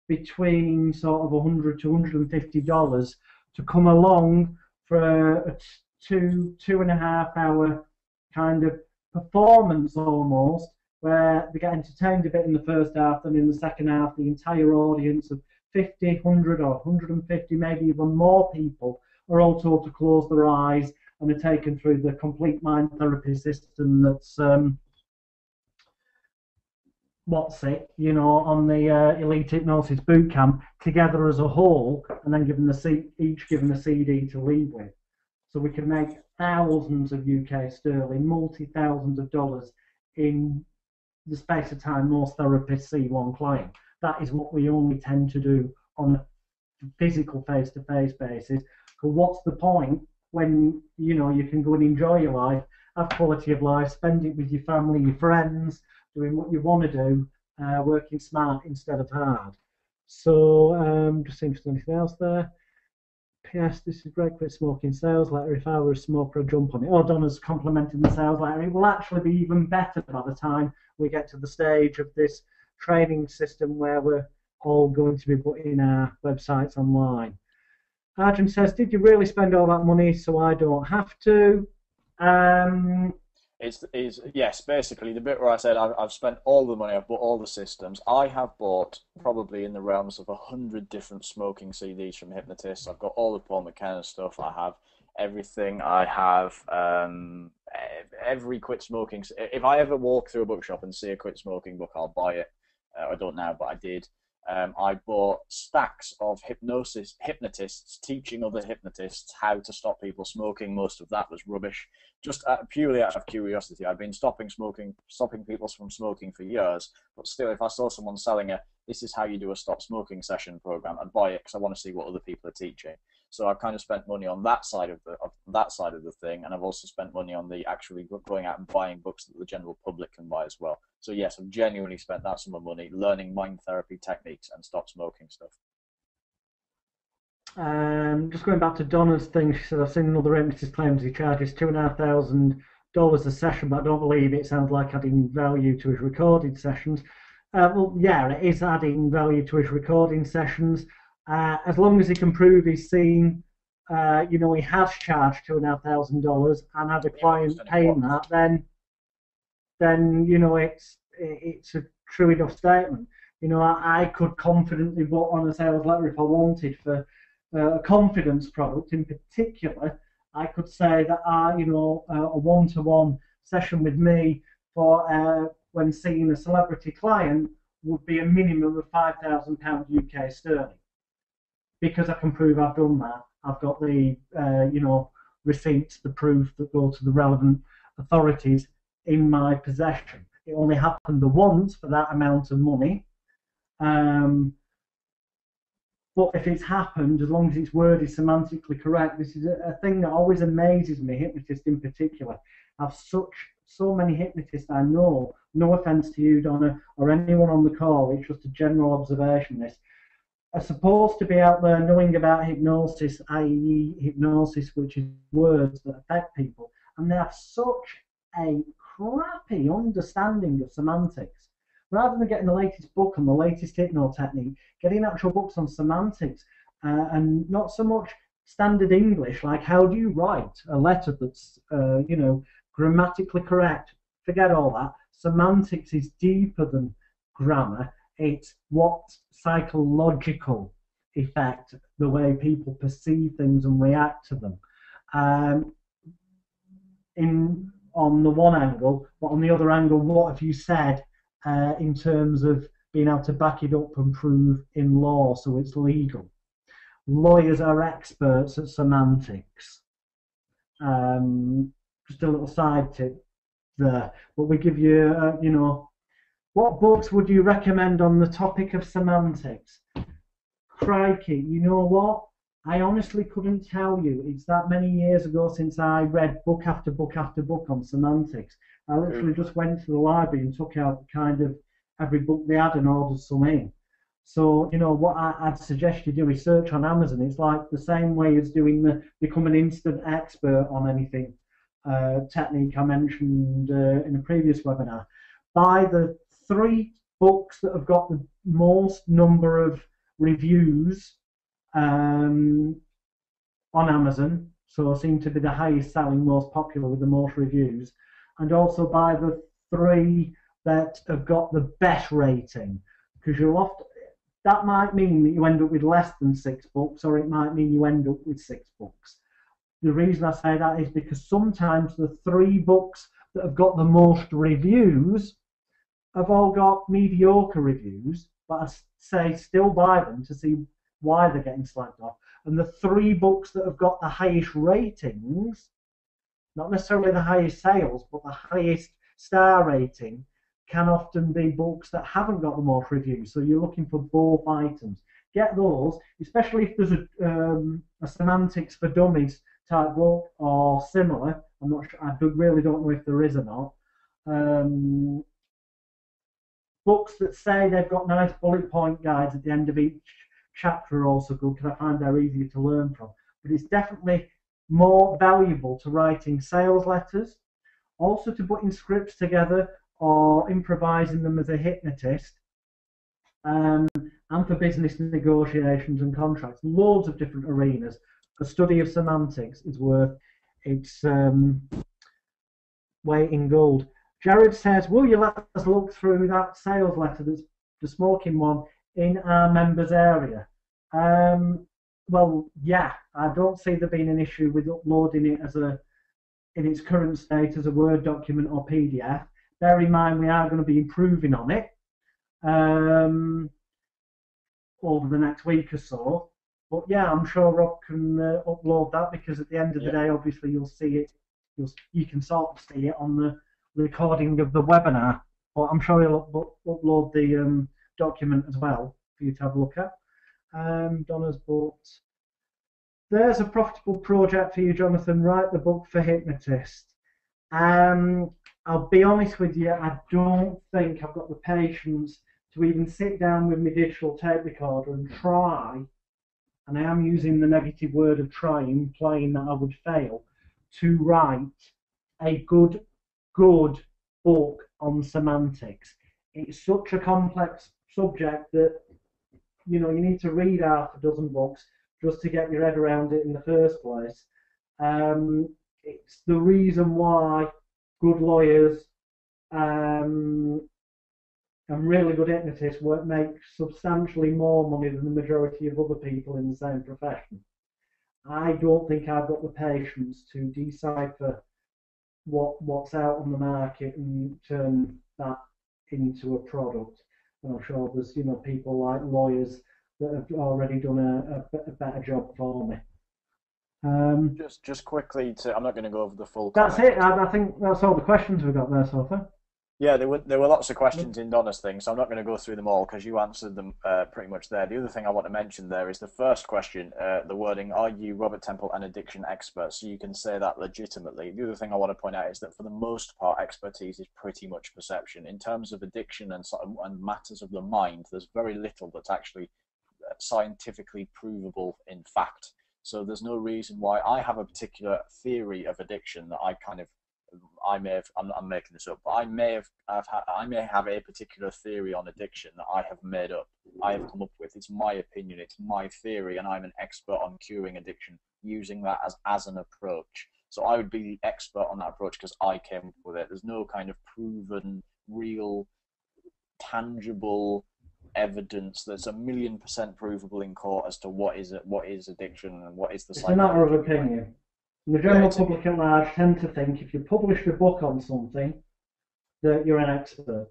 between sort of $100 to $150 to come along for a 2.5 hour kind of performance almost, where they get entertained a bit in the first half, and in the second half the entire audience of 50, 100 or 150, maybe even more people are all told to close their eyes and are taken through the complete mind therapy system that's on the Elite Hypnosis Bootcamp together as a whole, and then each given a CD to leave with. So we can make thousands of UK sterling, multi-thousands of dollars in the space of time most therapists see one client. That is what we only tend to do on a physical face-to-face basis. Because what's the point when you can go and enjoy your life, have quality of life, spend it with your family, your friends, doing what you want to do, working smart instead of hard. So just seeing if there's anything else there. P.S. This is great, quit smoking sales letter. If I were a smoker, I'd jump on it. Oh, Donna's complimenting the sales letter. It will actually be even better by the time we get to the stage of this training system where we're all going to be putting our websites online. Arjun says, did you really spend all that money so I don't have to? Yes, basically the bit where I said I've spent all the money, I've bought all the systems. I have bought probably in the realms of 100 different smoking CDs from Hypnotists. I've got all the Paul McKenna stuff. I have everything. I have every quit smoking. If I ever walk through a bookshop and see a quit smoking book, I'll buy it. I don't now, but I did. I bought stacks of hypnotists teaching other hypnotists how to stop people smoking. Most of that was rubbish. Just purely out of curiosity. I've been stopping people from smoking for years, but still, if I saw someone selling this is how you do a stop smoking session program, I'd buy it because I want to see what other people are teaching. So I've kind of spent money on that side of the thing, and I've also spent money on the actually going out and buying books that the general public can buy as well. So yes, I've genuinely spent that sum of money learning mind therapy techniques and stop smoking stuff. Just going back to Donna's thing, she said, I've seen another hypnotist claims he charges $2,500 a session, but I don't believe it. Sounds like adding value to his recorded sessions. Well, yeah, it is adding value to his recording sessions. As long as he can prove he's seen, he has charged $2,500 and had a client paying that, then it's a true enough statement. I could confidently vote on a sales letter if I wanted for a confidence product in particular. I could say that a one-to-one session with me for when seeing a celebrity client would be a minimum of £5,000 UK sterling, because I can prove I've done that. I've got the receipts, the proof that go to the relevant authorities in my possession. It only happened the once for that amount of money. But if it's happened, as long as its word is semantically correct, this is a thing that always amazes me, hypnotists in particular, have such so many hypnotists I know, no offence to you, Donna, or anyone on the call, it's just a general observation, this, are supposed to be out there knowing about hypnosis, i.e. hypnosis, which is words that affect people, and they have such a crappy understanding of semantics. Rather than getting the latest book on the latest hypno technique, getting actual books on semantics, and not so much standard English, like how do you write a letter that's, grammatically correct. Forget all that. Semantics is deeper than grammar. It's what psychological effect the way people perceive things and react to them. On the one angle, but on the other angle, what have you said in terms of being able to back it up and prove in law so it's legal? Lawyers are experts at semantics. Just a little side tip there, but we give you, what books would you recommend on the topic of semantics? Crikey, you know what? I honestly couldn't tell you. It's that many years ago since I read book after book after book on semantics. I literally just went to the library and took out kind of every book they had and ordered some in. So, what I'd suggest you do research on Amazon. It's like the same way as become an instant expert on anything technique I mentioned in a previous webinar. Buy the 3 books that have got the most number of reviews on Amazon, so seem to be the highest selling, most popular with the most reviews, and also buy the 3 that have got the best rating, because that might mean that you end up with less than 6 books, or it might mean you end up with 6 books. The reason I say that is because sometimes the 3 books that have got the most reviews have all got mediocre reviews, but I say still buy them to see why they're getting slagged off. And the 3 books that have got the highest ratings, not necessarily the highest sales, but the highest star rating, can often be books that haven't got the most reviews. So you're looking for both items. Get those, especially if there's a semantics for dummies type book or similar. I'm not sure. I really don't know if there is or not. Books that say they've got nice bullet point guides at the end of each chapter are also good, because I find they're easier to learn from. But it's definitely more valuable to writing sales letters, also to putting scripts together or improvising them as a hypnotist, and for business negotiations and contracts. Loads of different arenas. A study of semantics is worth its weight in gold. Jared says, will you let us look through that sales letter, that's the smoking one, in our members area? Well, yeah, I don't see there being an issue with uploading it in its current state as a Word document or PDF. Bear in mind, we are going to be improving on it over the next week or so. But yeah, I'm sure Rob can upload that, because at the end of the day, obviously, you'll see it. You can sort of see it on the recording of the webinar. But I'm sure he'll upload the document as well for you to have a look at. Donna's book. There's a profitable project for you, Jonathan. Write the book for hypnotists. I'll be honest with you, I don't think I've got the patience to even sit down with my digital tape recorder and try, and I am using the negative word of try, implying that I would fail, to write a good book on semantics. It's such a complex subject that you need to read half a dozen books just to get your head around it in the first place. It's the reason why good lawyers and really good hypnotists make substantially more money than the majority of other people in the same profession. I don't think I've got the patience to decipher what's out on the market and turn that into a product. And I'm sure there's people like lawyers that have already done a better job for me. Just quickly, I'm not going to go over the full. That's it. I think that's all the questions we've got there so far. Yeah, there were lots of questions in Donna's thing, so I'm not going to go through them all because you answered them pretty much there. The other thing I want to mention there is the first question, the wording, are you, Robert Temple, an addiction expert? So you can say that legitimately. The other thing I want to point out is that for the most part, expertise is pretty much perception. In terms of addiction and matters of the mind, there's very little that's actually scientifically provable in fact. So there's no reason why I have a particular theory of addiction that I'm making this up, but I may have a particular theory on addiction that I have made up, I have come up with. It's my opinion, it's my theory, and I'm an expert on curing addiction using that as an approach. So I would be the expert on that approach because I came up with it. There's no kind of proven, real, tangible evidence that's 1,000,000% provable in court as to what is addiction and what is the. It's a matter of opinion. The general public at large tend to think if you published a book on something that you're an expert.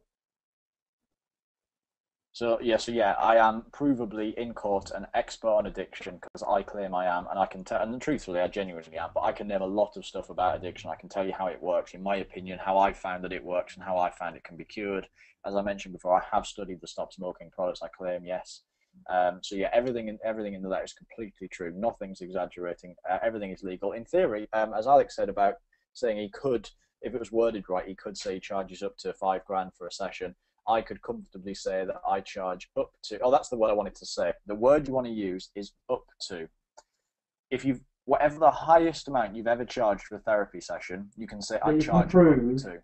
So yeah, I am provably in court an expert on addiction because I claim I am, and I can tell, and truthfully, I genuinely am. But I can name a lot of stuff about addiction. I can tell you how it works, in my opinion, how I found that it works, and how I found it can be cured. As I mentioned before, I have studied the stop smoking products. I claim, yes. So yeah, everything in the letter is completely true. Nothing's exaggerating. Everything is legal in theory. As Alex said about saying he could, if it was worded right, he could say he charges up to $5,000 for a session. I could comfortably say that I charge up to. Oh, that's the word I wanted to say. The word you want to use is up to. If you've whatever the highest amount you've ever charged for a therapy session, you can say I charge up to.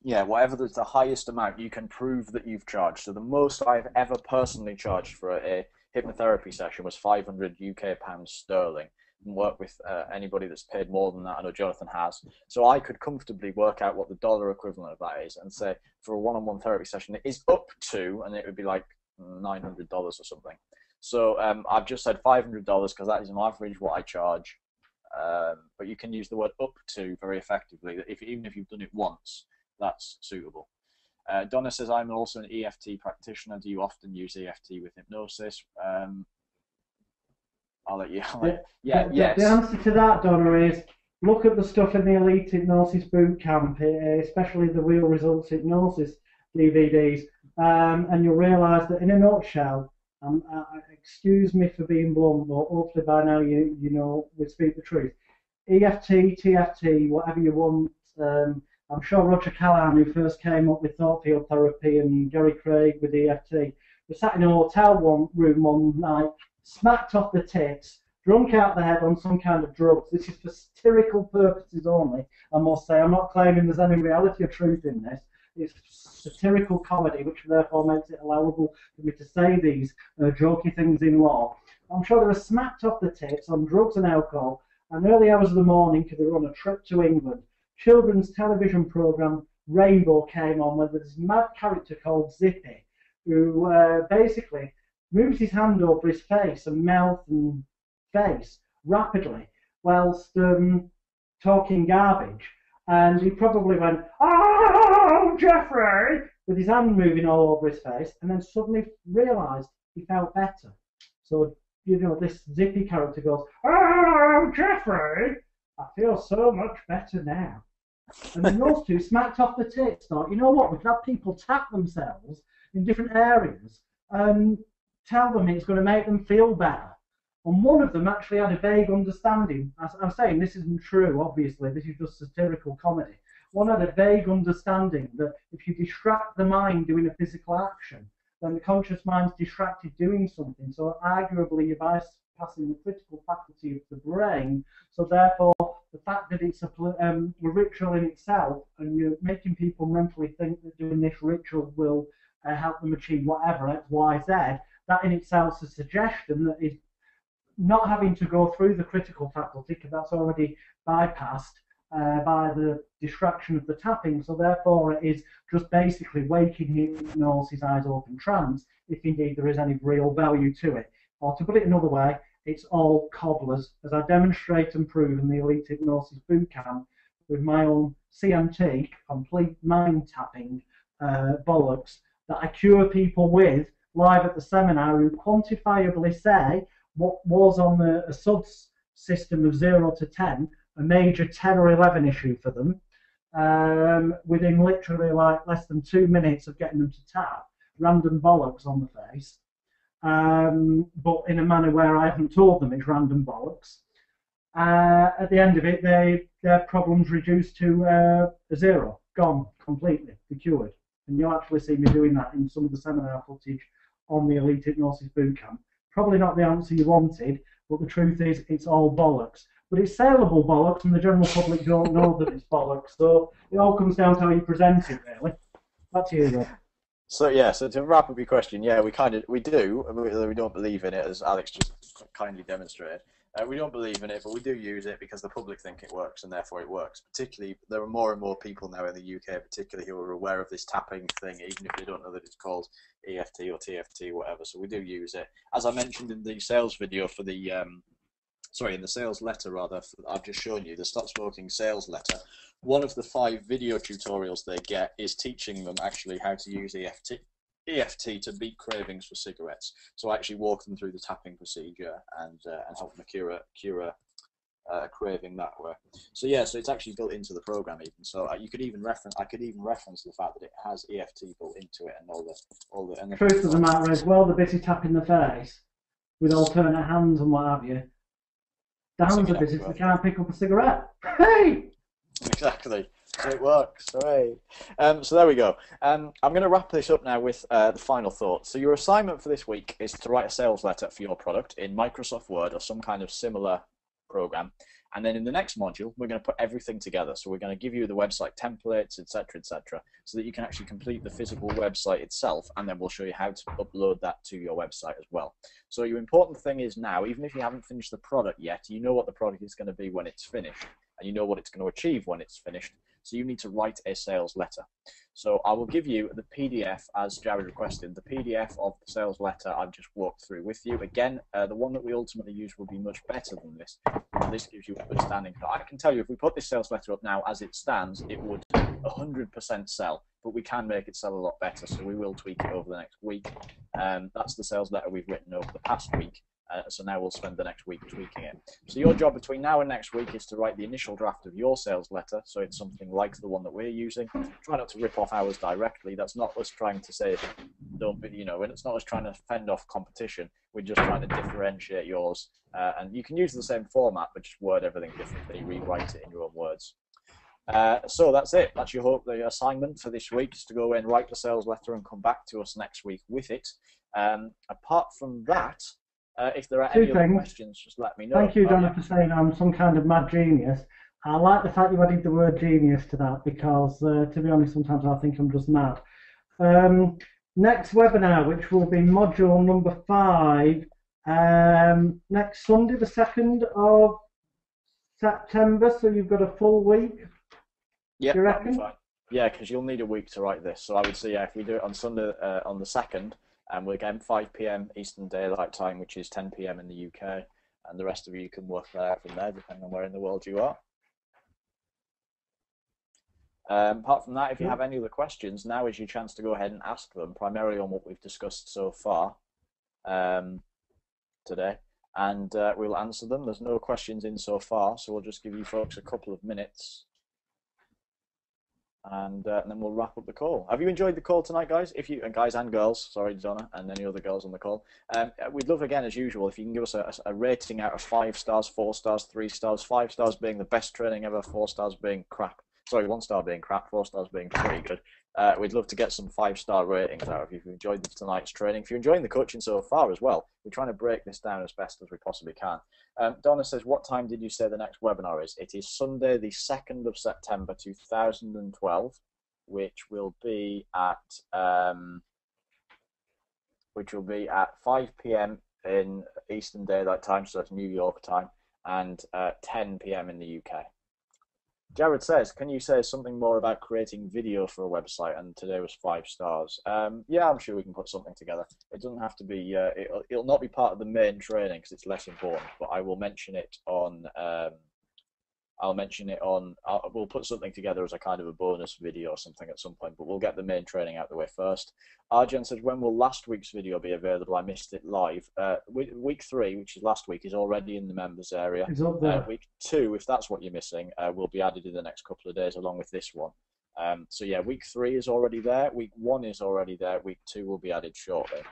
Yeah, whatever the highest amount, you can prove that you've charged. So the most I've ever personally charged for a hypnotherapy session was £500 and work with anybody that's paid more than that. I know Jonathan has. So I could comfortably work out what the dollar equivalent of that is and say for a one-on-one therapy session it is up to, and it would be like $900 or something. So I've just said $500 because that is on average what I charge. But you can use the word up to very effectively. Even if you've done it once, that's suitable. Donna says, I'm also an EFT practitioner. Do you often use EFT with hypnosis? I'll let you. Yes. The answer to that, Donna, is look at the stuff in the Elite Hypnosis Bootcamp, especially the Real Results Hypnosis DVDs, and you'll realise that in a nutshell, excuse me for being blunt, but hopefully by now you know we speak the truth. EFT, TFT, whatever you want. I'm sure Roger Callahan, who first came up with thought field therapy, and Gary Craig with EFT, were sat in a hotel room one night, smacked off the tits, drunk out the head on some kind of drugs. This is for satirical purposes only, I must say. I'm not claiming there's any reality or truth in this. It's satirical comedy, which therefore makes it allowable for me to say these jokey things in law. I'm sure they were smacked off the tits on drugs and alcohol, and early hours of the morning because they were on a trip to England. Children's television programme Rainbow came on where there's this mad character called Zippy, who basically moves his hand over his face and mouth and face rapidly whilst talking garbage. And he probably went, "Oh, Jeffrey!" with his hand moving all over his face, and then suddenly realised he felt better. So, this Zippy character goes, "Oh, Jeffrey! I feel so much better now." And then those two smacked off the tits, thought, you know what, we could have people tap themselves in different areas and tell them it's going to make them feel better. And one of them actually had a vague understanding. I'm saying this isn't true, obviously, this is just satirical comedy. One had a vague understanding that if you distract the mind doing a physical action, then the conscious mind's distracted doing something. So arguably you're bypassing the critical faculty of the brain. So therefore, the fact that it's a ritual in itself, and you're making people mentally think that doing this ritual will help them achieve whatever, X, Y, Z, that in itself is a suggestion that is not having to go through the critical faculty, because that's already bypassed by the distraction of the tapping. So therefore it is just basically waking hypnosis, eyes open trance, if indeed there is any real value to it. Or to put it another way, it's all cobblers, as I demonstrate and prove in the Elite Hypnosis Bootcamp with my own CMT, complete mind tapping bollocks, that I cure people with live at the seminar, who quantifiably say what was on a SUDS system of 0 to 10, a major 10 or 11 issue for them, within literally like less than 2 minutes of getting them to tap random bollocks on the face, but in a manner where I haven't told them it's random bollocks. At the end of it, their problems reduced to a zero, gone completely, they're cured. And you'll actually see me doing that in some of the seminar footage on the Elite Hypnosis Bootcamp. Probably not the answer you wanted, but the truth is it's all bollocks. But it's saleable bollocks, and the general public don't know that it's bollocks. So it all comes down to how you present it, really. Back to you, Rob. So yeah, so to wrap up your question, yeah, we do. We don't believe in it, as Alex just kindly demonstrated. We don't believe in it, but we do use it because the public think it works, and therefore it works. Particularly, there are more and more people now in the UK, particularly, who are aware of this tapping thing, even if they don't know that it's called EFT or TFT, whatever. So we do use it. As I mentioned in the sales video for the, in the sales letter rather, I've just shown you the Stop Smoking sales letter. One of the 5 video tutorials they get is teaching them actually how to use EFT to beat cravings for cigarettes. So I actually walk them through the tapping procedure and help them cure a craving that way. So yeah, so it's actually built into the program even. So I could even reference the fact that it has EFT built into it and all the. And the truth of the matter is, while they're busy tapping the face with alternate hands and what have you, the hands are busy, so they can't pick up a cigarette. Hey! Exactly. So it works. Hooray. So there we go. I'm going to wrap this up now with the final thought. So your assignment for this week is to write a sales letter for your product in Microsoft Word or some kind of similar program. And then in the next module, we're going to put everything together. So we're going to give you the website templates, etc., so that you can actually complete the physical website itself, and then we'll show you how to upload that to your website as well. So your important thing is now, even if you haven't finished the product yet, you know what the product is going to be when it's finished, and you know what it's going to achieve when it's finished. So you need to write a sales letter. So I will give you the PDF, as Jared requested, the PDF of the sales letter I've just walked through with you. Again, the one that we ultimately use will be much better than this. And this gives you understanding. But I can tell you, if we put this sales letter up now as it stands, it would 100% sell. But we can make it sell a lot better, so we will tweak it over the next week. That's the sales letter we've written over the past week. So now we'll spend the next week tweaking it. So your job between now and next week is to write the initial draft of your sales letter, so it's something like the one that we're using. Try not to rip off ours directly. That's not us trying to say, don't be, it's not us trying to fend off competition. We're just trying to differentiate yours. And you can use the same format, but just word everything differently, rewrite it in your own words. So that's it. That's the assignment for this week, is to go away and write the sales letter and come back to us next week with it. Apart from that, if there are any other questions, just let me know. Thank you, Donna, for saying I'm some kind of mad genius. I like the fact you added the word genius to that, because, to be honest, sometimes I think I'm just mad. Next webinar, which will be module number 5, next Sunday, the 2nd of September, so you've got a full week. Yeah, you reckon? Fine. Yeah, because you'll need a week to write this. So I would say, yeah, if we do it on Sunday, on the 2nd, and we're again 5 p.m. Eastern Daylight Time, which is 10 p.m. in the UK, and the rest of you can work that out from there, depending on where in the world you are. Apart from that, if you have any other questions, now is your chance to go ahead and ask them, primarily on what we've discussed so far today, and we'll answer them. There's no questions in so far, so we'll just give you folks a couple of minutes. And then we'll wrap up the call. Have you enjoyed the call tonight, guys? Guys and girls, sorry, Donna, and any other girls on the call. We'd love, again, as usual, if you can give us a rating out of 5 stars, 4 stars, 3 stars, 5 stars being the best training ever, 4 stars being crap. Sorry, 1 star being crap, 4 stars being pretty good. We'd love to get some 5-star ratings out of you if you enjoyed tonight's training. If you're enjoying the coaching so far as well, we're trying to break this down as best as we possibly can. Donna says, what time did you say the next webinar is? It is Sunday, the 2nd of September 2012, which will be at 5 p.m. in Eastern Daylight Time, so that's New York time, and 10 p.m. in the UK. Jared says, can you say something more about creating video for a website? And today was 5 stars. Yeah, I'm sure we can put something together. It doesn't have to be, it'll not be part of the main training because it's less important, but I will mention it on I'll mention it on. We'll put something together as a kind of a bonus video or something at some point, but we'll get the main training out the way first. Arjen says, when will last week's video be available? I missed it live. Week 3, which is last week, is already in the members area. It's up there. Week 2, if that's what you're missing, will be added in the next couple of days along with this one. So yeah, week 3 is already there. Week 1 is already there. Week 2 will be added shortly.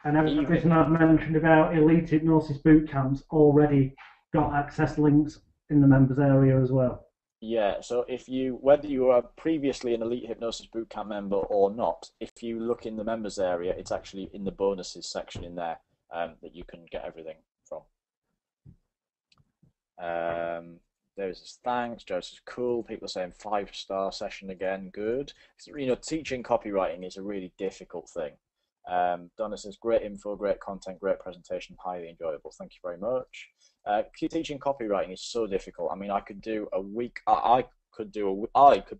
And everything I've mentioned about Elite Hypnosis Bootcamps already got access links in the members area as well. Yeah, so if you, whether you are previously an Elite Hypnosis Bootcamp member or not, if you look in the members area, it's actually in the bonuses section in there that you can get everything from. There's this thanks, Joseph's cool. People are saying 5-star session again, good. You know, teaching copywriting is a really difficult thing. Donna says, great info, great content, great presentation, highly enjoyable. Thank you very much. Teaching copywriting is so difficult. I mean, I could do a week. I could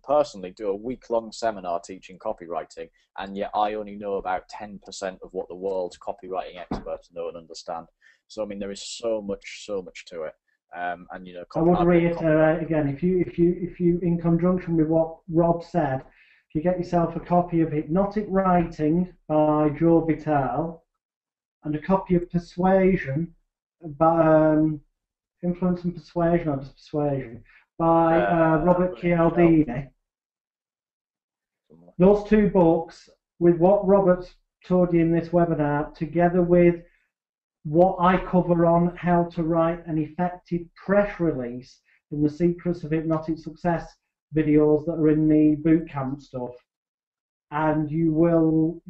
personally do a week-long seminar teaching copywriting, and yet I only know about 10% of what the world's copywriting experts know and understand. So I mean, there is so much to it. And you know, I would reiterate again, if you, in conjunction with what Rob said, if you get yourself a copy of Hypnotic Writing by Joe Vitale and a copy of Persuasion by Influence and Persuasion, or just Persuasion, by Robert Cialdini. Those 2 books, with what Robert's told you in this webinar, together with what I cover on how to write an effective press release in the Secrets of Hypnotic Success videos that are in the bootcamp stuff, and you'll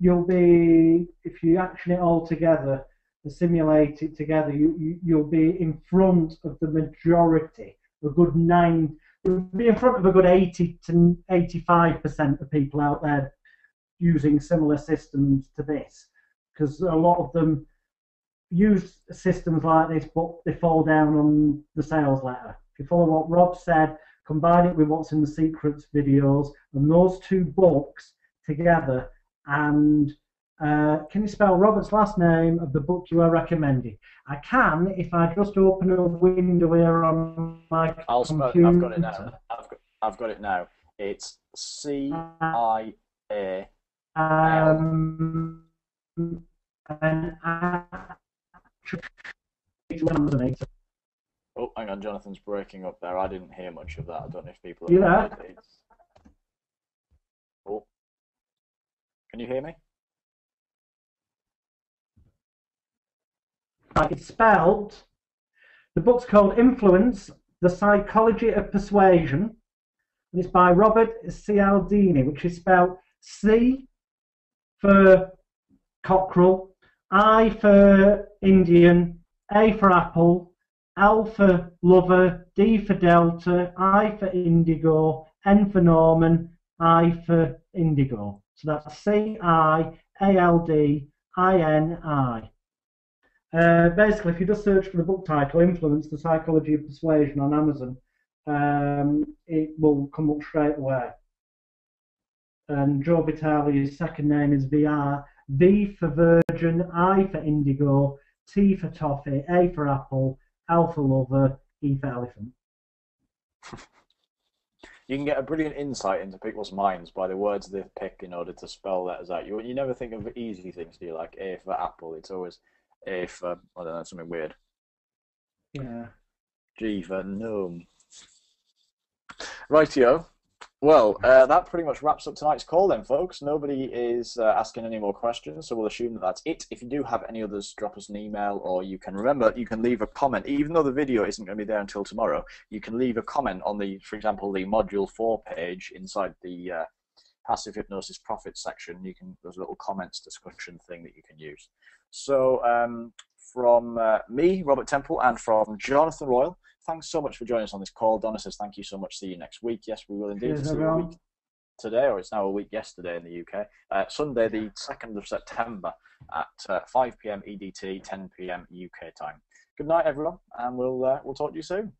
be, if you action it all together, simulate it together, you'll be in front of the majority, you'll be in front of a good 80 to 85% of people out there using similar systems to this, because a lot of them use systems like this, but they fall down on the sales letter. If you follow what Rob said, combine it with what's in the secrets videos, and those 2 books together, and can you spell Robert's last name of the book you are recommending? I can if I just open a window here on my computer. I've got it now. I've got it now. It's CIA. Oh, hang on, Jonathan's breaking up there. I didn't hear much of that. I don't know if people have heard it. Oh, can you hear me? It's spelled, the book's called Influence, The Psychology of Persuasion, and it's by Robert Cialdini, which is spelled C for cockerel, I for Indian, A for apple, L for lover, D for Delta, I for indigo, N for Norman, I for indigo. So that's C-I-A-L-D-I-N-I. Basically, if you just search for the book title, Influence, The Psychology of Persuasion on Amazon, it will come up straight away. And Joe Vitale's second name is VR, V for Virgin, I for Indigo, T for Toffee, A for Apple, L for Lover, E for Elephant. You can get a brillint insight into people's minds by the words they pick in order to spell letters out. You never think of easy things, do you? Like A for Apple, it's always A for, I don't know, something weird. Yeah. G for gnome. Rightio. Well, that pretty much wraps up tonight's call then, folks. Nobody is asking any more questions, so we'll assume that that's it. If you do have any others, drop us an email, or you can remember, you can leave a comment. Even though the video isn't going to be there until tomorrow, you can leave a comment on the, for example, the Module 4 page inside the Passive Hypnosis Profits section. There's a little comments discussion thing that you can use. So from me, Robert Temple, and from Jonathan Royle, thanks so much for joining us on this call. Donna says thank you so much. See you next week. Yes, we will indeed. See you a week today, or it's now a week yesterday in the UK. Sunday, the 2nd of September at 5 p.m. EDT, 10 p.m. UK time. Good night, everyone, and we'll talk to you soon.